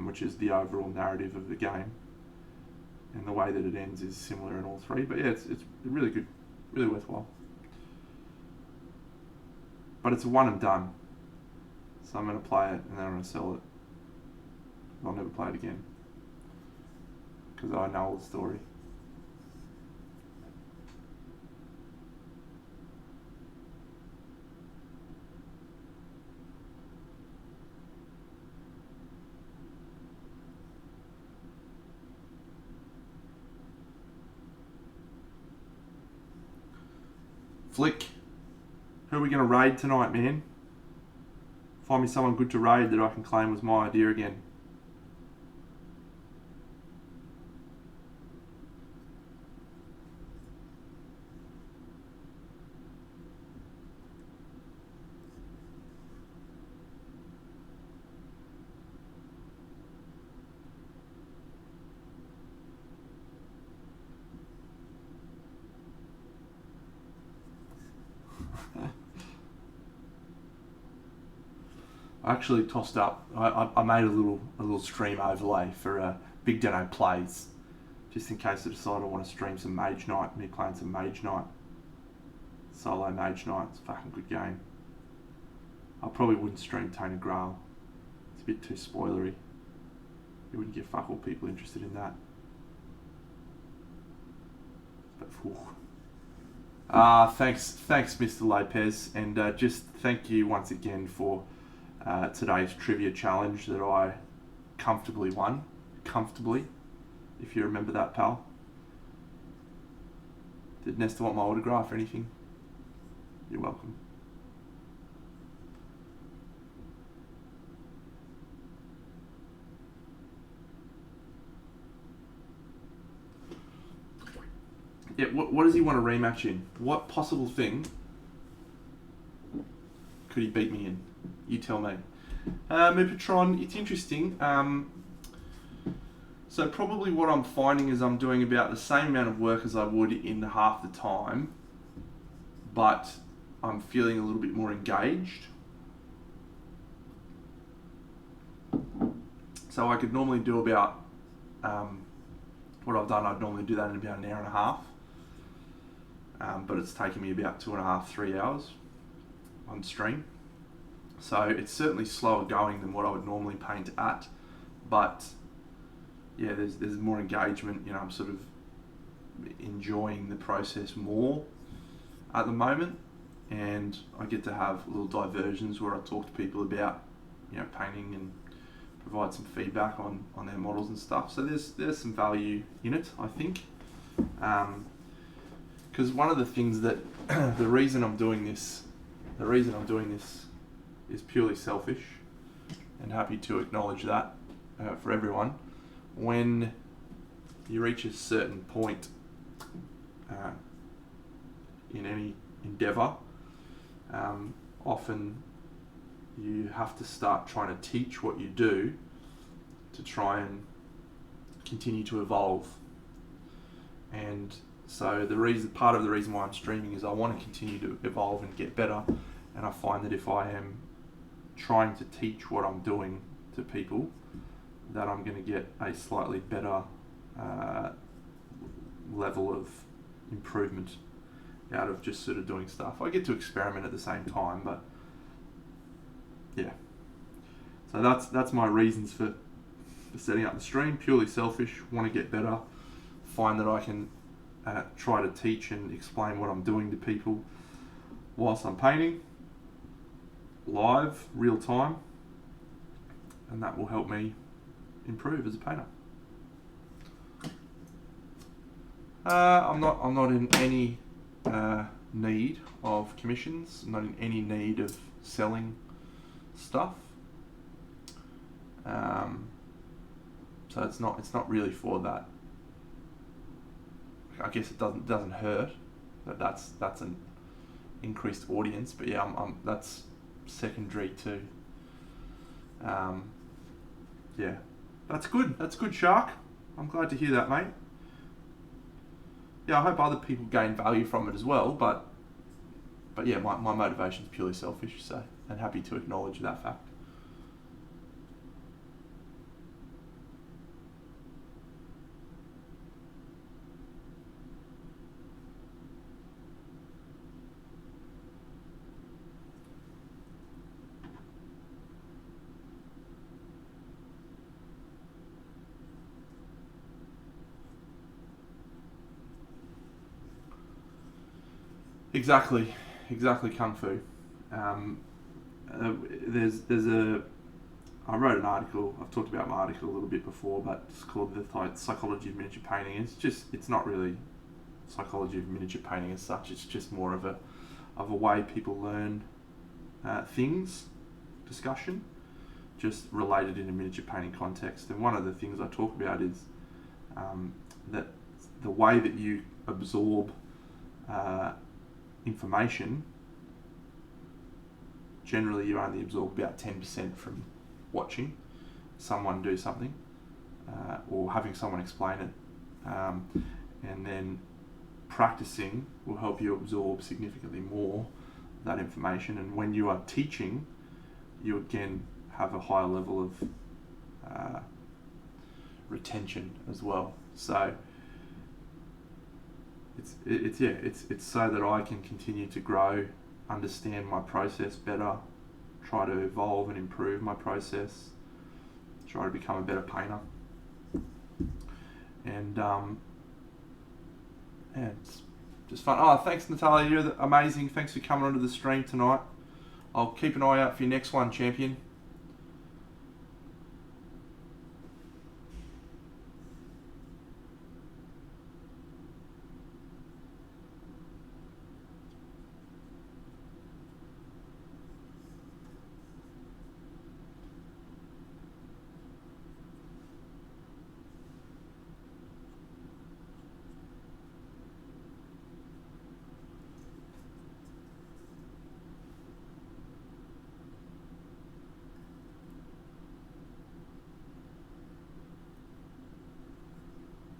which is the overall narrative of the game. And the way that it ends is similar in all 3. But yeah, it's really good, really worthwhile. But it's a one and done. So I'm going to play it and then I'm going to sell it. I'll never play it again, because I know all the story. Flick, who are we going to raid tonight, man? Find me someone good to raid that I can claim was my idea again. I actually tossed up. I made a little stream overlay for Big Deno Plays, just in case I decide I want to stream some Mage Knight. Me playing some Mage Knight, solo Mage Knight. It's a fucking good game. I probably wouldn't stream Tainted Grail. It's a bit too spoilery. You wouldn't get fuck all people interested in that. But thanks, Mr. Lopez, and just thank you once again for today's trivia challenge that I comfortably won. Comfortably, if you remember that, pal. Did Nesta want my autograph or anything? You're welcome. Yeah, what does he want a rematch in? What possible thing could he beat me in? You tell me. Mupatron, it's interesting. So probably what I'm finding is I'm doing about the same amount of work as I would in half the time, but I'm feeling a little bit more engaged. So I could normally do about, what I've done, I'd normally do that in about an hour and a half. But it's taken me about 2.5, 3 hours on stream. So it's certainly slower going than what I would normally paint at, but yeah, there's more engagement. You know, I'm sort of enjoying the process more at the moment, and I get to have little diversions where I talk to people about, you know, painting and provide some feedback on their models and stuff. So there's some value in it, I think. Because one of the things that the reason I'm doing this is purely selfish, and happy to acknowledge that for everyone. When you reach a certain point in any endeavour, often you have to start trying to teach what you do to try and continue to evolve. And so part of the reason why I'm streaming is I want to continue to evolve and get better, and I find that if I am trying to teach what I'm doing to people, that I'm going to get a slightly better level of improvement out of just sort of doing stuff. I get to experiment at the same time, but yeah. So that's my reasons for setting up the stream. Purely selfish, want to get better, find that I can try to teach and explain what I'm doing to people whilst I'm painting. live, real time, and that will help me improve as a painter. I'm not in any need of commissions. I'm not in any need of selling stuff. So it's not really for that. I guess it doesn't hurt that that's an increased audience, but yeah, I'm that's secondary to. Yeah, that's good. That's good, Shark. I'm glad to hear that, mate. Yeah, I hope other people gain value from it as well, but yeah, my motivation's purely selfish, so I'm happy to acknowledge that fact. Exactly, Kung Fu. There's I wrote an article. I've talked about my article a little bit before, but it's called the Psychology of Miniature Painting. It's not really psychology of miniature painting as such. It's just more of a way people learn things, discussion, just related in a miniature painting context. And one of the things I talk about is that the way that you absorb information, generally you only absorb about 10% from watching someone do something or having someone explain it, and then practicing will help you absorb significantly more of that information. And when you are teaching, you again have a higher level of retention as well. So it's so that I can continue to grow, understand my process better, try to evolve and improve my process, try to become a better painter. And yeah, it's just fun. Oh, thanks, Natalia, you're amazing. Thanks for coming onto the stream tonight. I'll keep an eye out for your next one, champion.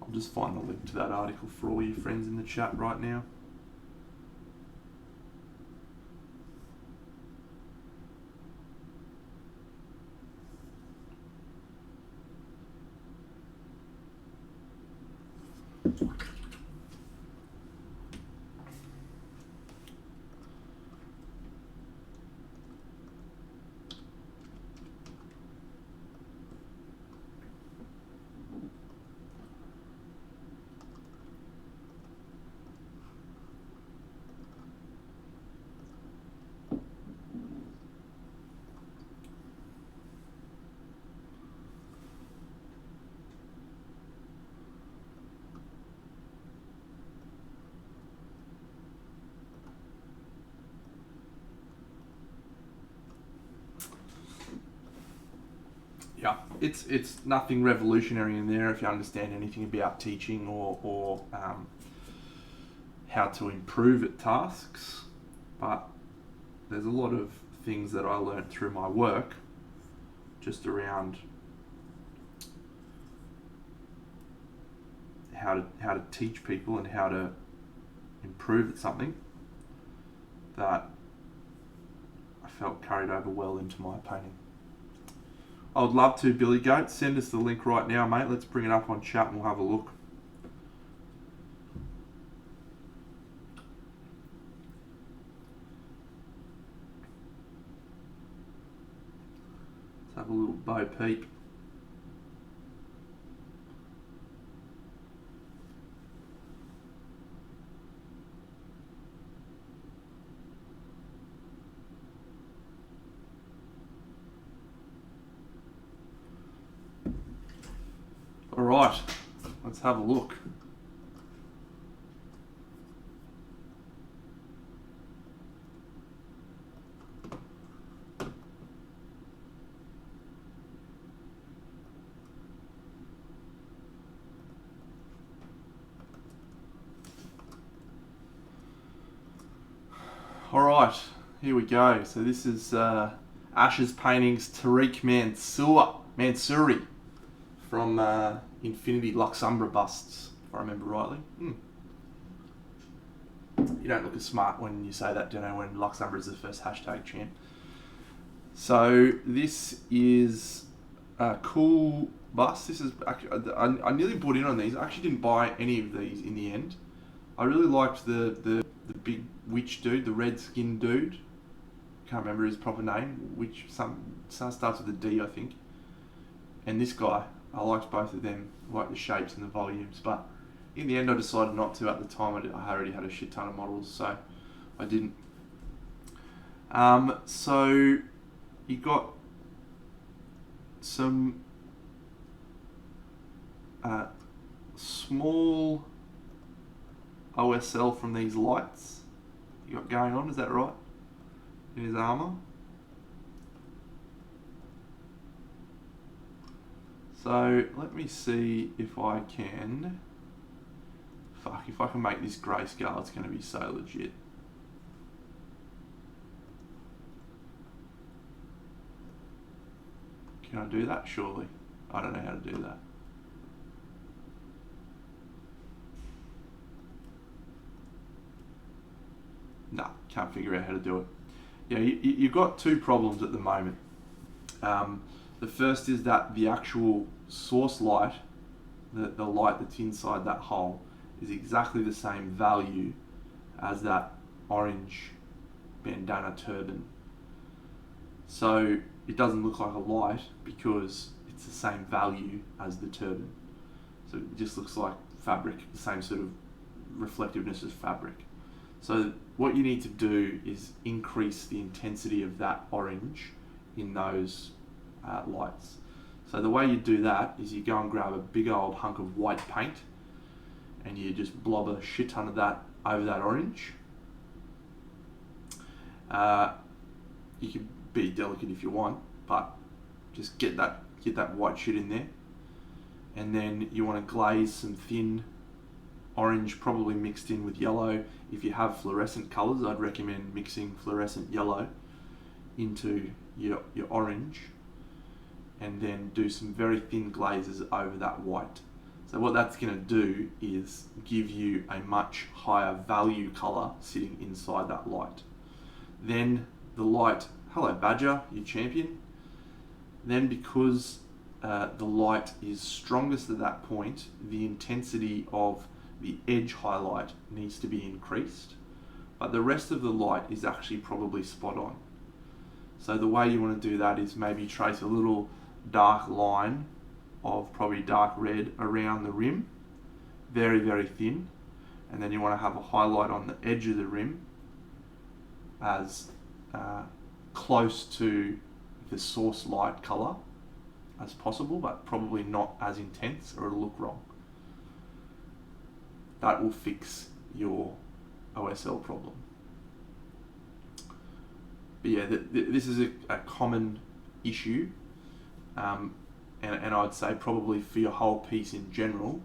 I'll just find the link to that article for all you friends in the chat right now. Yeah, it's nothing revolutionary in there if you understand anything about teaching or how to improve at tasks, but there's a lot of things that I learned through my work just around how to teach people and how to improve at something that I felt carried over well into my painting. I would love to, Billy Goat. Send us the link right now, mate. Let's bring it up on chat and we'll have a look. Let's have a little Bo Peep. All right, let's have a look. All right, here we go. So this is Ash's Paintings Tariq Mansouri from Infinity Luxumbra busts, if I remember rightly. You don't look as smart when you say that, do you know, when Luxumbra is the first hashtag champ. So this is a cool bust. This is I nearly bought in on these. I actually didn't buy any of these in the end. I really liked the big witch dude, the red skin dude. Can't remember his proper name. Which some starts with a D, I think. And this guy, I liked both of them. I liked the shapes and the volumes, but in the end, I decided not to. At the time, I already had a shit ton of models, so I didn't. So you got some small OSL from these lights you got going on, is that right? In his armour. So let me see if I can. If I can make this grayscale, it's going to be so legit. Can I do that? Surely. I don't know how to do that. No, can't figure out how to do it. Yeah, you've got two problems at the moment. The first is that the actual source light, the light that's inside that hole, is exactly the same value as that orange bandana turban. So it doesn't look like a light because it's the same value as the turban. So it just looks like fabric, the same sort of reflectiveness as fabric. So what you need to do is increase the intensity of that orange in those lights. So the way you do that is you go and grab a big old hunk of white paint and you just blob a shit ton of that over that orange. You can be delicate if you want, but just get that white shit in there. And then you want to glaze some thin orange, probably mixed in with yellow. If you have fluorescent colours, I'd recommend mixing fluorescent yellow into your orange, and then do some very thin glazes over that white. So what that's going to do is give you a much higher value colour sitting inside that light. Then the light, hello Badger, you champion. Then because the light is strongest at that point, the intensity of the edge highlight needs to be increased, but the rest of the light is actually probably spot on. So the way you want to do that is maybe trace a little dark line of probably dark red around the rim, very, very thin, and then you want to have a highlight on the edge of the rim as close to the source light colour as possible, but probably not as intense or it'll look wrong. That will fix your OSL problem. But yeah, this is a common issue, and I'd say probably for your whole piece in general,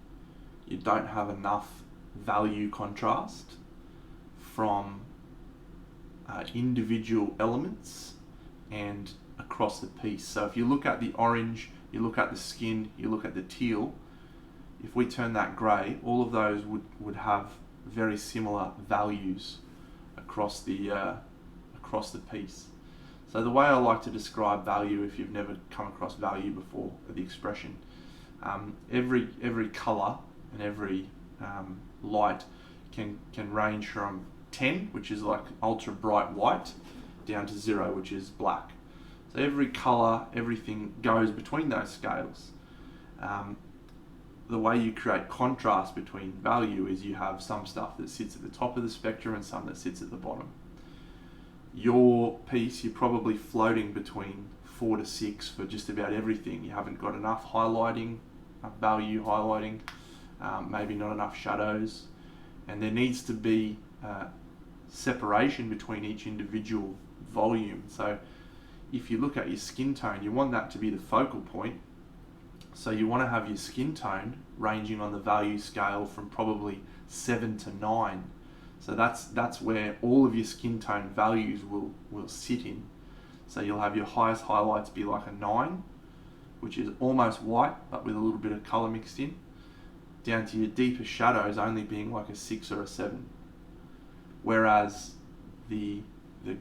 you don't have enough value contrast from individual elements and across the piece. So if you look at the orange, you look at the skin, you look at the teal, if we turn that grey, all of those would have very similar values across the piece. So the way I like to describe value, if you've never come across value before, the expression, every colour and every light can range from 10, which is like ultra bright white, down to 0, which is black. So every colour, everything goes between those scales. The way you create contrast between value is you have some stuff that sits at the top of the spectrum and some that sits at the bottom. Your piece, you're probably floating between 4 to 6 for just about everything. You haven't got enough highlighting value highlighting, maybe not enough shadows, and there needs to be separation between each individual volume. So if you look at your skin tone, you want that to be the focal point. So you want to have your skin tone ranging on the value scale from probably 7 to 9. So that's where all of your skin tone values will sit in. So you'll have your highest highlights be like a 9, which is almost white but with a little bit of colour mixed in, down to your deeper shadows only being like a 6 or a 7. Whereas the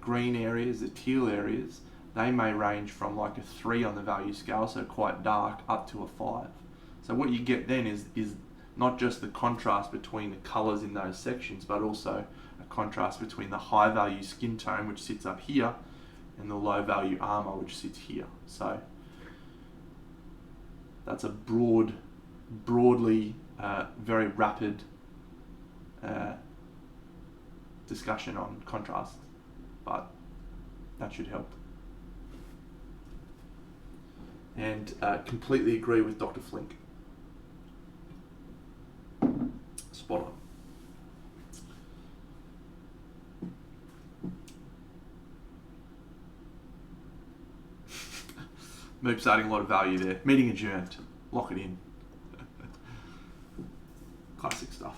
green areas, the teal areas, they may range from like a 3 on the value scale, so quite dark, up to a 5. So what you get then is not just the contrast between the colours in those sections, but also a contrast between the high value skin tone, which sits up here, and the low value armour, which sits here. So that's a broadly, very rapid discussion on contrast, but that should help. And completely agree with Dr. Flink. Spot on. Moop's adding a lot of value there. Meeting adjourned. Lock it in. Classic stuff.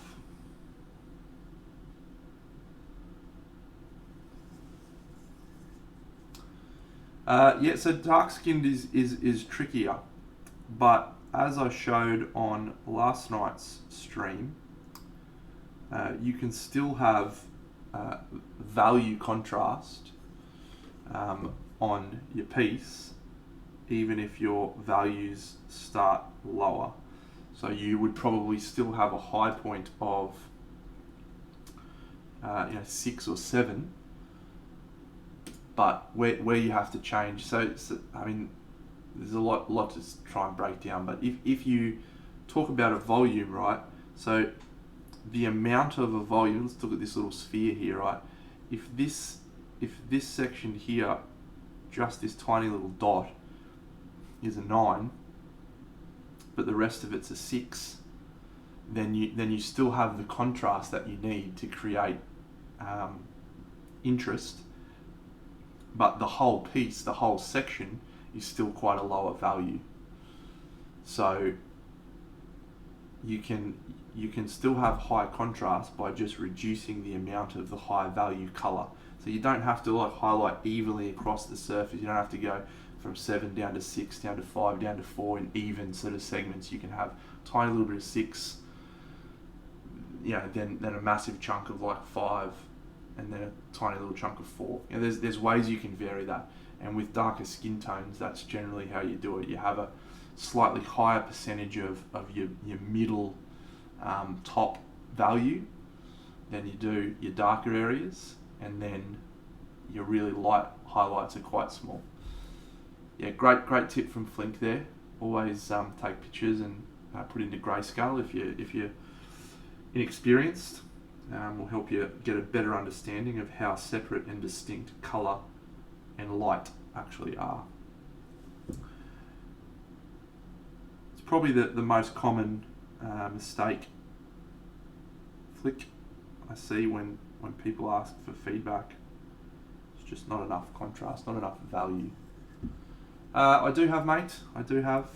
Yeah, so dark skinned is trickier, but as I showed on last night's stream, you can still have value contrast on your piece, even if your values start lower. So you would probably still have a high point of 6 or 7, but where you have to change. So I mean, there's a lot to try and break down. But if you talk about a volume, right? So the amount of a volume. Let's look at this little sphere here, right? If this section here, just this tiny little dot, is a 9, but the rest of it's a 6, then you still have the contrast that you need to create interest. But the whole piece, the whole section, is still quite a lower value. So you can still have high contrast by just reducing the amount of the high value color. So you don't have to like highlight evenly across the surface. You don't have to go from 7 down to 6, down to 5, down to 4 in even sort of segments. You can have a tiny little bit of 6, then a massive chunk of like 5, and then a tiny little chunk of 4. There's ways you can vary that, and with darker skin tones, that's generally how you do it. You have a slightly higher percentage of your middle top value, then you do your darker areas, and then your really light highlights are quite small. Yeah, great tip from Flink there. Always take pictures and put into grayscale if you're inexperienced. Will help you get a better understanding of how separate and distinct colour and light actually are. It's probably the most common mistake, Flick, I see when people ask for feedback. It's just not enough contrast, not enough value. I do have, mate. I do have,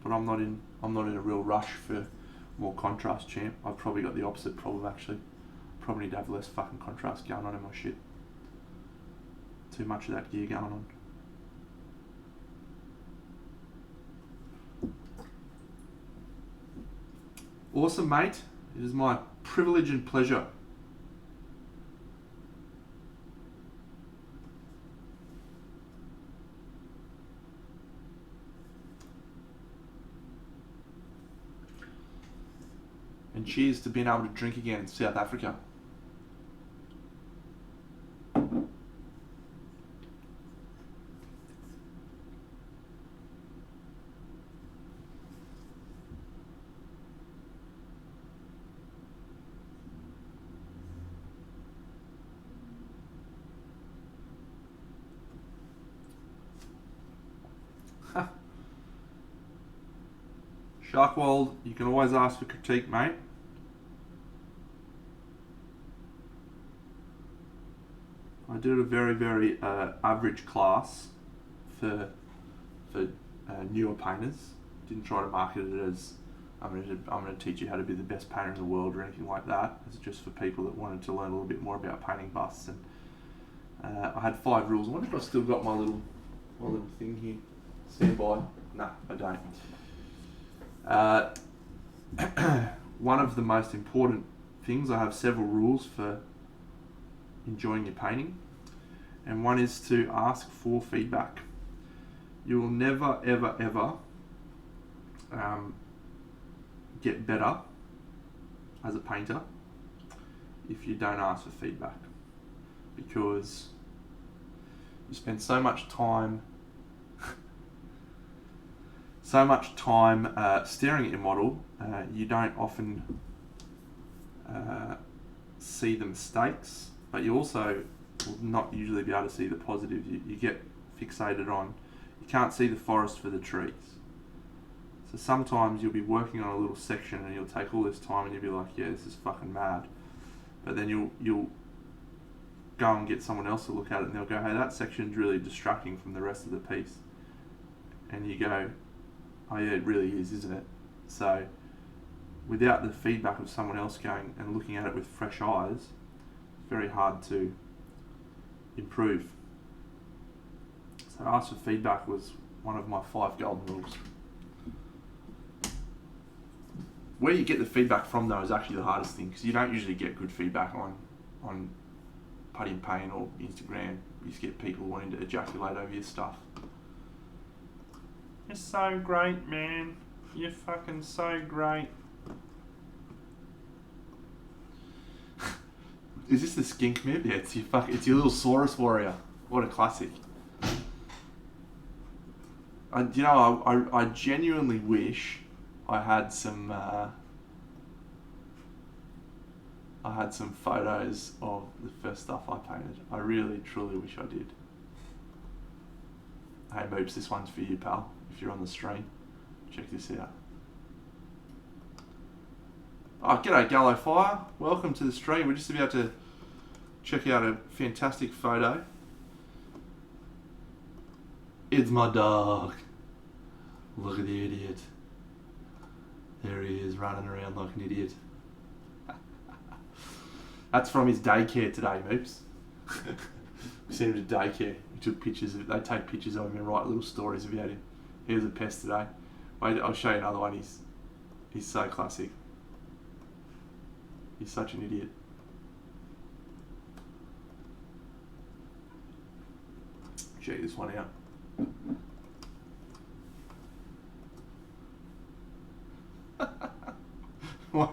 but I'm not in a real rush for more contrast, champ. I've probably got the opposite problem actually. Probably need to have less fucking contrast going on in my shit. Too much of that gear going on. Awesome, mate. It is my privilege and pleasure. And cheers to being able to drink again in South Africa. Sharkwald, you can always ask for critique, mate. I did a very, very average class for newer painters. Didn't try to market it as I'm going to teach you how to be the best painter in the world or anything like that. It's just for people that wanted to learn a little bit more about painting busts. And I had 5 rules. I wonder if I've still got my little thing here. Stand by. No, I don't. One of the most important things, I have several rules for enjoying your painting, and one is to ask for feedback. You will never, ever, ever get better as a painter if you don't ask for feedback, because you spend so much time staring at your model, you don't often see the mistakes, but you also will not usually be able to see the positives. You get fixated on, you can't see the forest for the trees. So sometimes you'll be working on a little section and you'll take all this time and you'll be like, yeah, this is fucking mad. But then you'll go and get someone else to look at it and they'll go, hey, that section's really distracting from the rest of the piece. And you go, oh yeah, it really is, isn't it? So without the feedback of someone else going and looking at it with fresh eyes, it's very hard to improve. So ask for feedback was one of my 5 golden rules. Where you get the feedback from though is actually the hardest thing, because you don't usually get good feedback on Putty and Paint or Instagram. You just get people wanting to ejaculate over your stuff. You're so great, man. You're fucking so great. Is this the skink mip? Yeah, it's your little Saurus warrior. What a classic. I genuinely wish I had some photos of the first stuff I painted. I really, truly wish I did. Hey Moops, this one's for you, pal. If you're on the stream, check this out. Oh, g'day Gallo Fire. Welcome to the stream. We're just about to check out a fantastic photo. It's my dog. Look at the idiot. There he is, running around like an idiot. That's from his daycare today, Moops. We sent him to daycare. We took pictures of it. They take pictures of him and write little stories about him. He was a pest today. Wait, I'll show you another one. He's so classic. He's such an idiot. Check this one out. What?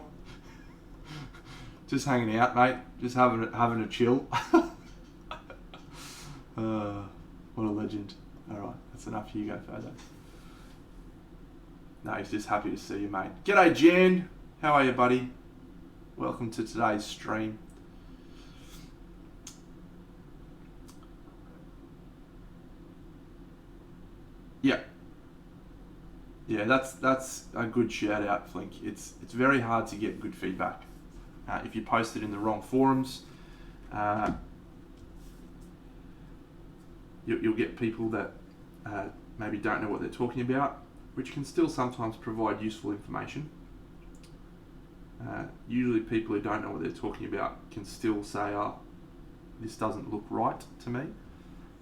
Just hanging out, mate. Just having a chill. What a legend. Alright, that's enough. You go further. No, he's just happy to see you, mate. G'day, Jen. How are you, buddy? Welcome to today's stream. Yeah, that's a good shout out, Flink. It's very hard to get good feedback. If you post it in the wrong forums, you'll get people that maybe don't know what they're talking about, which can still sometimes provide useful information. Usually people who don't know what they're talking about can still say, oh, this doesn't look right to me.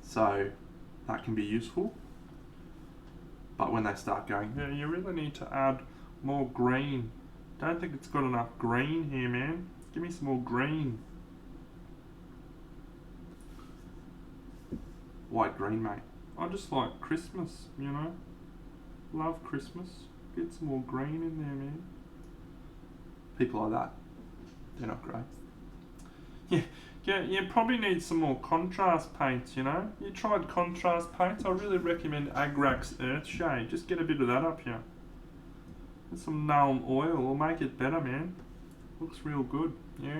So that can be useful. But when they start going, yeah, you really need to add more green. Don't think it's got enough green here, man. Give me some more green. White green, mate. I just like Christmas, you know. Love Christmas. Get some more green in there, man. People like that, they're not great. Yeah, you probably need some more contrast paints, you know. You tried contrast paints? I really recommend Agrax Earthshade. Just get a bit of that up here. And some Nuln oil will make it better, man. Looks real good, yeah.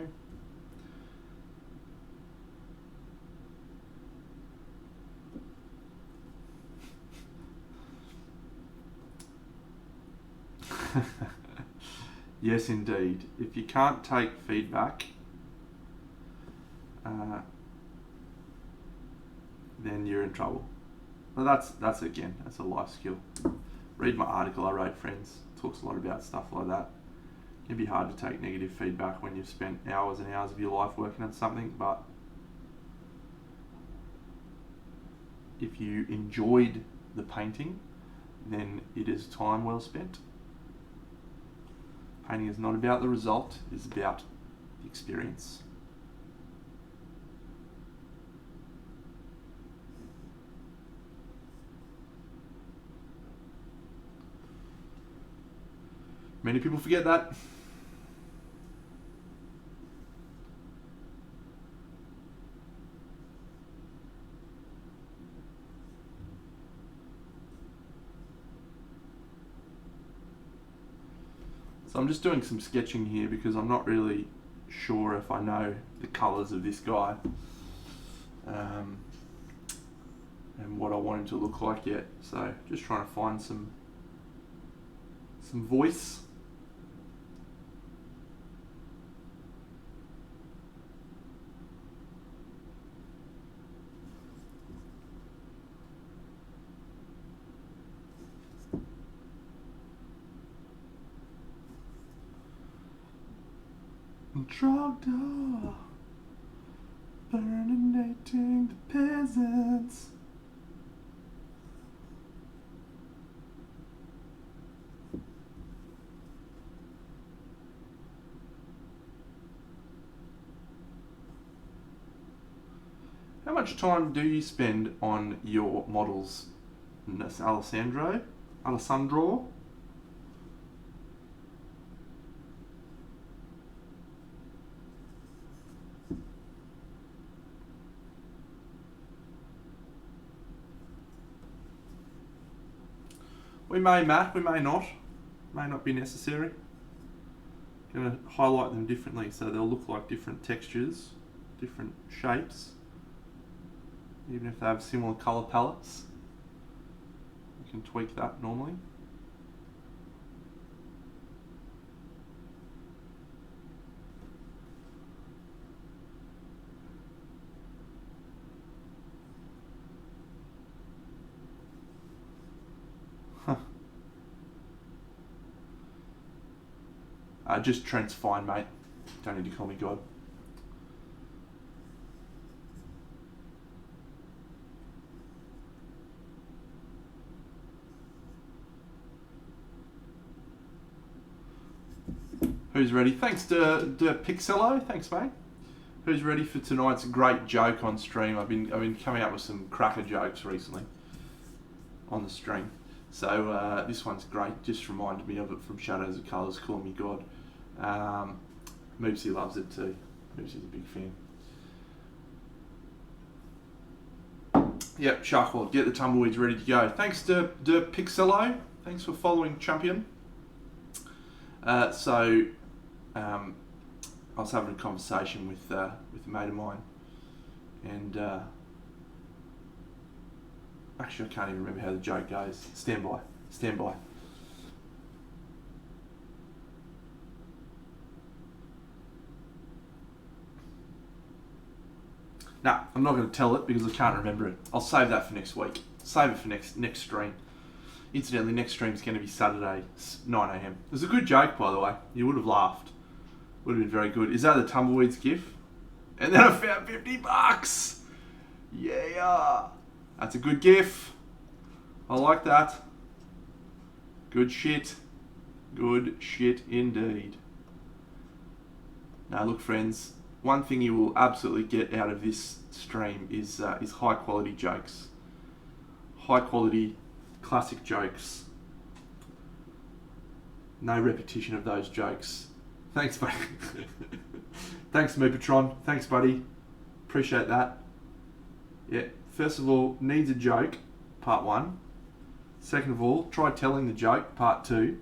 Yes, indeed. If you can't take feedback, then you're in trouble. But that's a life skill. Read my article I wrote, friends. It talks a lot about stuff like that. It can be hard to take negative feedback when you've spent hours and hours of your life working on something, but if you enjoyed the painting, then it is time well spent. Painting is not about the result, it's about the experience. Many people forget that. So I'm just doing some sketching here because I'm not really sure if I know the colours of this guy and what I want him to look like yet. So just trying to find some voice. Trogdor, burninating the peasants. How much time do you spend on your models, Alessandro? We may, Matt, we may not. May not be necessary. Going to highlight them differently so they'll look like different textures, different shapes, even if they have similar colour palettes. You can tweak that normally. Just Trent's fine, mate. Don't need to call me God. Who's ready? Thanks to Pixello. Thanks, mate. Who's ready for tonight's great joke on stream? I've been coming up with some cracker jokes recently on the stream. So this one's great. Just reminded me of it from Shadows of Colours. Call me God. Moopsy loves it too. Moopsy's a big fan. Yep, Sharkwald, get the tumbleweeds ready to go. Thanks to Pixello. Thanks for following Champion. I was having a conversation with a mate of mine, and actually I can't even remember how the joke goes. Stand by. Nah, I'm not going to tell it because I can't remember it. I'll save that for next week. Save it for next stream. Incidentally, next stream's going to be Saturday, 9 a.m. It was a good joke, by the way. You would have laughed. Would have been very good. Is that the Tumbleweeds gif? And then I found $50. Yeah. That's a good gif. I like that. Good shit. Good shit indeed. Now look, friends. One thing you will absolutely get out of this stream is high quality jokes. High quality classic jokes. No repetition of those jokes. Thanks, buddy. Thanks, Moopatron. Thanks, buddy. Appreciate that. Yeah, first of all, needs a joke, part 1. Second of all, try telling the joke, part 2.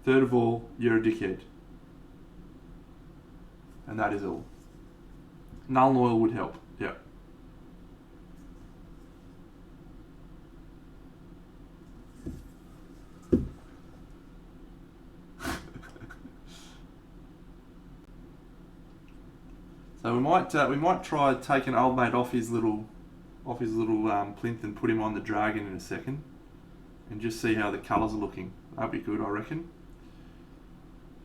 Third of all, you're a dickhead. And that is all. Null oil would help. Yep. So we might try taking old mate off his little plinth and put him on the dragon in a second, and just see how the colours are looking. That'd be good, I reckon.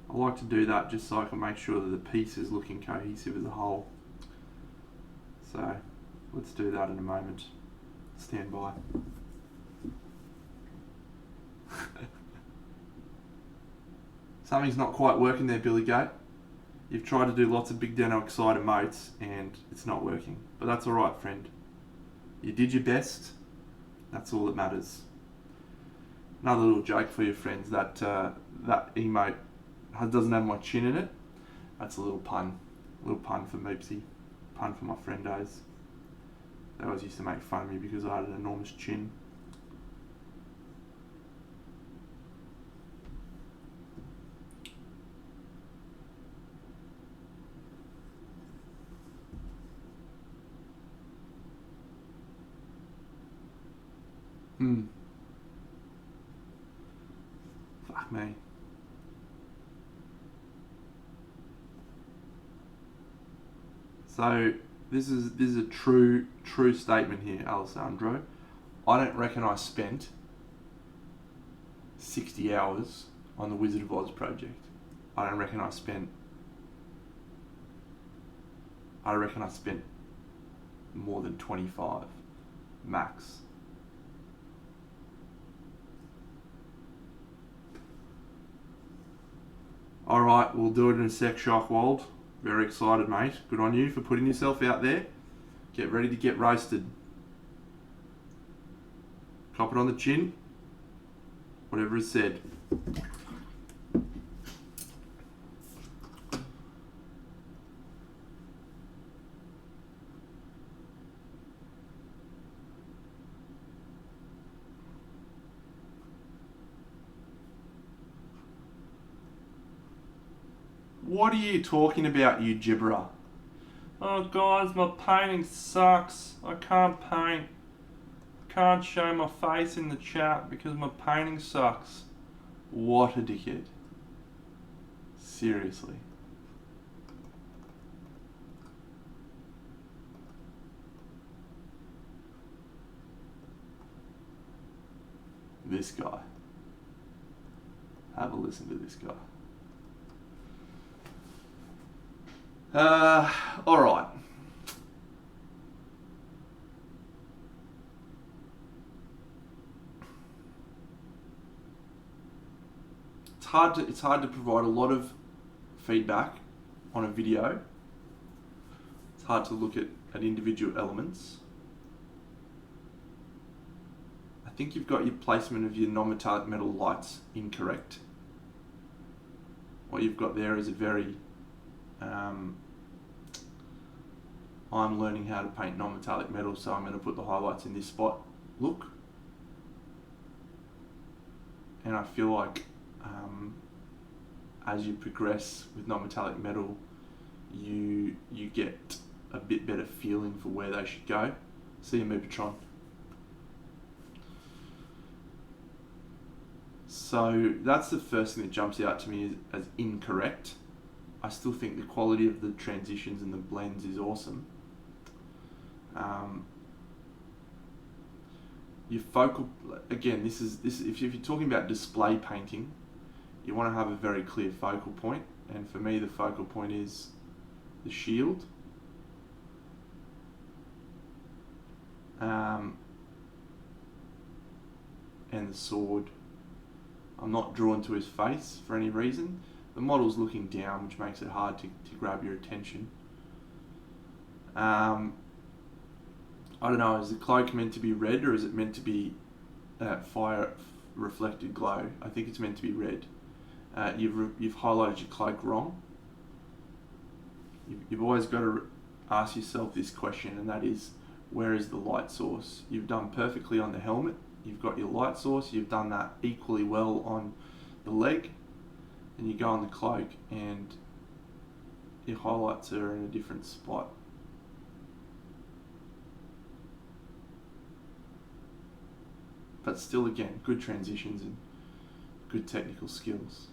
I like to do that just so I can make sure that the piece is looking cohesive as a whole. So let's do that in a moment. Stand by. Something's not quite working there, Billy Goat. You've tried to do lots of big Deno Exciter motes and it's not working. But that's alright, friend. You did your best. That's all that matters. Another little joke for you, friends. That emote doesn't have my chin in it. That's a little pun. A little pun for Meepsy. Pun for my friendos. They always used to make fun of me because I had an enormous chin. Fuck me. So this is a true statement here, Alessandro. I don't reckon I spent 60 hours on the Wizard of Oz project. I reckon I spent more than 25 max. Alright, we'll do it in a sec, Shockwold. Very excited, mate. Good on you for putting yourself out there. Get ready to get roasted. Cop it on the chin. Whatever is said. What are you talking about, you gibberer? Oh guys, my painting sucks. I can't paint. Can't show my face in the chat because my painting sucks. What a dickhead. Seriously. This guy. Have a listen to this guy. Alright. It's hard to provide a lot of feedback on a video. It's hard to look at individual elements. I think you've got your placement of your non-metallic metal lights incorrect. What you've got there is a very I'm learning how to paint non-metallic metal, so I'm going to put the highlights in this spot look. And I feel like as you progress with non-metallic metal, you get a bit better feeling for where they should go. See you, Mubitron. So that's the first thing that jumps out to me as incorrect. I still think the quality of the transitions and the blends is awesome. Your focal, again, this is if you're talking about display painting, you want to have a very clear focal point, and for me the focal point is the shield. And the sword. I'm not drawn to his face for any reason. The model's looking down, which makes it hard to grab your attention. I don't know, is the cloak meant to be red or is it meant to be fire reflected glow? I think it's meant to be red. You've highlighted your cloak wrong. You've always got to ask yourself this question, and that is, where is the light source? You've done perfectly on the helmet. You've got your light source. You've done that equally well on the leg. And you go on the cloak and your highlights are in a different spot. But still, again, good transitions and good technical skills.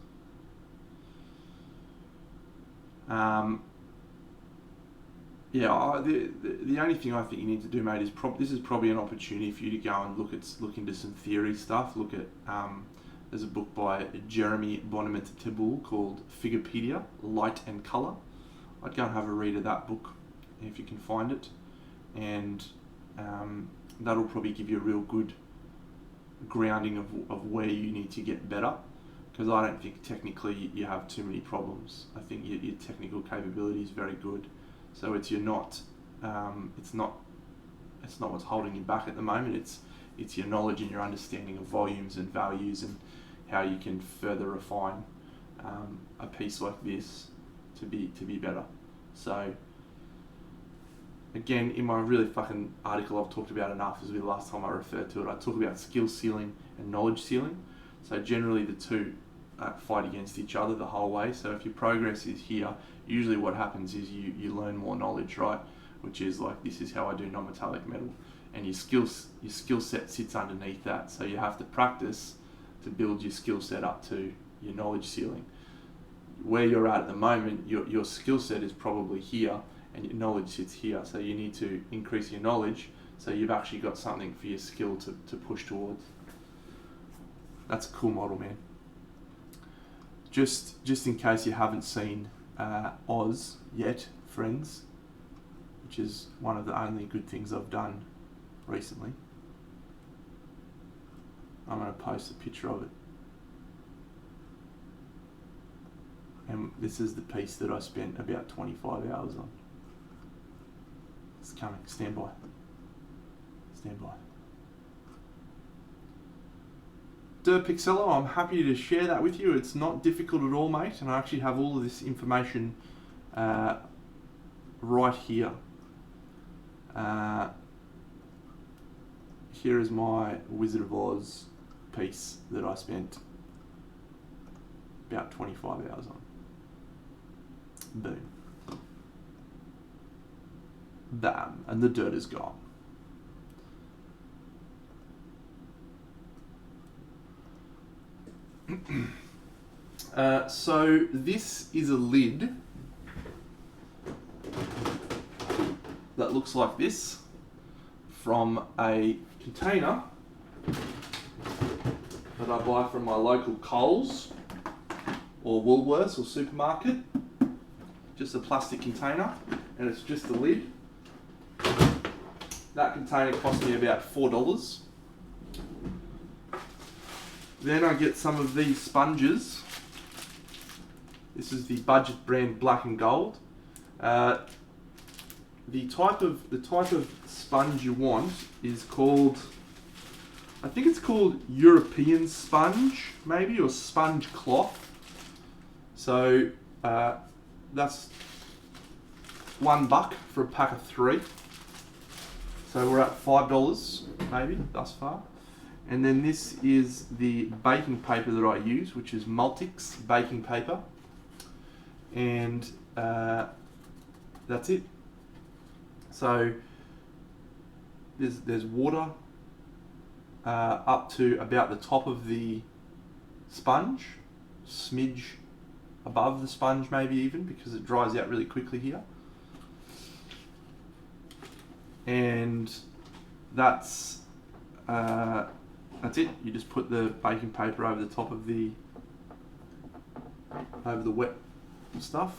Yeah, the only thing I think you need to do, mate, is this is probably an opportunity for you to go and look into some theory stuff. Look at there's a book by Jeremy Bonaventure called Figurepedia, Light and Colour. I'd go and have a read of that book if you can find it, and that'll probably give you a real good grounding of where you need to get better. Because I don't think technically you have too many problems. I think your technical capability is very good. So it's not what's holding you back at the moment. It's your knowledge and your understanding of volumes and values and how you can further refine a piece like this to be better. So again, in my really fucking article I've talked about enough, as the last time I referred to it, I talk about skill ceiling and knowledge ceiling. So generally the two fight against each other the whole way. So if your progress is here, usually what happens is you learn more knowledge, right? Which is like, this is how I do non-metallic metal, and your skill set sits underneath that. So you have to practice to build your skill set up to your knowledge ceiling. Where you're at the moment, your skill set is probably here and your knowledge sits here. So you need to increase your knowledge so you've actually got something for your skill to push towards. That's a cool model, man. Just in case you haven't seen Oz yet, friends, which is one of the only good things I've done recently, I'm going to post a picture of it. And this is the piece that I spent about 25 hours on. It's coming. Stand by. Stand by. Pixello, I'm happy to share that with you. It's not difficult at all, mate, and I actually have all of this information right here. Here is my Wizard of Oz piece that I spent about 25 hours on. Boom. Bam, and the dirt is gone. So this is a lid that looks like this from a container that I buy from my local Coles or Woolworths or supermarket. Just a plastic container, and it's just a lid. That container cost me about $4. Then I get some of these sponges. This is the budget brand Black and Gold. The type of sponge you want is called, I think it's called European sponge, maybe, or sponge cloth. So that's $1 for a pack of 3. So we're at $5 maybe thus far. And then this is the baking paper that I use, which is Multix baking paper. And that's it. So there's water up to about the top of the sponge, smidge above the sponge maybe even, because it dries out really quickly here. And that's it. You just put the baking paper over the top of the wet stuff,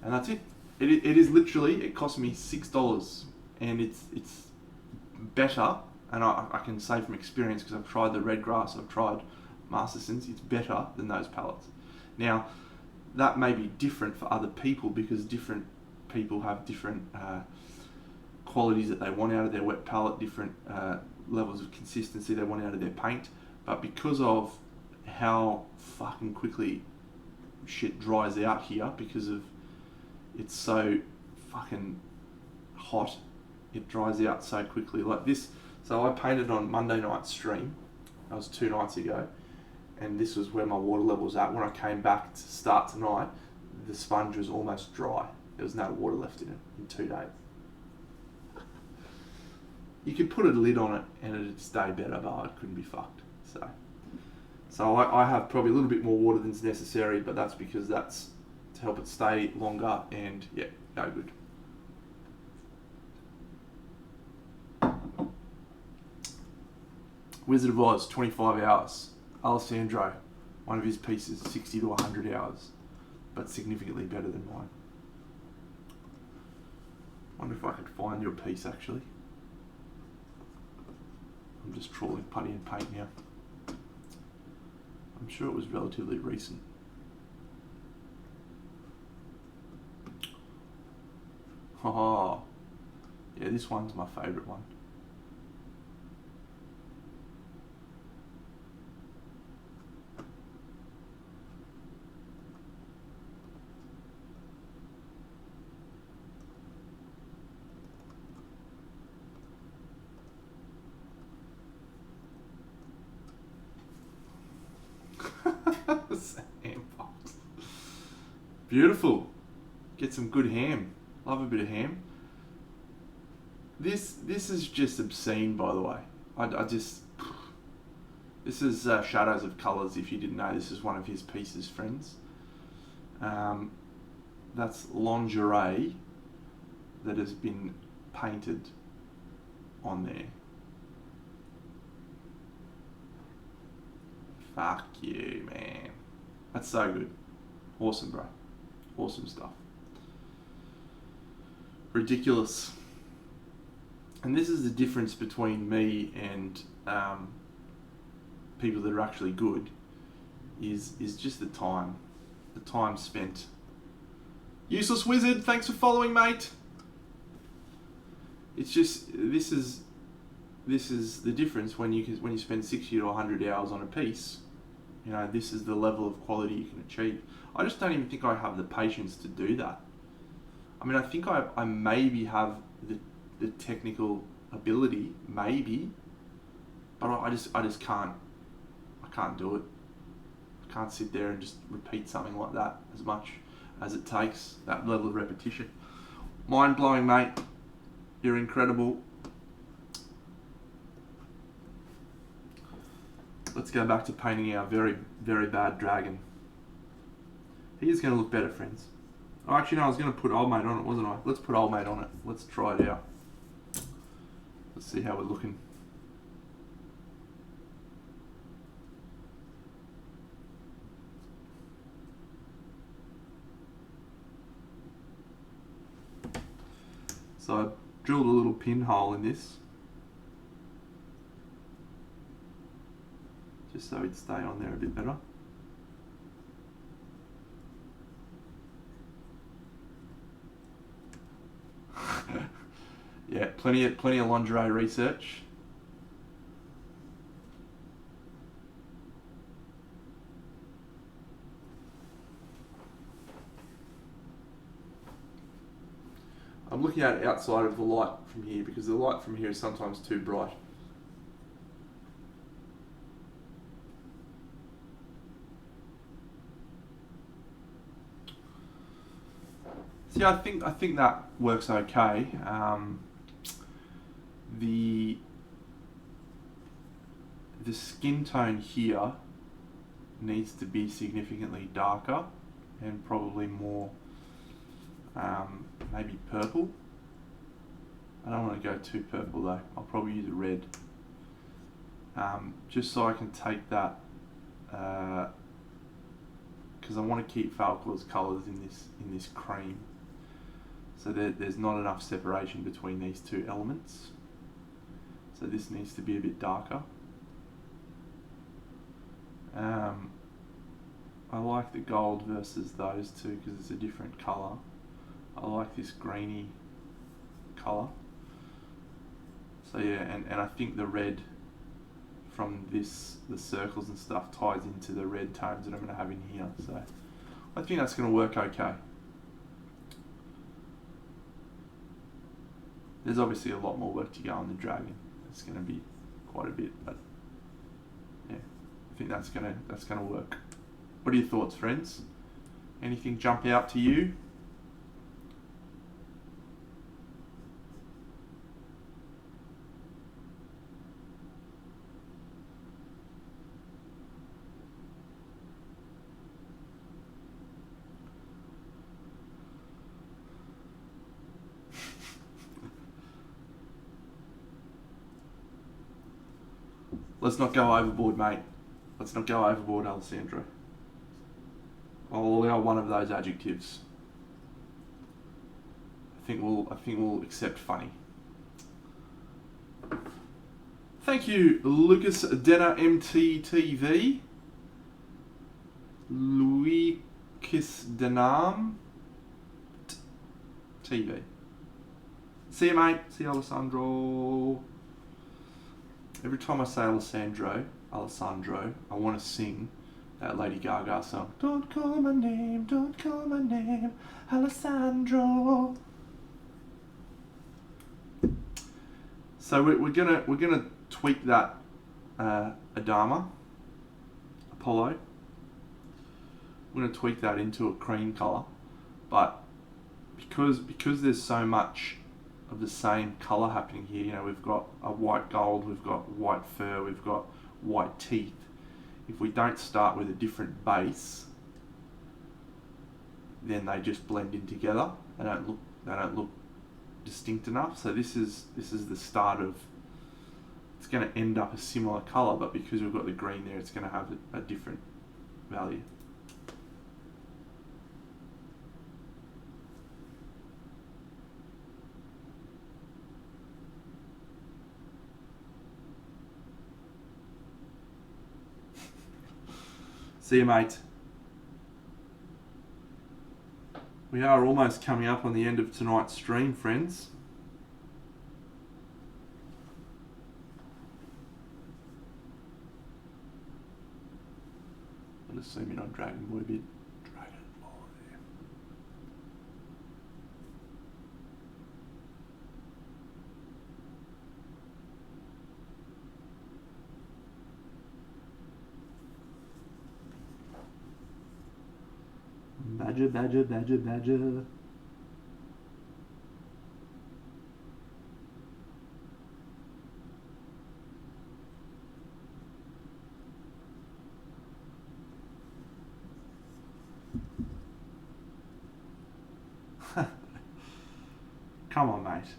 and that's it. It is literally, it cost me $6, and it's better, and I can say from experience, because I've tried the red grass, I've tried Mastersons, it's better than those pallets. Now that may be different for other people, because different people have different qualities that they want out of their wet palette, different levels of consistency they want out of their paint. But because of how fucking quickly shit dries out here, because of it's so fucking hot, it dries out so quickly like this. So I painted on Monday night stream, that was 2 nights ago, and this was where my water level was at. When I came back to start tonight, the sponge was almost dry. There was no water left in it in 2 days. You could put a lid on it and it'd stay better, but it couldn't be fucked. So I have probably a little bit more water than's necessary, but that's because that's to help it stay longer, and yeah, no good. Wizard of Oz, 25 hours. Alessandro, one of his pieces, 60 to 100 hours, but significantly better than mine. Wonder if I could find your piece actually. I'm just trawling putty and paint now. I'm sure it was relatively recent. Oh, yeah, this one's my favourite one. Sandbox. Beautiful. Get some good ham. Love a bit of ham. This is just obscene, by the way. This is Shadows of Colours. If you didn't know, this is one of his pieces, friends. That's lingerie that has been painted on there. Fuck you, man. That's so good. Awesome, bro. Awesome stuff. Ridiculous. And this is the difference between me and people that are actually good is just the time spent. Useless Wizard, thanks for following, mate. It's just this is the difference when you spend 60 to 100 hours on a piece. You know, this is the level of quality you can achieve. I just don't even think I have the patience to do that. I mean, I think I maybe have the technical ability, maybe, but I just can't. I can't do it. I can't sit there and just repeat something like that as much as it takes, that level of repetition. Mind blowing, mate. You're incredible. Let's go back to painting our very, very bad dragon. He is going to look better, friends. Oh, actually, no, I was going to put Old Mate on it, wasn't I? Let's put Old Mate on it. Let's try it out. Let's see how we're looking. So I drilled a little pinhole in this, just so it'd stay on there a bit better. Yeah, plenty of lingerie research. I'm looking at it outside of the light from here because the light from here is sometimes too bright. See, I think that works okay. The skin tone here needs to be significantly darker and probably more maybe purple. I don't want to go too purple though. I'll probably use a red, just so I can take that, because I want to keep Falco's colours in this cream, so there's not enough separation between these two elements. So this needs to be a bit darker. I like the gold versus those two because it's a different colour. I like this greeny colour. So yeah, and I think the red from the circles and stuff ties into the red tones that I'm going to have in here. So I think that's going to work okay. There's obviously a lot more work to go on the dragon. It's going to be quite a bit, but yeah, I think that's going to work. What are your thoughts, friends? Anything jump out to you? Let's not go overboard, mate. Let's not go overboard, Alessandro. I'll allow one of those adjectives. I think we'll accept funny. Thank you, Lucas Denner MTTV. Louis Kiss Denam TV. See you, mate. See you, Alessandro. Every time I say Alessandro, I want to sing that Lady Gaga song. Don't call my name, Alessandro. So we're gonna tweak that Adama Apollo. We're gonna tweak that into a cream color, but because there's so much of the same color happening here, you know, we've got a white gold, we've got white fur, we've got white teeth. If we don't start with a different base, then they just blend in together. They don't look distinct enough. So this is the start of. It's going to end up a similar color, but because we've got the green there, it's going to have a different value. See you, mate. We are almost coming up on the end of tonight's stream, friends. I'll just zoom in on Dragon Boy a bit. Dragon Boy. Badger, badger, badger, badger. Come on, mate.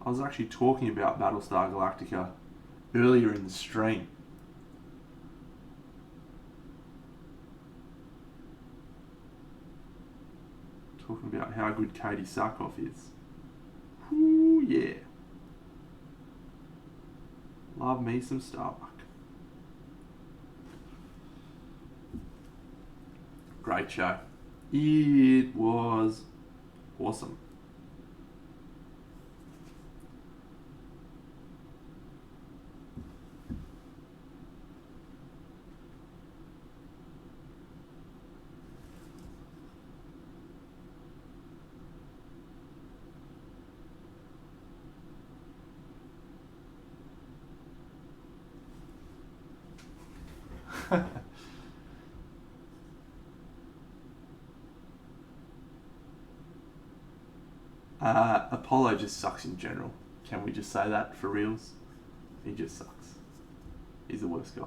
I was actually talking about Battlestar Galactica earlier in the stream. Talking about how good Katie Sackhoff is. Ooh, yeah. Love me some Starbuck. Great show. It was awesome. Apollo just sucks in general. Can we just say that for reals? He just sucks. He's the worst guy.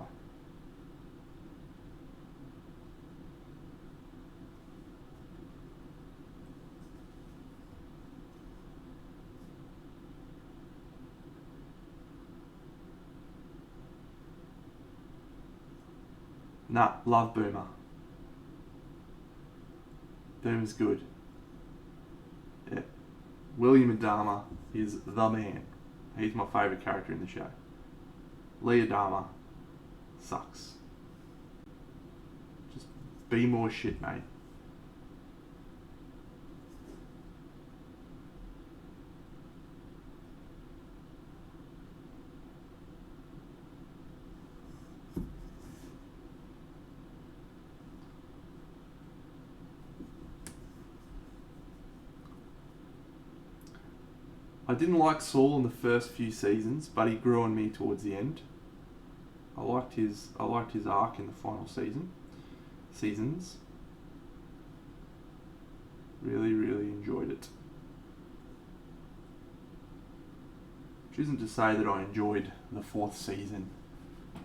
Nah, love Boomer. Boomer's good. Yeah. William Adama is the man. He's my favourite character in the show. Lee Adama sucks. Just be more shit, mate. I didn't like Saul in the first few seasons, but he grew on me towards the end. I liked his arc in the final seasons. Really, really enjoyed it. Which isn't to say that I enjoyed the fourth season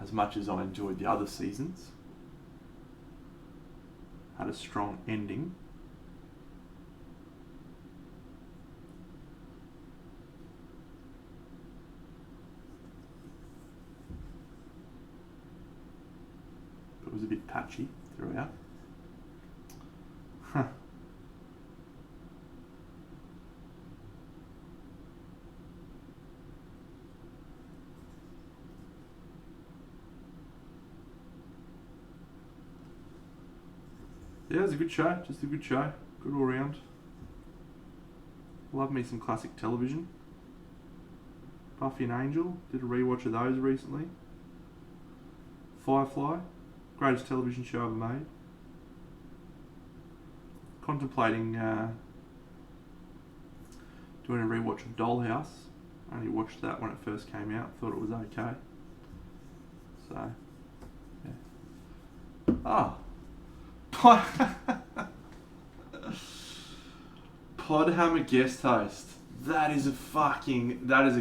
as much as I enjoyed the other seasons. Had a strong ending. patchy throughout. Huh. Yeah, it was a good show. Just a good show. Good all round. Love me some classic television. Buffy and Angel. Did a rewatch of those recently. Firefly. Greatest television show ever made. Contemplating doing a rewatch of Dollhouse. I only watched that when it first came out. Thought it was okay. So, yeah. Ah. Podhammer guest host. That is a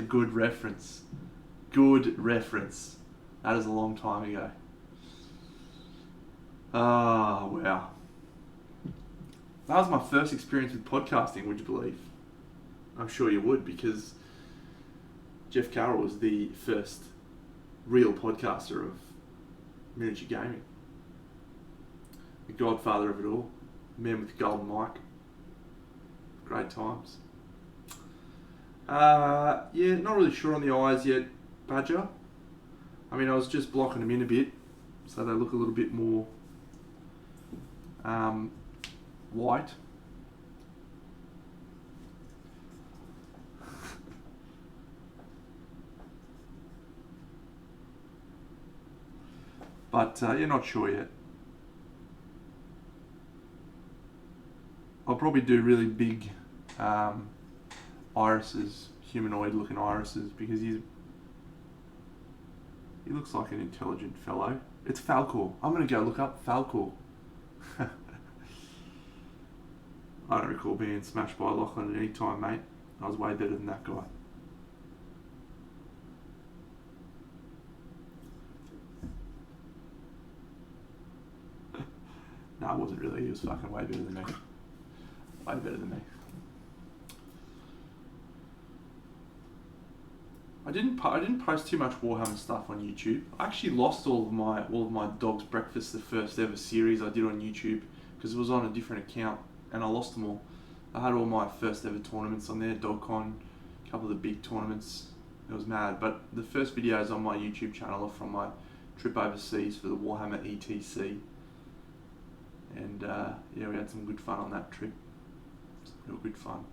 good reference. Good reference. That is a long time ago. Ah, wow. That was my first experience with podcasting, would you believe? I'm sure you would, because Jeff Carroll was the first real podcaster of miniature gaming. The godfather of it all. Man with the golden mic. Great times. Yeah, not really sure on the eyes yet, Badger. I mean, I was just blocking them in a bit, so they look a little bit more white. But you're not sure yet. I'll probably do really big irises, humanoid looking irises, because he looks like an intelligent fellow. It's Falco. I'm going to go look up Falco. I don't recall being smashed by Lachlan at any time, mate. I was way better than that guy. No, I wasn't really. He was fucking way better than me. Way better than me. I didn't post too much Warhammer stuff on YouTube. I actually lost all of my Dog's Breakfast, the first ever series I did on YouTube, because it was on a different account, and I lost them all. I had all my first ever tournaments on there, DogCon, a couple of the big tournaments. It was mad. But the first videos on my YouTube channel are from my trip overseas for the Warhammer ETC. And yeah, we had some good fun on that trip. Real good fun.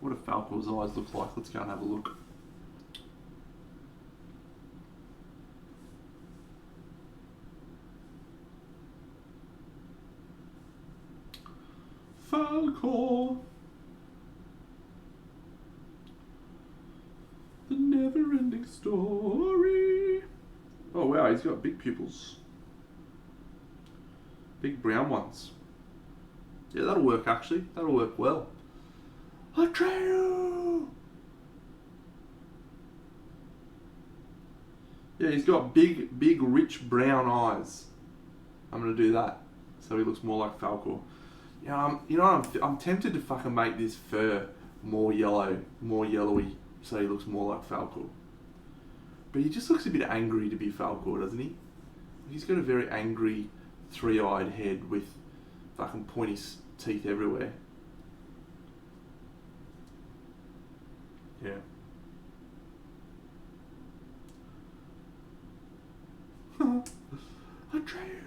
What do Falco's eyes look like? Let's go and have a look. Falco, the never-ending story. Oh wow, he's got big pupils. Big brown ones. Yeah, that'll work actually. That'll work well. Atreyu! Yeah, he's got big, rich brown eyes. I'm gonna do that, so he looks more like Falco. Yeah, you know, I'm tempted to fucking make this fur more yellowy, so he looks more like Falco. But he just looks a bit angry to be Falco, doesn't he? He's got a very angry, three-eyed head with fucking pointy teeth everywhere. Yeah. Atreyu!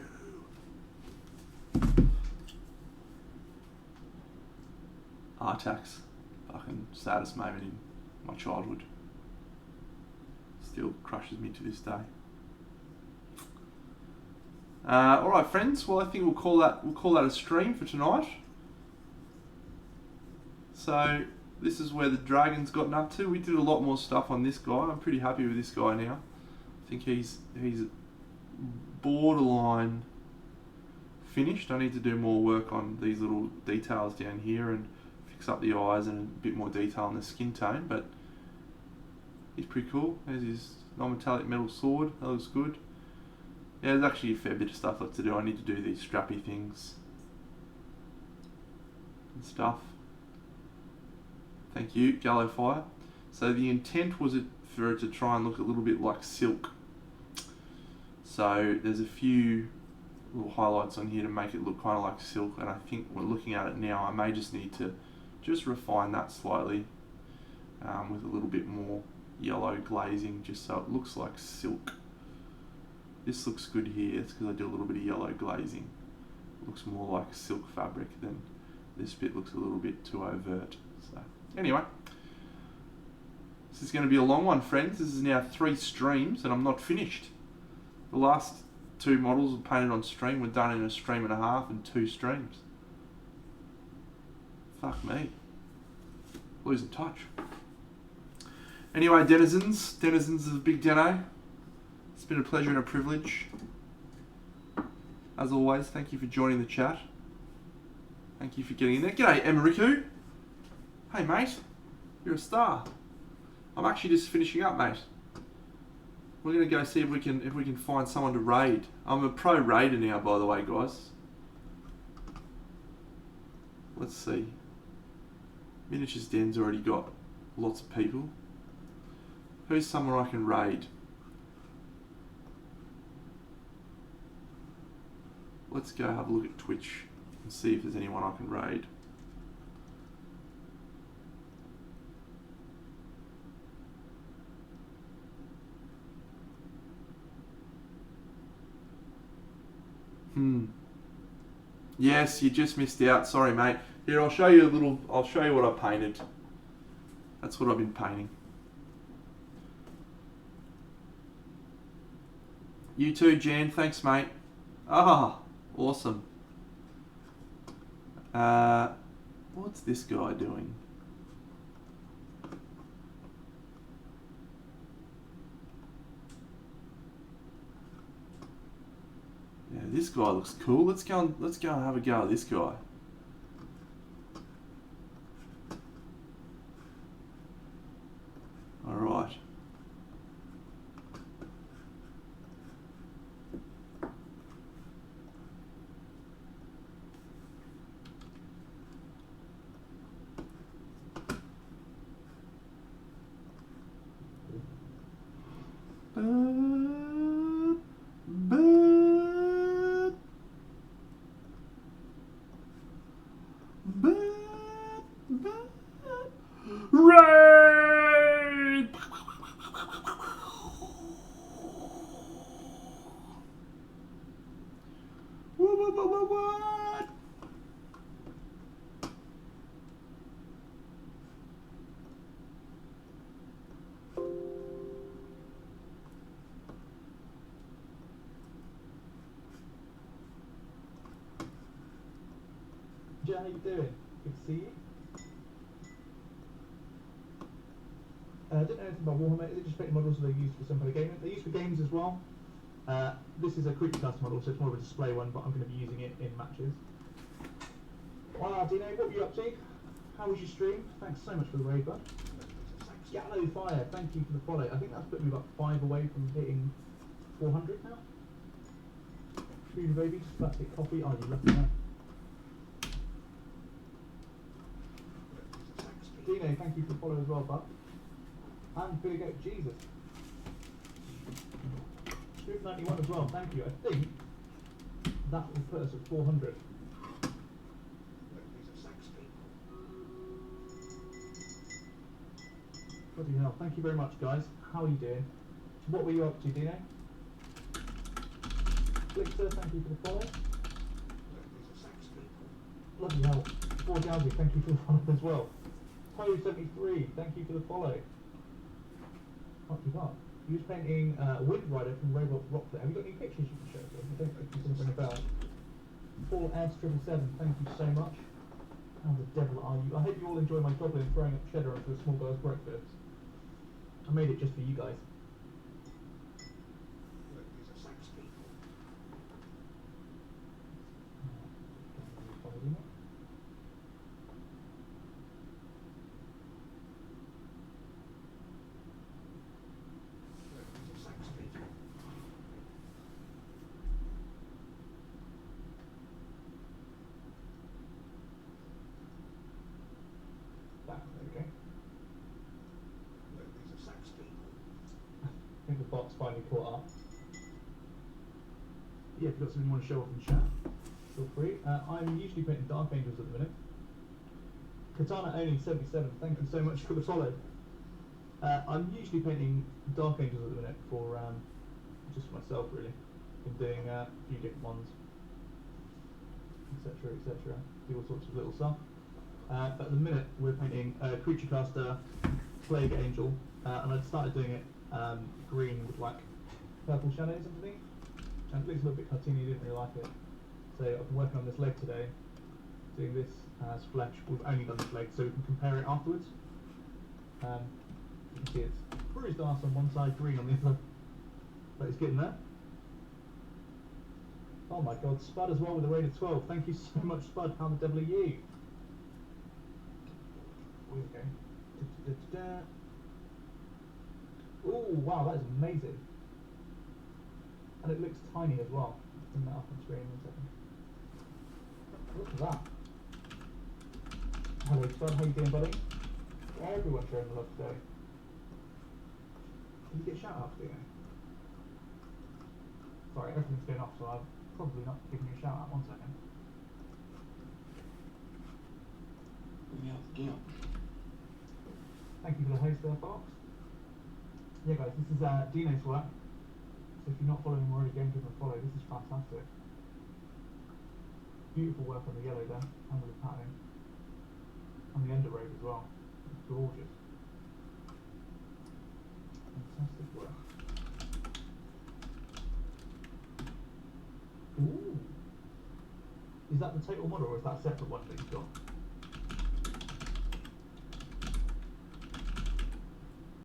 Artax. Fucking saddest moment in my childhood. Still crushes me to this day. Alright friends, well I think we'll call that a stream for tonight. So this is where the dragon's gotten up to. We did a lot more stuff on this guy. I'm pretty happy with this guy now. I think he's borderline finished. I need to do more work on these little details down here and fix up the eyes and a bit more detail on the skin tone, but he's pretty cool. There's his non-metallic metal sword. That looks good. Yeah, there's actually a fair bit of stuff left to do. I need to do these strappy things and stuff. Thank you, Gallowfire. So the intent was for it to try and look a little bit like silk. So there's a few little highlights on here to make it look kind of like silk, and I think we're looking at it now, I may just need to just refine that slightly with a little bit more yellow glazing, just so it looks like silk. This looks good here. It's because I do a little bit of yellow glazing. It looks more like silk fabric than this bit looks a little bit too overt. So anyway, this is going to be a long one, friends. This is now 3 streams and I'm not finished. The last 2 models were painted on stream were done in a stream and a half and 2 streams. Fuck me. Losing touch. Anyway, denizens of Big Deno, it's been a pleasure and a privilege. As always, thank you for joining the chat. Thank you for getting in there. G'day, Emeriku. Hey, mate. You're a star. I'm actually just finishing up, mate. We're going to go see if we can find someone to raid. I'm a pro raider now, by the way, guys. Let's see. Miniatures Den's already got lots of people. Who's someone I can raid? Let's go have a look at Twitch and see if there's anyone I can raid. Yes, you just missed out. Sorry, mate. Here, I'll show you what I painted. That's what I've been painting. You too, Jan. Thanks, mate. Ah, awesome. What's this guy doing? Yeah, this guy looks cool. Let's go and have a go at this guy. All right. Raid! What? Jen, how you doing? Good to see you. I don't know anything about Warhammer. Is it just painted models that they use for some kind of game? They're used for games as well. This is a creature custom model, so it's more of a display one, but I'm going to be using it in matches. Wow, Dino, what were you up to? How was your stream? Thanks so much for the raid, bud. Yellow Fire, thank you for the follow. I think that's put me about 5 away from hitting 400 now. Food baby, just about to get coffee. Oh, you lucky man. Dino, thank you for the follow as well, bud. And Big Goat Jesus. Street 91 as well, thank you. I think that will put us at 400. Bloody hell, thank you very much, guys. How are you doing? What were you up to, Dino? Flixer, thank you for the follow. Bloody hell. 4,000, thank you for the follow as well. Toe73, thank you for the follow. What you got? You was painting Wind Rider from Robot Rocklet. Have you got any pictures you can show me? I don't think you can bring a bell. Paul S777, thank you so much. How the devil are you? I hope you all enjoy my goblin throwing up cheddar onto a small guy's breakfast. I made it just for you guys. I think the bot's finally caught up. yeah, if you've got something you want to show off in chat, feel free. I'm usually painting Dark Angels at the minute. Katana Oni 77, thank you so much for the follow. I'm usually painting Dark Angels at the minute for just for myself really. Been doing a few different ones, etc, etc. Do all sorts of little stuff. But at the minute we're painting Creature Caster Plague Angel, and I'd started doing it green with like purple shadows underneath. And it looks a little bit cartoony, didn't really like it. So I've been working on this leg today, doing this as flesh. We've only done this leg so we can compare it afterwards. You can see it's bruised arse on one side, green on the other. But it's getting there. Oh my god, Spud as well with a raid of 12. Thank you so much, Spud. How the devil are you? Here we go. Oh wow, that is amazing. And it looks tiny as well. Bring that up on screen in a second. Look at that. Hello Spud, how you doing buddy? Everyone's showing the love today. Did you get shout outs, do you? Sorry, everything's been off, so I've probably not given you a shout out. 1 second. Yeah. Thank you for the host there, Fox. Yeah guys, this is Dino's work. So if you're not following him already, go and give him a follow. This is fantastic. Beautiful work on the yellow there, and with the patterning. And the under road as well. It's gorgeous. Fantastic work. Ooh. Is that the total model or is that a separate one that you've got?